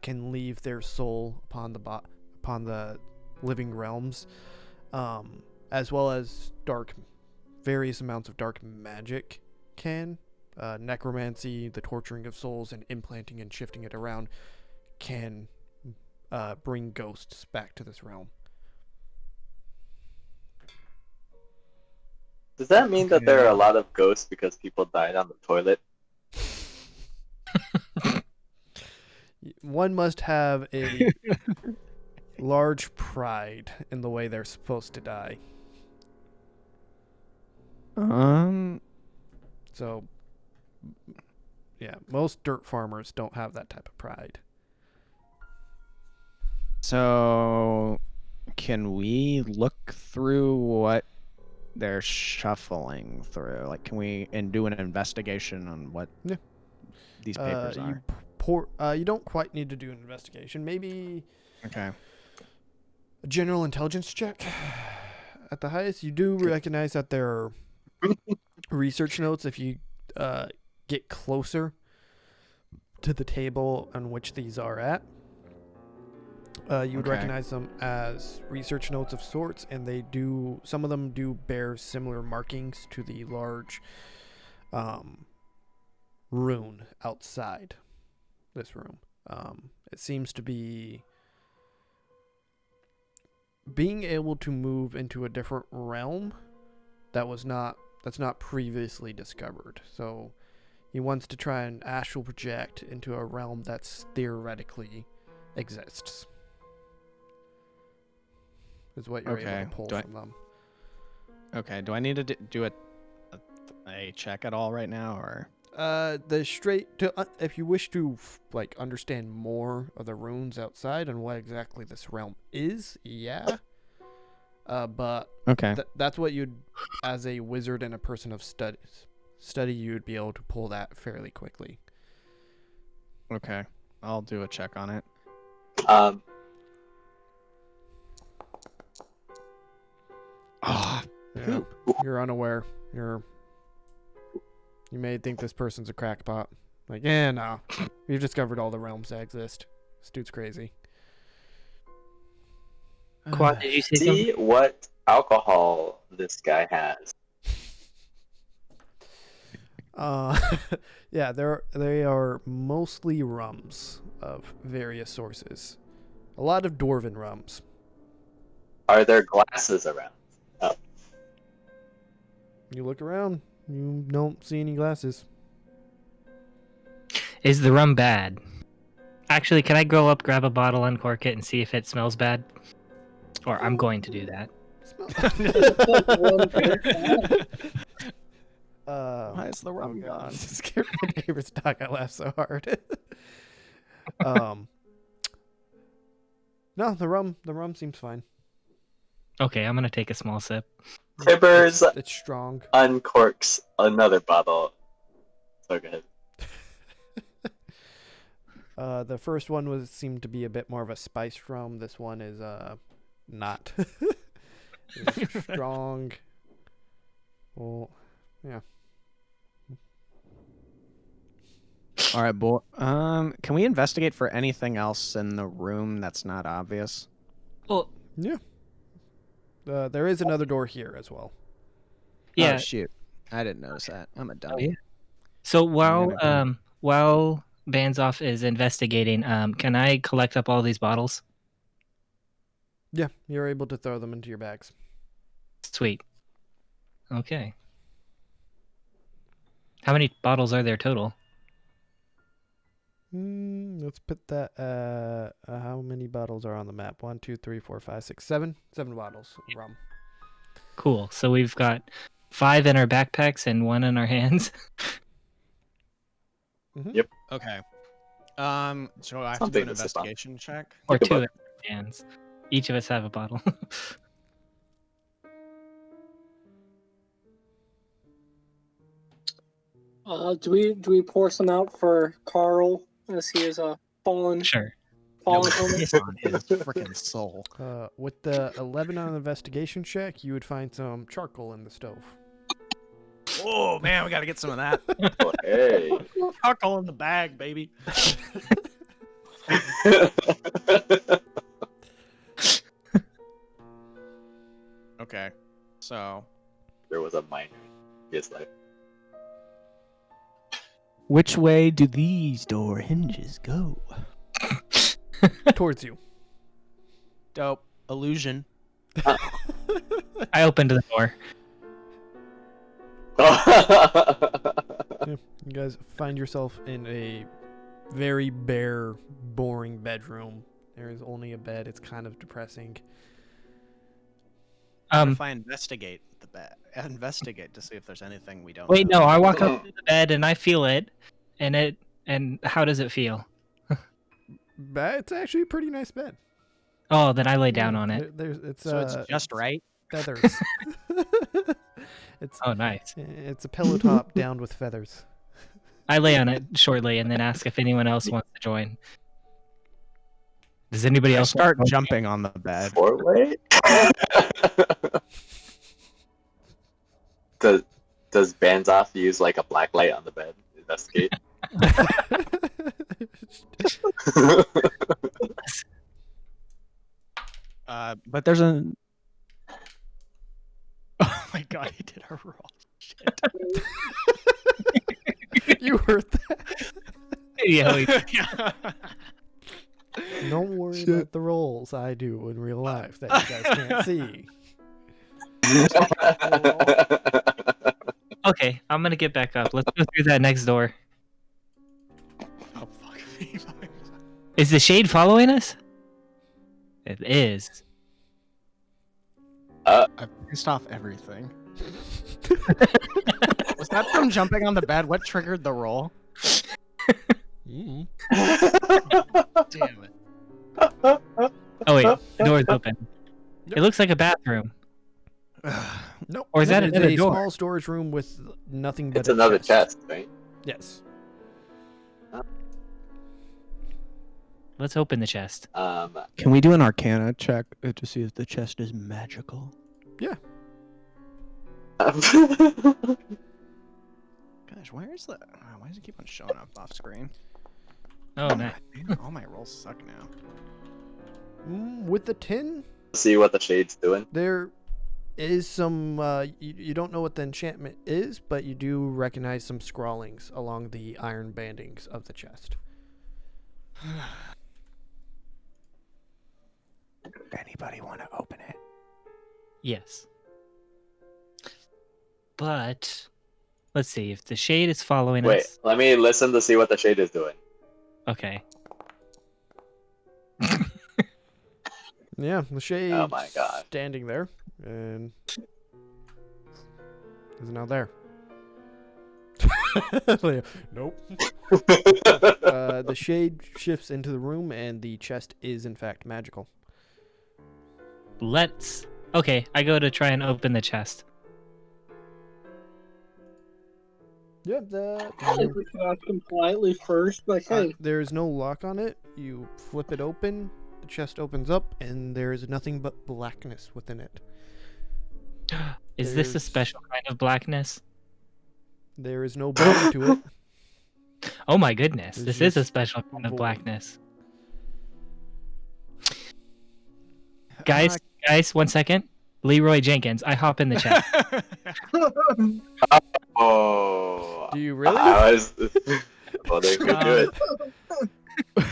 can leave their soul upon the living realms, as well as various amounts of dark magic can. Necromancy, the torturing of souls, and implanting and shifting it around can bring ghosts back to this realm. Does that mean that there are a lot of ghosts because people died on the toilet? One must have a large pride in the way they're supposed to die. So, yeah, most dirt farmers don't have that type of pride. So, can we look through what they're shuffling through? Like, can we do an investigation on what these papers are? You don't quite need to do an investigation. Maybe Okay. a general intelligence check at the highest. You do recognize that there are research notes if you get closer to the table on which these are at. You would Okay. recognize them as research notes of sorts, and some of them do bear similar markings to the large rune outside this room. It seems to be being able to move into a different realm that's not previously discovered. So he wants to try and astral project into a realm that's theoretically exists. Is what you're able to pull from them. Okay. Do I need to do a check at all right now, or? If you wish to understand more of the runes outside and what exactly this realm is, yeah. But Okay. that's what you'd, as a wizard and a person of study, you'd be able to pull that fairly quickly. Okay. I'll do a check on it. Yeah, you're unaware. You may think this person's a crackpot. Like, no. We've discovered all the realms that exist. This dude's crazy. Quad, did you say something? See what alcohol this guy has. Yeah, they are mostly rums of various sources. A lot of dwarven rums. Are there glasses around? Oh. You look around, you don't see any glasses. Is the rum bad? Actually, can I go up, grab a bottle, uncork it, and see if it smells bad? Or I'm going to do that. Why is the rum gone? Scared my neighbor's dog. I laughed so hard. No, the rum seems fine. Okay, I'm gonna take a small sip. Tibbers It's strong. uncorks another bottle. So go ahead. The first one seemed to be a bit more of a spiced rum. This one is not. It's strong. Well, yeah. All right, boy. Can we investigate for anything else in the room that's not obvious? Well, Yeah. There is another door here as well. yeah. Oh, shoot. I didn't notice that. I'm a dummy. yeah. So gonna while Baznoff is investigating, can I collect up all these bottles? Yeah, you're able to throw them into your bags. Sweet. Okay. How many bottles are there total? Let's put that. How many bottles are on the map? 1, 2, 3, 4, 5, 6, 7. 7 bottles of rum. Cool. So we've got 5 in our backpacks and 1 in our hands. Yep. Okay. So I have to do Something an to sip on. investigation check. Or Think 2 about in our hands. Each of us have a bottle. Do we pour some out for Carl as he is a fallen Sure. helmet? Piss on his freaking soul. With the 11 on an investigation check, you would find some charcoal in the stove. Oh man, we gotta get some of that. Oh, hey. Alcohol in the bag, baby. Okay, so There was a minor in his life. Which way do these door hinges go? Towards you. dope illusion. I opened the door. Yeah, you guys find yourself in a very bare, boring bedroom. There is only a bed. It's kind of depressing. If I investigate the bed, investigate to see if there's anything we don't. Wait, know. no, I walk up to the bed and I feel it, and how does it feel? It's actually a pretty nice bed. Oh, then I lay down on it. It's So it's just right. feathers. It's Oh, nice. it's a pillow top downed with feathers. I lay on it shortly and then ask if anyone else wants to join. Does anybody I else start want to join? jumping on the bed. 4-way? Does Baznoff use like a black light on the bed? Investigate. But there's a. Oh my god, he did a roll. Shit. You heard that? Yeah, Don't worry about the rolls I do in real life that you guys can't see. okay, I'm gonna get back up. Let's go through that next door. Oh fuck me. Is the shade following us? It is. I've pissed off everything. Was that from jumping on the bed? What triggered the roll? Mm. Damn it. Oh wait, the door's open. It looks like a bathroom. Nope. Or is that it's another a door? small storage room with nothing but It's a another chest, right? Yes. Let's open the chest. Can we do an Arcana check to see if the chest is magical? Gosh, why does it keep on showing up off screen? Oh, nice. Man, all my rolls suck now. With the tin, See what the shade's doing. there is some. You don't know what the enchantment is, but you do recognize some scrawlings along the iron bandings of the chest. Anybody want to open it? Yes. But let's see if the shade is following Wait, us. let me listen to see what the shade is doing. Okay. Yeah, the shade. Oh my God. Standing there, and is now there. Leo, nope. The shade shifts into the room, and the chest is in fact magical. Let's. Okay, I go to try and open the chest. Yeah, I think we should ask him politely first, like, hey, there's no lock on it. You flip it open, the chest opens up, and there is nothing but blackness within it. Is this a There's- special kind of blackness? There is no bottom to it. Oh my goodness, It's this is a just special kind of void. blackness. Guys, 1 second. Leroy Jenkins, I hop in the chat. Oh. Do you really? I was. Well, they could do it.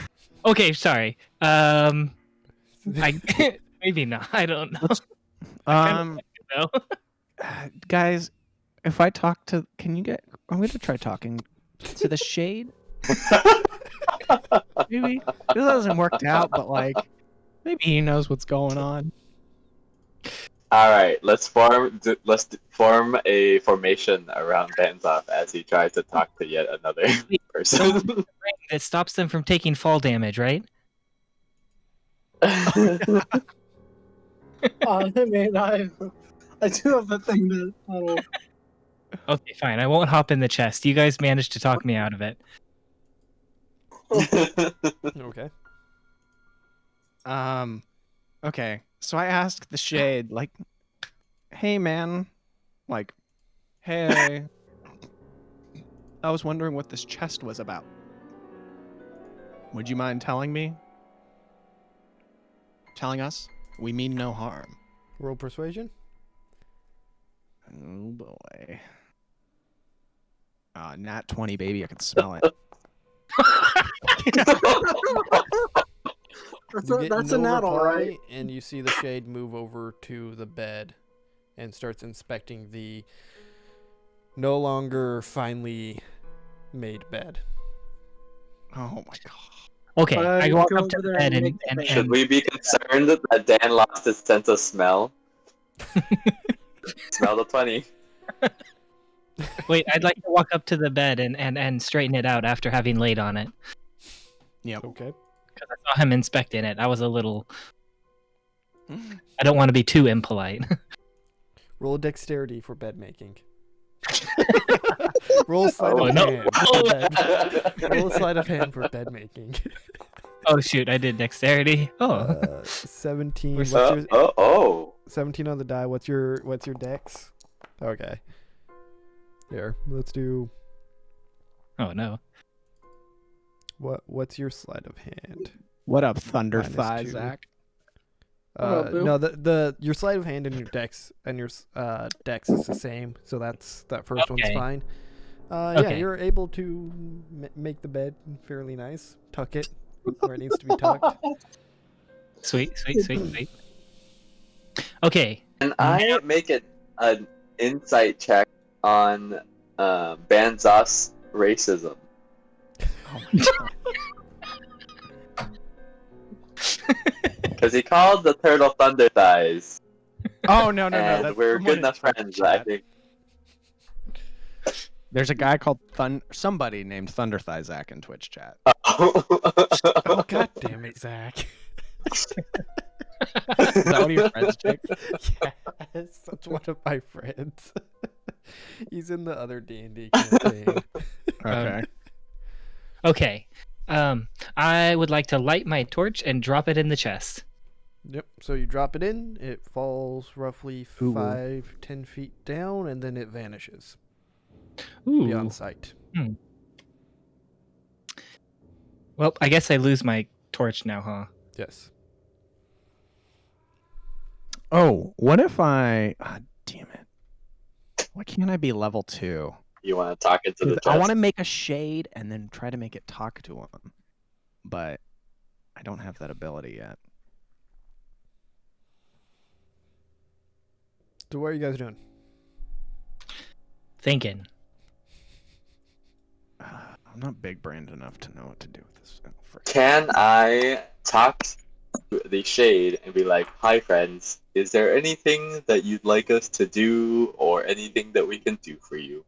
Okay, sorry. Maybe not. I don't know. No. Guys, if I talk to, I'm going to try talking to the shade. Maybe this hasn't worked out, but like, maybe he knows what's going on. All right, let's form a formation around Baznoff as he tries to talk to yet another person. It stops them from taking fall damage, right? I mean, I do have the thing that. Okay, fine. I won't hop in the chest. You guys managed to talk me out of it. Okay. Okay. So I asked the shade, like, hey man, like, hey, I was wondering what this chest was about. Would you mind telling me? Telling us? We mean no harm. Roll persuasion. Oh boy. Nat 20, baby. I can smell it. You get That's a no nat, all reply, right. and you see the shade move over to the bed and starts inspecting the no longer finely made bed. Oh my god. Okay, I walk go up to over the there bed and and, make the and, bed. Should and we be concerned that Dan lost his sense of smell? Smell the 20. wait, I'd like to walk up to the bed and straighten it out after having laid on it. Yep. Okay. Because I saw him inspecting it. I was a little... I don't want to be too impolite. Roll a dexterity for bed making. Roll a sleight Oh, of no. hand. For bed. Roll a sleight of hand for bed making. Oh shoot, I did dexterity. Oh. 17. We're What's your Oh. 17 on the die? What's your dex? Okay. Here, let's do. Oh no. What's your sleight of hand? What up, Thunder -2. Thigh, Zach? Oh, boo. No, the your sleight of hand and your dex dex is the same, so that first one's Okay. fine. Yeah, Okay. you're able to make the bed fairly nice. Tuck it where it needs to be tucked. Sweet. Okay. Can I make it an insight check on Baznoff's racism? Oh my god. Because he called the turtle Thunder Thighs, Oh no. and That's we're someone good in enough Twitch friends, I chat. think. There's a guy called somebody named Thunder Thigh Zach in Twitch chat. Oh god damn it, Zach. Is that one of your friends, Jake? Yes, that's one of my friends. He's in the other D&D campaign. Okay. Okay. I would like to light my torch and drop it in the chest. Yep. So you drop it in. It falls roughly Ooh. 5-10 feet down, and then it vanishes Ooh. beyond sight. Well, I guess I lose my torch now, huh? Yes. Oh, what if I? Damn it! Why can't I be level 2? You want to talk into the chest? I want to make a shade and then try to make it talk to him, but I don't have that ability yet. So what are you guys doing? Thinking. I'm not big brained enough to know what to do with this. Oh, frick. Can I talk to the shade and be like, "Hi, friends. Is there anything that you'd like us to do, or anything that we can do for you?"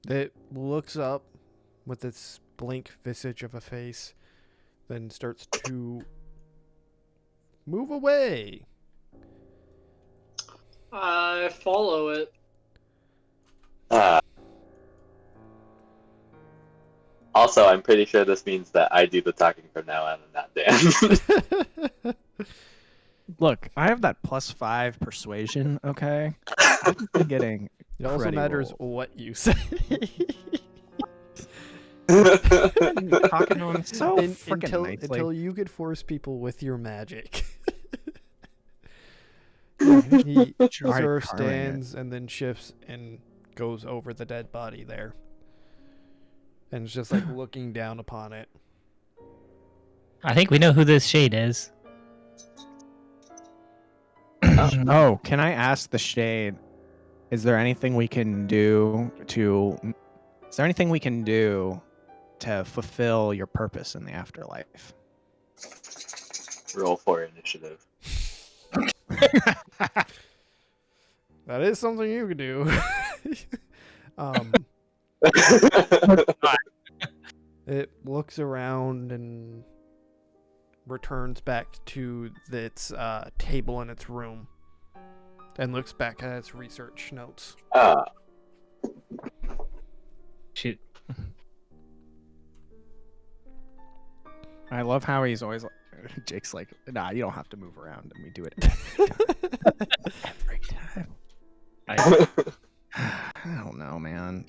It looks up with its blank visage of a face, then starts to move away. I follow it. Also, I'm pretty sure this means that I do the talking from now on and not Dan. Look, I have that +5 persuasion. Okay, I'm getting. It also cruddy matters roll. what you say. Talking to him so freaking nicely. Until you could force people with your magic. He Try sort of carving it. stands and then shifts and goes over the dead body there. And is just like looking down upon it. I think we know who this shade is. Oh, can I ask the shade? Is there anything we can do to? Is there anything we can do to fulfill your purpose in the afterlife? Roll for initiative. That is something you could do. It looks around and returns back to its table in its room and looks back at its research notes. Shoot. I love how he's always like, Jake's like, nah, you don't have to move around, and we do it every time. I don't know, man.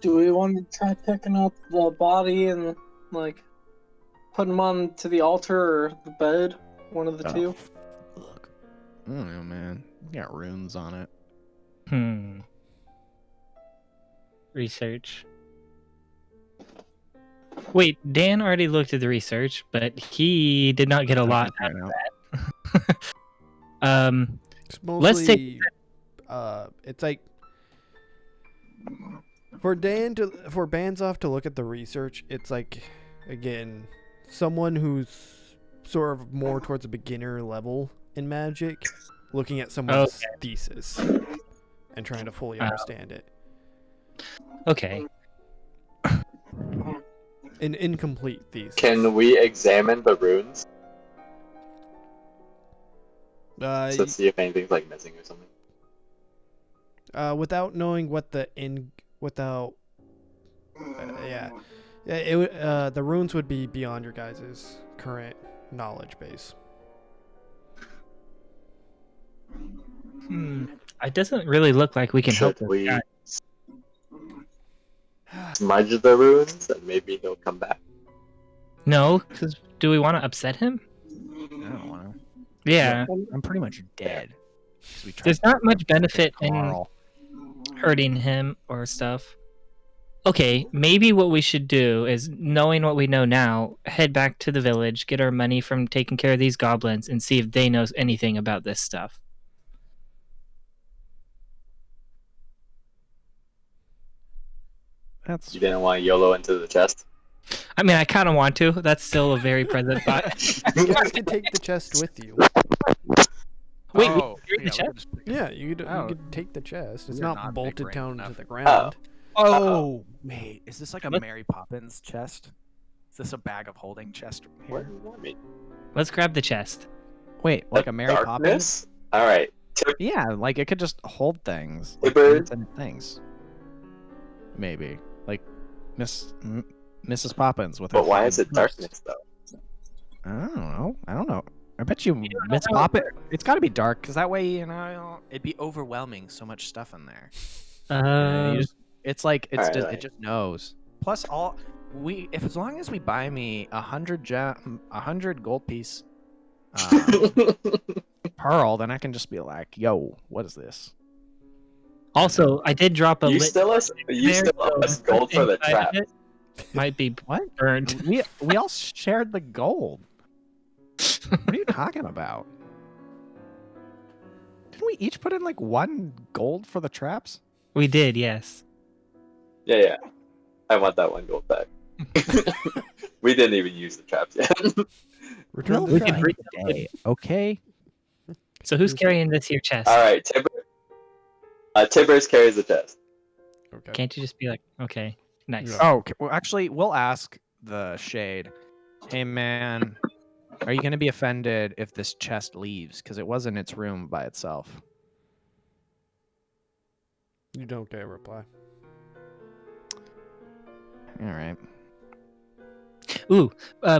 Do we want to try picking up the body and like putting him on to the altar or the bed? One of the two. Look, I don't know, man. We got runes on it. Research. Wait, Dan already looked at the research, but he did not get a lot out of that. It's Let's take. It's like for Baznoff to look at the research. It's like, again, someone who's sort of more towards a beginner level in magic, looking at someone's thesis and trying to fully understand it. Okay. An incomplete thesis. Can we examine the runes to see if anything's like missing or something? Without knowing what the the runes would be beyond your guys' current knowledge base. It doesn't really look like we can help Should this we guy. smudge the runes and maybe he'll come back? No, because do we want to upset him? I don't want to. Yeah. I'm pretty much dead. There's not much benefit in Carl. hurting him or stuff. Okay, maybe what we should do is, knowing what we know now, head back to the village, get our money from taking care of these goblins, and see if they know anything about this stuff. That's You didn't want YOLO into the chest? I mean, I kind of want to. That's still a very present thought. You guys can take the chest with you. Wait, Oh, we carry the yeah, chest? Yeah, you Oh. could take the chest. It's We're not not bolted big-brained down enough. to the ground. Oh, wait. Is this like a Let's- Mary Poppins chest? Is this a bag of holding chest What here? do you want me? Let's grab the chest. Wait, like a Mary Poppins? Darkness? Alright. Yeah, like it could just hold things. Like Tibbers? independent things. Maybe. Like Mrs. Poppins with her But why fucking is it purse. darkness though? I don't know. I bet you Miss Poppet. It's got to be dark, because that way, it'd be overwhelming. So much stuff in there. It's like it just knows. Plus, as long as we buy me 100 gold piece pearl, then I can just be like, yo, what is this? Also, I did drop a. You still owe us gold for the trap. Might be What? burned. We all shared the gold. What are you talking about? Didn't we each put in like 1 gold for the traps? We did, yes. Yeah. I want that 1 gold back. We didn't even use the traps yet. Return We the can trap. bring Day. Okay. So who's carrying this here chest? All right, Tibbers carries the chest. Okay. Can't you just be like, okay, nice. Yeah. Oh, okay. Well, actually, we'll ask the shade. Hey, man, are you gonna be offended if this chest leaves? Because it was in its room by itself. You don't get a reply. All right. Ooh,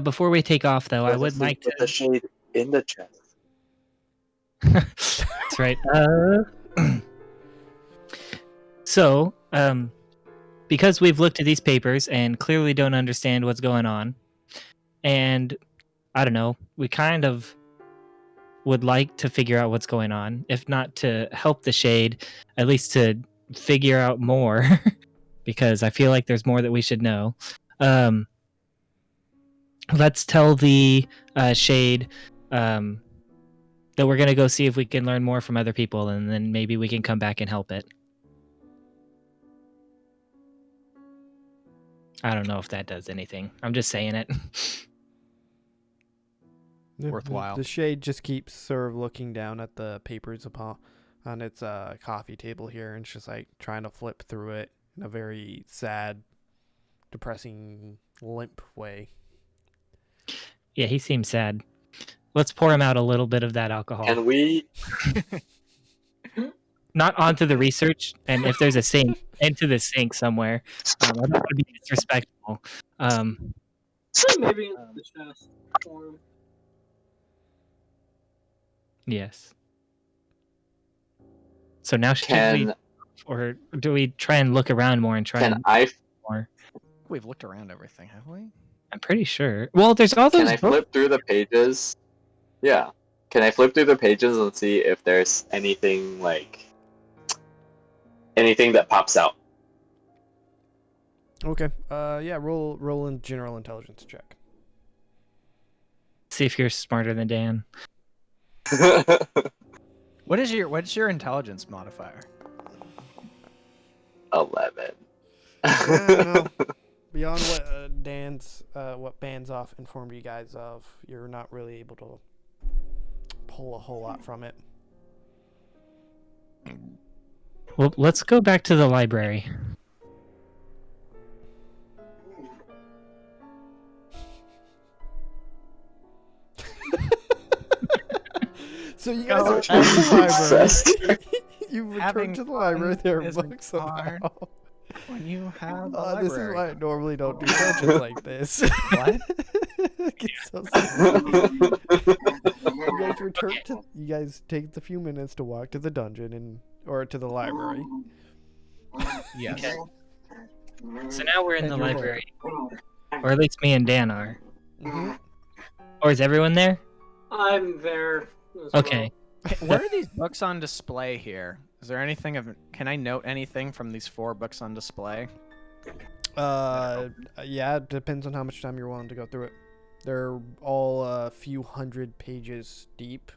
before we take off though, I would like put the shade in the chest. That's right. So, because we've looked at these papers and clearly don't understand what's going on, and I don't know, we kind of would like to figure out what's going on, if not to help the shade, at least to figure out more, because I feel like there's more that we should know. Let's tell the shade that we're going to go see if we can learn more from other people, and then maybe we can come back and help it. I don't know if that does anything. I'm just saying it. Worthwhile. The shade just keeps sort of looking down at the papers on its coffee table here, and it's just like trying to flip through it in a very sad, depressing, limp way. Yeah, he seems sad. Let's pour him out a little bit of that alcohol. Can we? Not onto the research, and if there's a sink, into the sink somewhere. I don't want to be disrespectful. Maybe in the chest form. Yes. So now should we, or do we try and look around more and try and more? We've looked around everything, have we? I'm pretty sure. Well, there's all those. Can I flip through the pages? Yeah. Can I flip through the pages and see if there's anything that pops out? Okay. Yeah. Roll in general intelligence check. See if you're smarter than Dan. What's your intelligence modifier? 11. No. Beyond what Baznoff informed you guys of, you're not really able to pull a whole lot from it. Well, let's go back to the library. So you guys are at the library. You returned to the library. There are isn't books hard. about. When you have a This is library. why I normally don't do dungeons like this. What? It's so silly. You guys take the few minutes to walk to the dungeon or to the library. Yes. Okay. So now we're in And the you're there. library, or at least me and Dan are. Mm-hmm. Or is everyone there? I'm there. As Okay. What are these books on display here? Is there anything of? Can I note anything from these 4 books on display? Yeah, it depends on how much time you're willing to go through it. They're all a few hundred pages deep.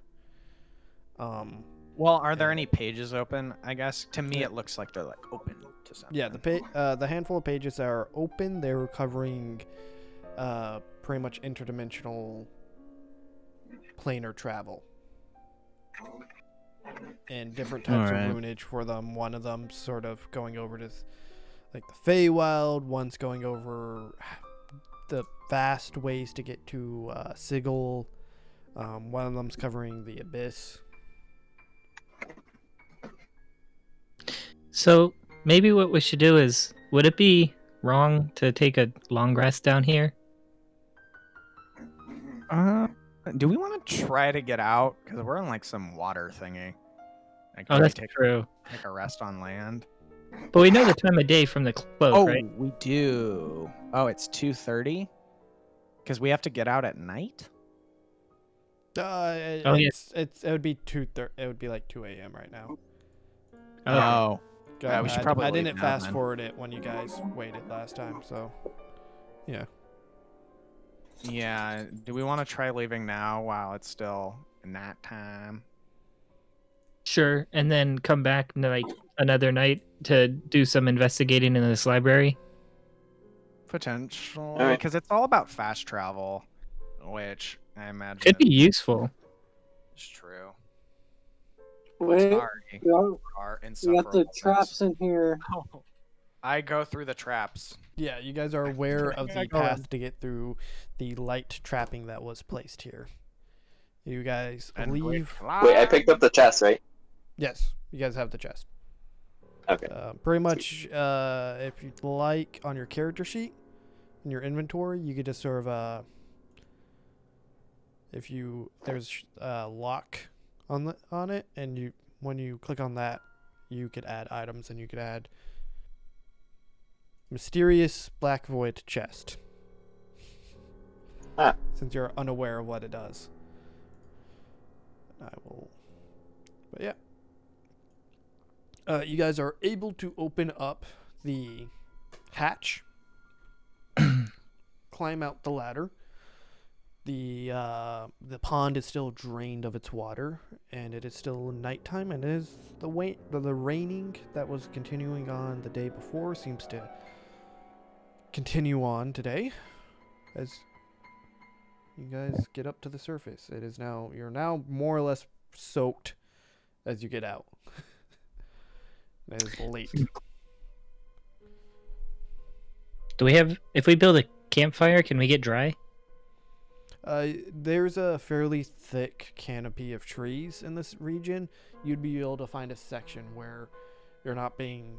Well, are there any pages open? I guess to me it looks like they're like open to something. Yeah, the handful of pages that are open, they're covering pretty much interdimensional planar travel. And different types Alright. of runage for them. One of them sort of going over to like the Feywild, one's going over the vast ways to get to Sigil. One of them's covering the Abyss. So maybe what we should do is, would it be wrong to take a long rest down here? Do we want to try to get out? Because we're in like some water thingy. Like, Oh, maybe that's true. take a rest on land. But we know the time of day from the cloak, Oh, right? we do. Oh, it's 2:30. Because we have to get out at night. yeah. It would be 2:30. It would be like 2 a.m. right now. Oh, Go Yeah, we should probably I leave didn't now, fast then. forward it when you guys waited last time, so yeah. yeah. Do we want to try leaving now while it's still night time? Sure. And then come back like another night to do some investigating in this library. Potentially, Alright. because it's all about fast travel, which I imagine Could be useful. is true. Wait, Sorry, we got our the insufferable traps in here. I go through the traps. Yeah, you guys are aware of I the go in. path to get through the light trapping that was placed here. You guys And we leave. Wait, I picked up the chest, right? Yes, you guys have the chest. Okay. Pretty much, if you'd like, on your character sheet, in your inventory, you could just sort of, there's a lock on it, and when you click on that, you could add items, and you could add mysterious black void chest. Ah. Since you're unaware of what it does. But yeah. You guys are able to open up the hatch, climb out the ladder. The pond is still drained of its water, and it is still nighttime, and it is the raining that was continuing on the day before seems to continue on today, as you guys get up to the surface. You're now more or less soaked as you get out. It is late. If we build a campfire, can we get dry? There's a fairly thick canopy of trees in this region. You'd be able to find a section where you're not being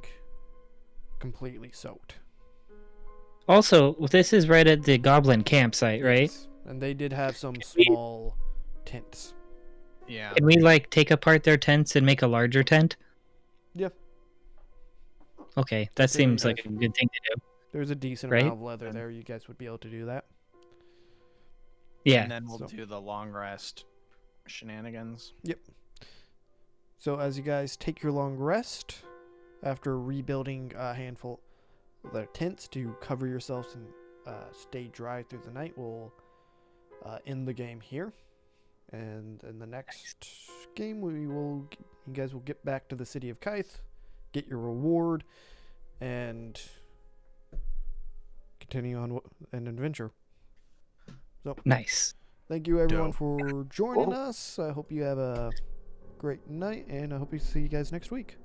completely soaked. Also, this is right at the goblin campsite, right? Yes. And they did have some small tents. Yeah. Can we like take apart their tents and make a larger tent? Yeah. Okay, that There you seems like guys- a good thing to do. There's a decent Right? amount of leather there. You guys would be able to do that. Yeah. And then we'll So- do the long rest shenanigans. So as you guys take your long rest, after rebuilding a handful of their tents to cover yourselves and stay dry through the night, we'll end the game here. And in the next game, you guys will get back to the city of Kythe, get your reward, and continue on an adventure. So Nice. thank you everyone Dope. for joining Cool. us. I hope you have a great night, and I hope we see you guys next week.